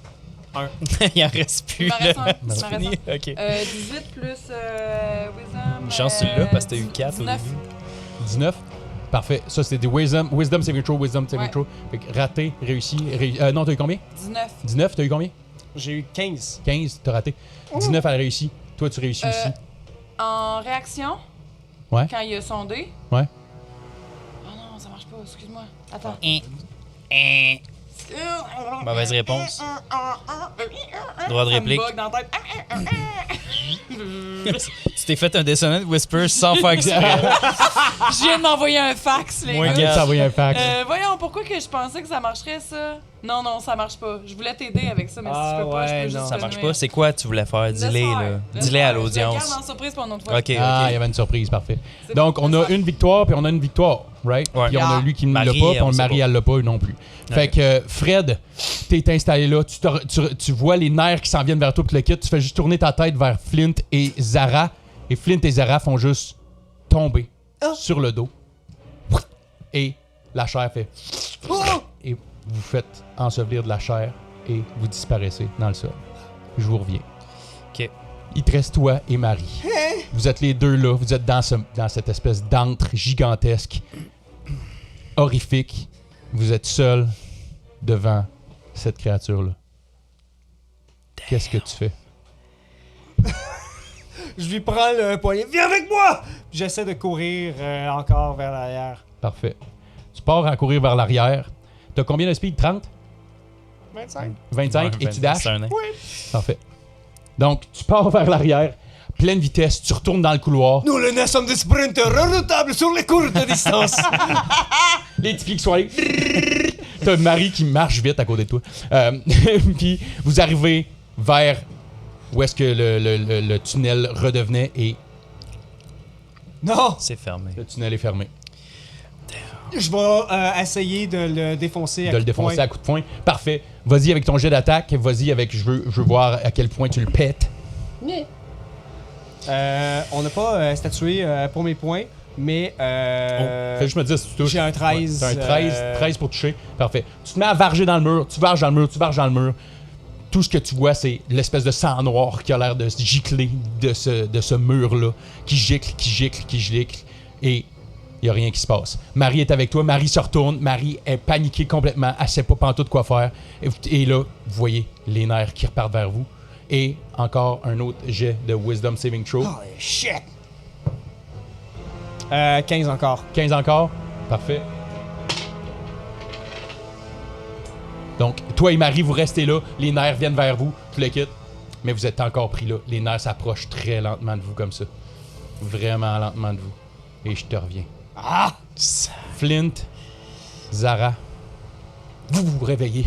Il en reste plus, Il m'en reste là. un. Il m'en C'est reste fini? un. Ok. 18 plus Wisdom. Une chance, tu l'as parce que t'as eu 4 au 19. début. 19. Parfait. Ça, c'était des Wisdom saving throw, Wisdom saving Ouais. throw. Fait que raté, réussi. Non, t'as eu combien? 19. 19, t'as eu combien? J'ai eu 15. 15, t'as raté. 19, elle a réussi. Toi, tu réussis aussi. En réaction, Ouais. quand il a sondé. Ouais. Oh non, ça marche pas, excuse-moi. Attends. Mauvaise réponse. Droit de Ça me réplique. bug dans la tête. Tu t'es fait un dissonant whisper sans faire exprès. Je viens de m'envoyer un fax, les Moi, gars. Tu gars. t'as envoyé un fax. Voyons, pourquoi que je pensais que ça marcherait, ça? Non, ça marche pas. Je voulais t'aider avec ça, mais si Ah je peux pas, je ouais, peux juste non. Ça te marche nuire. pas. C'est quoi tu voulais faire? Dis-le, Laisse là. faire, laisse Dis-le à faire. Je le l'audience. garde en surprise pour une autre fois. Ok, Ah, il y ok. avait une surprise, parfait. C'est Donc, bon, on laisse a faire. une victoire, puis on a une victoire, right? Ouais. Puis on a Yeah. lui qui ne l'a Marie, pas, puis on sait Marie, pas. elle l'a pas non plus. Fait que, Fred, t'es installé là, tu vois les nerfs qui s'en viennent vers toi, puis le kit, tu fais juste tourner ta tête vers Flint et Zara, et Flint et Zara font juste tomber sur le dos. Et la chair fait... Et vous faites ensevelir de la chair, et vous disparaissez dans le sol. Je vous reviens. Ok. Il te reste toi et Marie. Vous êtes les deux là. Vous êtes dans cette espèce d'antre gigantesque, horrifique. Vous êtes seul devant cette créature-là. Qu'est-ce que tu fais? Je lui prends le poignet. Viens avec moi! Puis j'essaie de courir encore vers l'arrière. Parfait. Tu pars à courir vers l'arrière. T'as combien de speed? 30? 25. 25? Et tu dashes? C'est un nain. Parfait. Donc, tu pars vers l'arrière, pleine vitesse, tu retournes dans le couloir. Nous, les nains, sommes des sprinters redoutables sur les courtes distances. Les petits flics sont allés. T'as Marie qui marche vite à côté de toi. Puis vous arrivez vers où est-ce que le tunnel redevenait et Non! C'est fermé. le tunnel est fermé. Je vais essayer de le défoncer à De le coups de défoncer poing. à coup de poing. Parfait. Vas-y avec ton jet d'attaque. Vas-y avec... Je veux voir à quel point tu le pètes. On n'a pas statué pour mes points, mais Fais juste me dire si tu touches. j'ai un 13. T'as un 13 pour toucher. Parfait. Tu te mets à varger dans le mur. Tu varges dans le mur. Tu varges dans le mur. Tout ce que tu vois, c'est l'espèce de sang noir qui a l'air de se gicler de ce mur-là. Qui gicle, qui gicle, qui gicle. Et il n'y a rien qui se passe. Marie est avec toi. Marie se retourne. Marie est paniquée complètement. Elle ne sait pas pantoute quoi faire. Et là, vous voyez les nerfs qui repartent vers vous. Et encore un autre jet de Wisdom Saving Throw. Holy shit! 15 encore. 15 encore. Parfait. Donc, toi et Marie, vous restez là. Les nerfs viennent vers vous. Tu le quittes. Mais vous êtes encore pris là. Les nerfs s'approchent très lentement de vous comme ça. Vraiment lentement de vous. Et je te reviens. Ah! Flint, Zara, vous vous réveillez.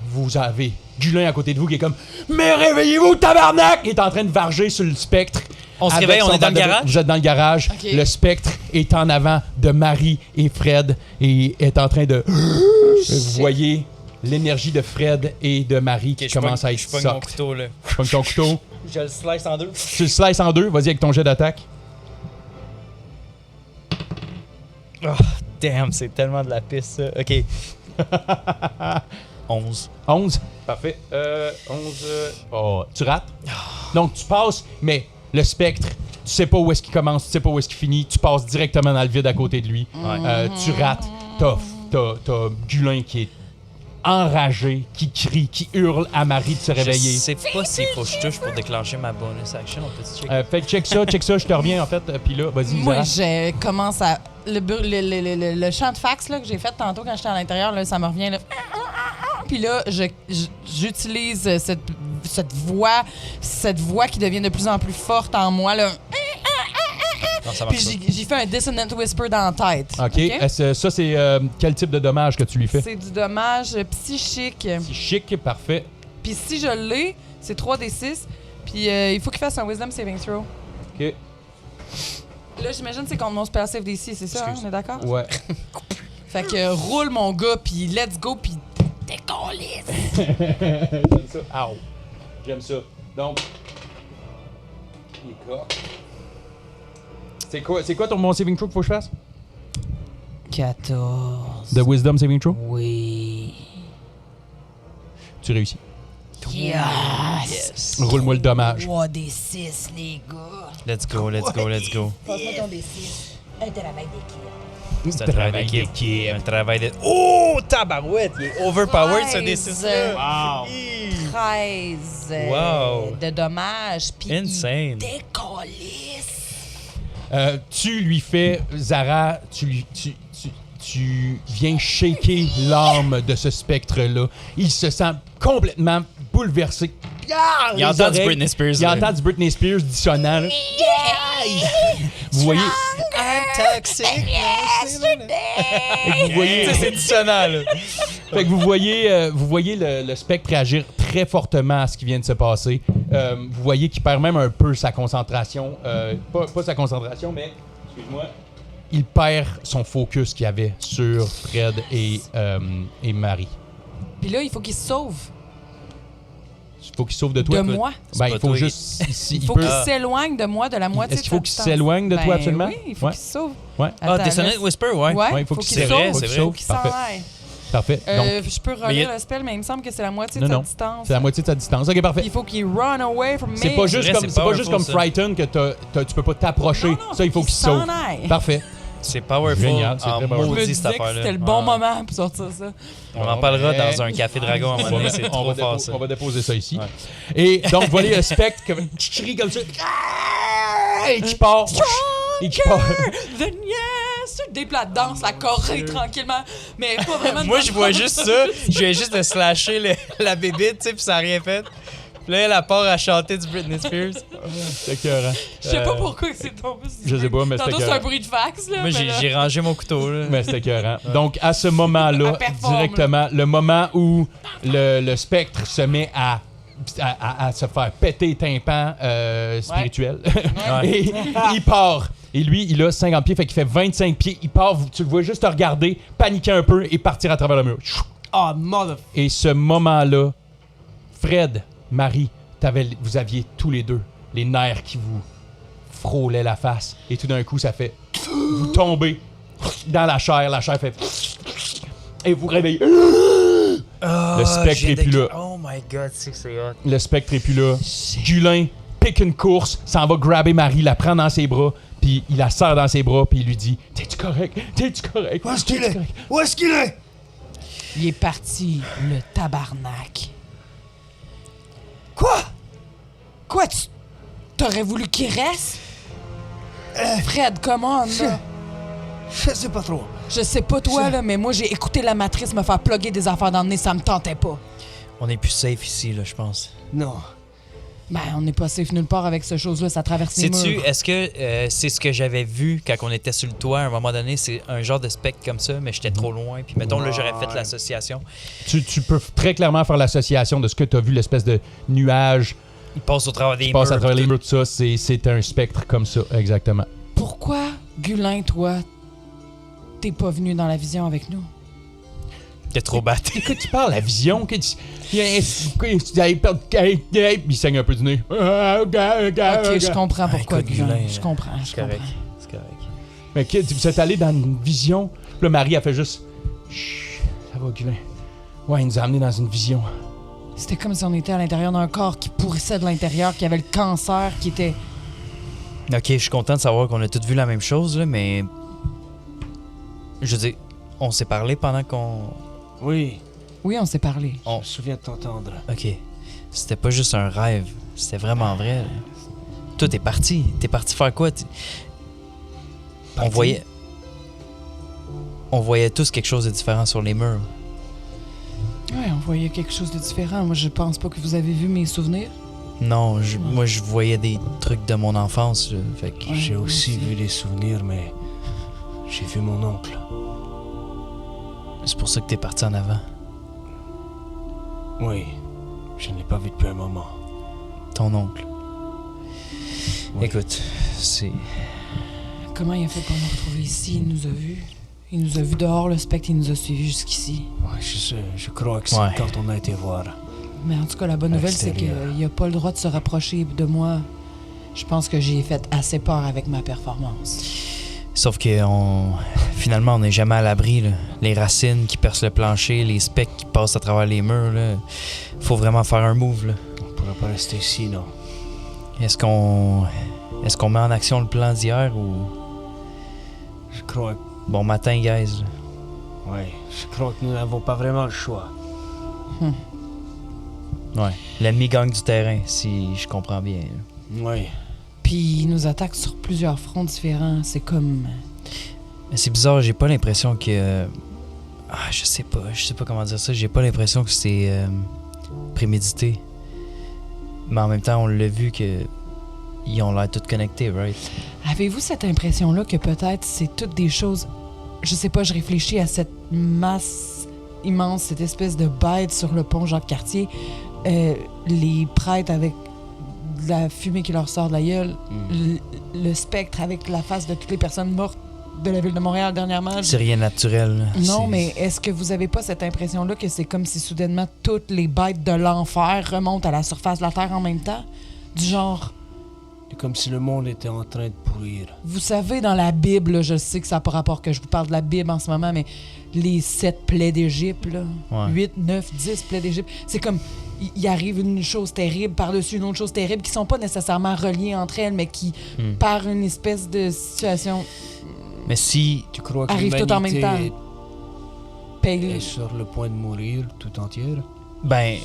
Vous avez Gulin à côté de vous qui est comme « Mais réveillez-vous, tabarnak! » Il est en train de varger sur le spectre. On se Avec réveille, on son est dans le bandana. garage? Vous êtes dans le garage. Ok. Le spectre est en avant de Marie et Fred et est en train de... Vous voyez l'énergie de Fred et de Marie qui commence à être Je pogne mon soft. couteau, là. Je pogne ton couteau. Je le slice en deux. Tu le slices en deux. Vas-y avec ton jet d'attaque. Oh, damn, c'est tellement de la pisse, ça. OK. 11. 11. Parfait. 11. Tu rates. Donc, tu passes, mais le spectre, tu sais pas où est-ce qu'il commence, tu sais pas où est-ce qu'il finit. Tu passes directement dans le vide à côté de lui. Tu rates. T'as Gulin qui est enragé, qui crie, qui hurle à Marie de se réveiller. Je sais pas s'il faut que je touche pour déclencher ma bonus action. On peut check? Fait que check ça, je te reviens en fait. Puis là, vas-y, Moi, Zara. je commence à. Le chant de fax là, que j'ai fait tantôt quand j'étais à l'intérieur, là, ça me revient. Là. Puis là, j'utilise cette voix qui devient de plus en plus forte en moi. Là. Non, ça marche Puis pas. j'ai fait un dissonant whisper dans la tête. OK. Ça, c'est quel type de dommage que tu lui fais? C'est du dommage psychique. C'est chic, parfait. Puis si je l'ai, c'est 3d6. Puis il faut qu'il fasse un Wisdom Saving Throw. OK. Là, j'imagine que c'est contre mon spell save DC, c'est ça, hein? On est d'accord? Ouais. Fait que roule mon gars, puis let's go, puis décollisse. J'aime ça. Ow. J'aime ça. Donc. C'est quoi ton mon saving throw qu'il faut que je fasse? 14. The Wisdom Saving Throw? Oui. Tu réussis. Yes. Roule-moi le dommage. 3d6, les gars. Let's go, let's go, let's go. Passe-moi ton d6. Un téramètre d'équipe. C'est un travail d'équipe. Un travail de... Oh, tabarouette! Il est overpowered, ce D6-là. Wow. 13 Wow. de dommages. Puis Insane. il décollisse. Tu lui fais, Zara, tu viens shaker l'âme de ce spectre-là. Il se sent complètement bouleversé. Il entend du Britney Spears. Il entend du Britney Spears dissonant. Là. Vous voyez, toxic. vous voyez, C'est dissonant, là. fait que vous voyez le spectre réagir très fortement à ce qui vient de se passer. Vous voyez qu'il perd même un peu sa concentration. Pas sa concentration, mais, excuse-moi, il perd son focus qu'il avait sur Fred et Marie. Puis là, il faut qu'il se sauve Il faut qu'il sauve de toi. de moi. Ben, il pas faut toi. juste... Il faut qu'il s'éloigne de moi de la moitié Est-ce qu'il de faut sa qu'il distance. s'éloigne de toi, Ben absolument? Oui, il faut Ouais. qu'il se sauve. Ouais. Ah, Dissonant laisse- Whisper, ouais. Ouais, il faut qu'il C'est vrai, faut c'est qu'il vrai. sauve. Qu'il Parfait. s'en aille. Parfait. Donc, Je peux Mais il y relire a- le spell, mais il me semble que c'est la moitié Non, de sa non. distance. c'est la moitié de sa distance. OK, parfait. Puis il faut qu'il run away from me. C'est pas juste vrai, comme, c'est c'est pas juste powerful, comme ça. Frighten que tu peux pas t'approcher. Non, non, Ça, il faut qu'il se sauve. s'en aille. Parfait. C'est powerful. Génial, c'est en très powerful. Je me maudit, disais cette que affaire-là. c'était le bon Ouais. moment pour sortir ça. On en parlera Ouais. dans un café dragon à un moment donné. C'est trop fort, ça. On va déposer ça ici. Ouais. Et donc, vous voyez le spectre qui crie comme ça. Et qui part. Et qui part. Then yes! Des plats de danse, la Corée, tranquillement. Mais pas vraiment. de Moi, bonne je vois danse. juste ça. Je viens juste de slasher la bébite, tu sais, puis ça a rien fait. Puis là, elle a part à chanter du Britney Spears. C'est écœurant. Je sais pas pourquoi c'est tombé. Je sais pas, mais c'était Tantôt, c'est un écœurant. bruit de fax, là. Moi, mais là- j'ai rangé mon couteau, là. Mais c'était écœurant. Donc, à ce moment-là, Elle performe. directement, le moment où le spectre se met à se faire péter les tympans spirituels. Et il part. Et lui, il a 50 pieds, fait qu'il fait 25 pieds. Il part, tu le vois juste te regarder, paniquer un peu et partir à travers le mur. Oh, mother... Et ce moment-là, Fred, Marie, vous aviez tous les deux les nerfs qui vous frôlaient la face. Et tout d'un coup, ça fait... Vous tombez dans la chair fait... Et vous réveillez. Le spectre est plus là. Oh my god, c'est hot. Le spectre est plus là. Gulin pique une course, s'en va grabber Marie, la prend dans ses bras, puis il la serre dans ses bras, puis il lui dit « T'es-tu correct? T'es-tu correct? Où est-ce qu'il est? Où est-ce qu'il est? Il est parti, le tabarnak. Quoi? Quoi, t'aurais voulu qu'il reste? Fred, comment, là? Je sais pas trop. Je sais pas toi, là, mais moi, j'ai écouté la matrice me faire plugger des affaires dans le nez, ça me tentait pas. On est plus safe ici, là, je pense. Non. Ben, on n'est pas safe nulle part avec ce chose-là, ça traverse les Sais-tu, murs. est-ce que c'est ce que j'avais vu quand on était sur le toit à un moment donné? C'est un genre de spectre comme ça, mais j'étais trop loin. Puis mettons, là, j'aurais fait l'association. Tu peux très clairement faire l'association de ce que tu as vu, l'espèce de nuage Il passe au travers des qui murs. passe à travers les tout. murs, tout ça. C'est un spectre comme ça, exactement. Pourquoi, Gulin, toi, t'es pas venu dans la vision avec nous? T'es trop battu. Écoute, tu parles la vision, que tu... Il saigne un peu du nez. Ok, je comprends pourquoi, écoute, Gulin. Gulin, Je comprends, je C'est correct. comprends. C'est correct. Mais vous êtes allé dans une vision. Puis là, Marie a fait juste... Chut, ça va, Gulin. Ouais, il nous a amenés dans une vision. C'était comme si on était à l'intérieur d'un corps qui pourrissait de l'intérieur, qui avait le cancer, qui était... Ok, je suis content de savoir qu'on a tous vu la même chose, là, mais... Je veux dire, on s'est parlé pendant qu'on... Oui, Oui, on s'est parlé. je me souviens de t'entendre. Ok. C'était pas juste un rêve. C'était vraiment vrai. Là. Toi, t'es parti. T'es parti faire quoi? On voyait... On voyait tous quelque chose de différent sur les murs. Ouais, on voyait quelque chose de différent. Moi, je pense pas que vous avez vu mes souvenirs. Non, moi, je voyais des trucs de mon enfance. Là. Fait que... Ouais, J'ai moi aussi vu des souvenirs, mais j'ai vu mon oncle. C'est pour ça que t'es parti en avant. Oui, je ne l'ai pas vu depuis un moment. Ton oncle. Oui. Écoute, c'est... Comment il a fait pour nous retrouver ici? Il nous a vus. Il nous a vus dehors, le spectre, il nous a suivis jusqu'ici. Ouais, je crois que c'est Ouais. quand on a été voir. Mais en tout cas, la bonne À nouvelle, c'est l'extérieur. qu'il a pas le droit de se rapprocher de moi. Je pense que j'ai fait assez peur avec ma performance. Sauf que finalement, on n'est jamais à l'abri. Là. Les racines qui percent le plancher, les spectres qui passent à travers les murs. Là. Faut vraiment faire un move. Là. On ne pourra pas rester ici, non. Est-ce qu'on met en action le plan d'hier ou... Je crois Bon matin, guys. Ouais, je crois que nous n'avons pas vraiment le choix. Ouais. L'ennemi gagne du terrain, si je comprends bien. Ouais. Puis ils nous attaquent sur plusieurs fronts différents. C'est comme... Mais c'est bizarre, j'ai pas l'impression que... je sais pas comment dire ça. J'ai pas l'impression que c'est prémédité. Mais en même temps, on l'a vu que ils ont l'air tous connectés, right? Avez-vous cette impression-là que peut-être c'est toutes des choses... Je sais pas, je réfléchis à cette masse immense, cette espèce de bête sur le pont Jacques-Cartier. Les prêtres avec de la fumée qui leur sort de la gueule. Le spectre avec la face de toutes les personnes mortes de la ville de Montréal dernièrement. C'est rien naturel. Là. Non, C'est- mais est-ce que vous avez pas cette impression-là que c'est comme si soudainement toutes les bêtes de l'enfer remontent à la surface de la Terre en même temps? Du genre... C'est comme si le monde était en train de pourrir. Vous savez, dans la Bible, là, je sais que ça n'a pas rapport que je vous parle de la Bible en ce moment, mais les 7 plaies d'Égypte, là, Ouais. 8, 9, 10 plaies d'Égypte, c'est comme, il arrive une chose terrible par-dessus une autre chose terrible qui sont pas nécessairement reliées entre elles, mais qui, par une espèce de situation, Mais si... Tu crois que arrivent tout en même temps. l'humanité Payent- est sur le point de mourir tout entière? Ben,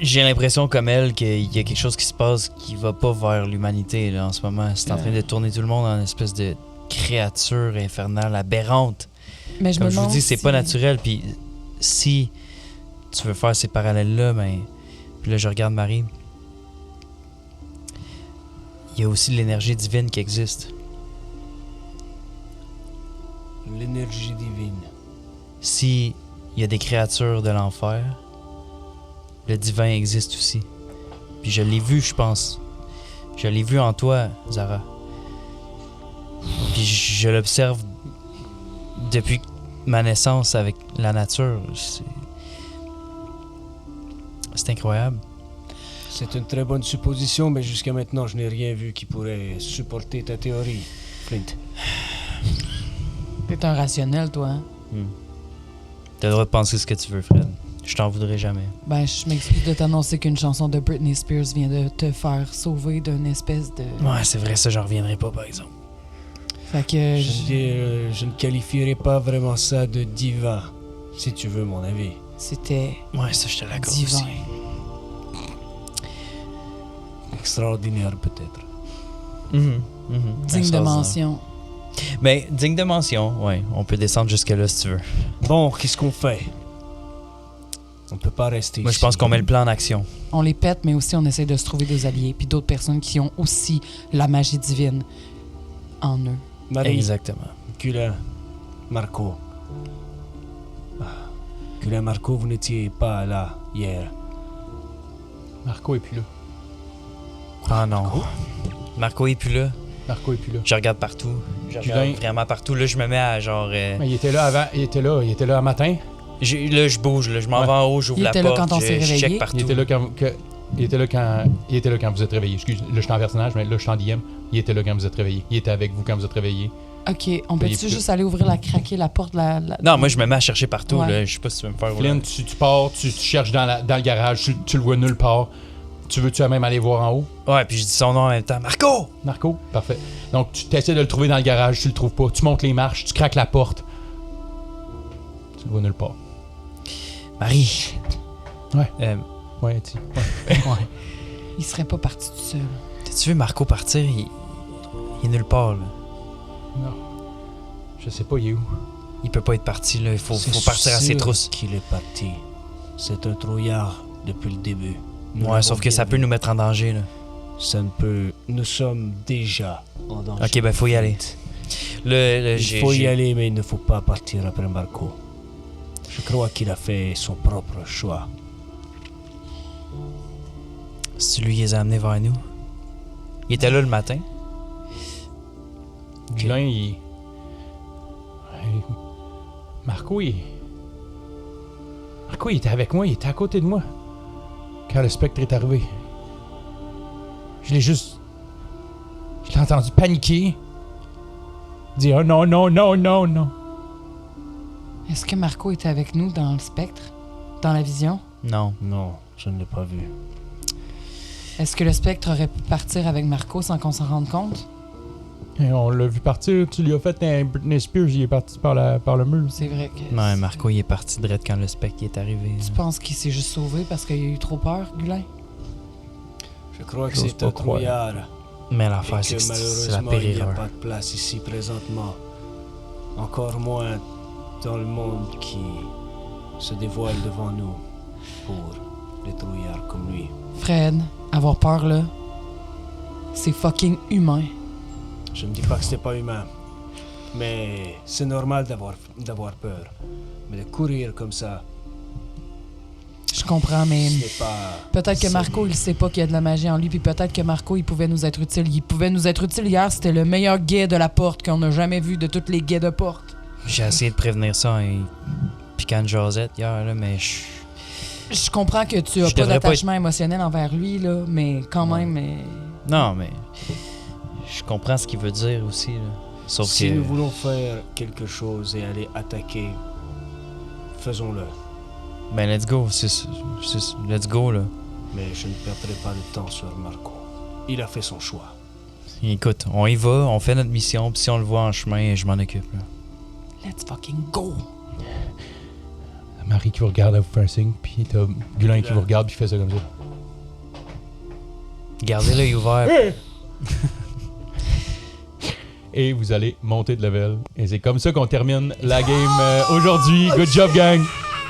j'ai l'impression comme elle qu'il y a quelque chose qui se passe qui va pas vers l'humanité là, en ce moment. C'est en train de tourner tout le monde en une espèce de créature infernale, aberrante. Mais je Comme me je vous demande dis, c'est si- pas naturel. Puis si tu veux faire ces parallèles-là, ben... Puis là, je regarde Marie. Il y a aussi l'énergie divine qui existe. L'énergie divine. Si il y a des créatures de l'enfer, le divin existe aussi. Puis je l'ai vu, je pense. Je l'ai vu en toi, Zara. Puis je l'observe depuis ma naissance avec la nature. C'est incroyable. C'est une très bonne supposition, mais jusqu'à maintenant, je n'ai rien vu qui pourrait supporter ta théorie, Flint. T'es un rationnel, toi, hein? T'as le droit de penser ce que tu veux, Fred. Je t'en voudrais jamais. Ben, je m'excuse de t'annoncer qu'une chanson de Britney Spears vient de te faire sauver d'une espèce de... Ouais, c'est vrai, ça, j'en reviendrai pas, par exemple. Fait que... Je ne qualifierais pas vraiment ça de divin, si tu veux mon avis. C'était Ouais, ça, je te l'accorde divin. aussi. Extraordinaire, peut-être. Mhm, mhm. Digne de Extraordinaire. mention. Mais digne de mention, ouais. On peut descendre jusque-là si tu veux. Bon, qu'est-ce qu'on fait? On peut pas rester Moi, ici. je pense qu'on met le plan en action. On les pète, mais aussi on essaie de se trouver des alliés, puis d'autres personnes qui ont aussi la magie divine en eux. Marie, Exactement. Culin, Marco. Culin, Marco, vous n'étiez pas là hier. Marco est plus là. Ah non. Marco est plus là. Marco est plus là. Je regarde partout. Je Culin. regarde vraiment partout. Là, je me mets à genre... Mais il était là avant. Il était là un matin. Là, je bouge. Là, je m'en Ouais. vais en haut, j'ouvre Il la était là porte. quand on s'est je réveillé. check partout. Il était là quand vous êtes réveillé. Excuse, là je suis en personnage, mais là je suis en DM. Il était là quand vous êtes réveillé. Il était avec vous quand vous êtes réveillé. OK, on Ben, il est peut-tu plus- juste aller ouvrir craquer la porte, Non, moi, je me mets à chercher partout. Ouais. Là. Je sais pas si tu veux me faire... Flynn, tu pars, tu cherches dans le garage, tu le vois nulle part. Tu veux-tu même aller voir en haut? Ouais, puis je dis son nom en même temps. Marco! Marco? Parfait. Donc tu essaies de le trouver dans le garage, tu le trouves pas. Tu montes les marches, tu craques la porte. Tu le vois nulle part. Marie! Ouais. Euh, Ouais, tu. Il serait pas parti tout seul. T'as-tu vu Marco partir? Il est nulle part, là. Non. Je sais pas, il est où? Il peut pas être parti, là. Il faut C'est partir à ses sûr trousses. qu'il est parti. C'est un trouillard depuis le début. Nous Ouais, l'avons sauf que bien ça peut vu. nous mettre en danger, là. Ça ne peut... Nous sommes déjà en danger. Ok, ben, faut y aller. Il faut y aller, mais il ne faut pas partir après Marco. Je crois qu'il a fait son propre choix. Si lui, il les a amenés vers nous. Il était là le matin. Vilain, il. Ouais. Marco, il était avec moi, il était à côté de moi. Quand le spectre est arrivé. Je l'ai entendu paniquer. Dire oh non, non, non, non, non. Est-ce que Marco était avec nous dans le spectre? Dans la vision? Non. Non, je ne l'ai pas vu. Est-ce que le spectre aurait pu partir avec Marco sans qu'on s'en rende compte? Et on l'a vu partir, tu lui as fait un Britney Spears, il est parti par le mur. C'est vrai que... Ouais, Marco, il est parti direct quand le spectre est arrivé. Tu penses qu'il s'est juste sauvé parce qu'il a eu trop peur, Gulin? Je crois que J'ose c'est pas un croire. trouillard. Mais Et l'affaire, c'est que que c'est la malheureusement, pire il n'y a erreur. pas de place ici présentement. Encore moins dans le monde qui se dévoile devant nous pour les trouillards comme lui. Fred, avoir peur, là, c'est fucking humain. Je ne dis pas que c'était pas humain, mais c'est normal d'avoir peur. Mais de courir comme ça, Je comprends, mais... ce n'est pas... Peut-être que c'est- Marco, il sait pas qu'il y a de la magie en lui, puis peut-être que Marco, il pouvait nous être utile. Il pouvait nous être utile hier, c'était le meilleur guet de la porte qu'on a jamais vu de toutes les guets de porte. J'ai essayé de prévenir ça et piquant une jasette hier, là, mais Je comprends que tu as Je pas devrais pas d'attachement émotionnel envers lui, là, mais quand Non. même... Non, mais je comprends ce qu'il veut dire aussi, là. Sauf Si que... nous voulons faire quelque chose et aller attaquer, faisons-le. Ben, let's go, let's go, là. Mais je ne perdrai pas de temps sur Marco. Il a fait son choix. Écoute, on y va, on fait notre mission, puis si on le voit en chemin, je m'en occupe, là. Let's fucking go! Marie qui vous regarde, elle vous fait un signe, puis t'as Gulin qui vous regarde, puis il fait ça comme ça. Gardez l'œil ouvert. Et vous allez monter de level. Et c'est comme ça qu'on termine la game aujourd'hui. Good job, gang!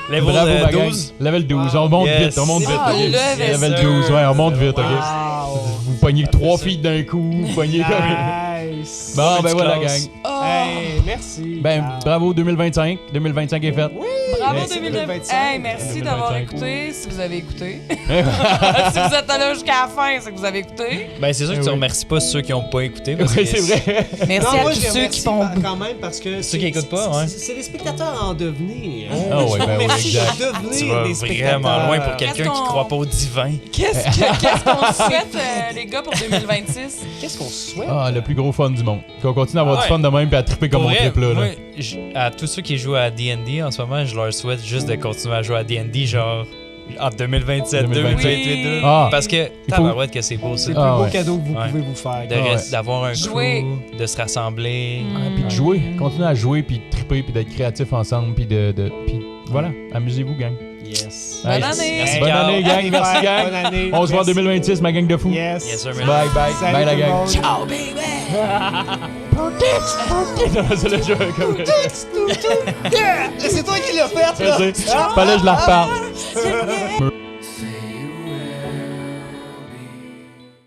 Level Bravo, ma gang. 12. Level 12. On monte Yes. vite, on monte vite. Ah, ok? level Level 12, ouais, on monte vite, ok? Wow! Vous pognez 3 feet d'un coup, vous pognez comme... Nice! Bon, ben Petite voilà, classe. gang. Oh! Hey, merci! Ben, Carl. bravo 2025. 2025 est fait. Bravo Merci, 2025! Hey, merci d'avoir 2025. écouté, si vous avez écouté. Si vous êtes là jusqu'à la fin, c'est que vous avez écouté. Ben, c'est sûr que Eh tu oui. remercies pas ceux qui n'ont pas écouté. Parce Oui, que c'est vrai. Merci Non, à moi, tous je les ceux qui remercie font... quand même parce que Ceux qui écoutent pas, ouais. c'est les spectateurs en devenir. Ah ouais, ben oui, Merci exact. de devenir Tu vas des spectateurs. vraiment loin pour quelqu'un Qu'est-ce qui qu'on- croit pas au divin. Qu'est-ce qu'on souhaite, les gars, pour 2026? Qu'est-ce qu'on souhaite? Ah, le plus gros fun du monde. Qu'on continue à avoir Ah du fun de même, puis à triper comme Pour on vrai, triple là. moi, à tous ceux qui jouent à D&D en ce moment, je leur souhaite juste de continuer à jouer à D&D, genre en 2027, 2028. Oui. Ah. Parce que, faut- tabarouette que c'est beau, ça. C'est le Ah, plus beau ouais. cadeau que vous Ouais. pouvez vous faire. De Ah, reste- d'avoir un Jouer. crew, de se rassembler. Ah, puis de jouer. Continuez à jouer, puis de triper, puis d'être créatif ensemble, puis puis voilà. Amusez-vous, gang. Yes. Bonne Hey, année! Merci, Bonne Carl. année, gang. Merci, gang. Bonne année. On se voit en Merci. 2026, ma gang de fous. Yes. Yes, sir, man. Bye, bye. Salut Bye, la tout le gang. monde. Ciao, baby! C'est le jeu comme C'est toi qui l'as fait, là. Je sais. Fallait que je la reparle.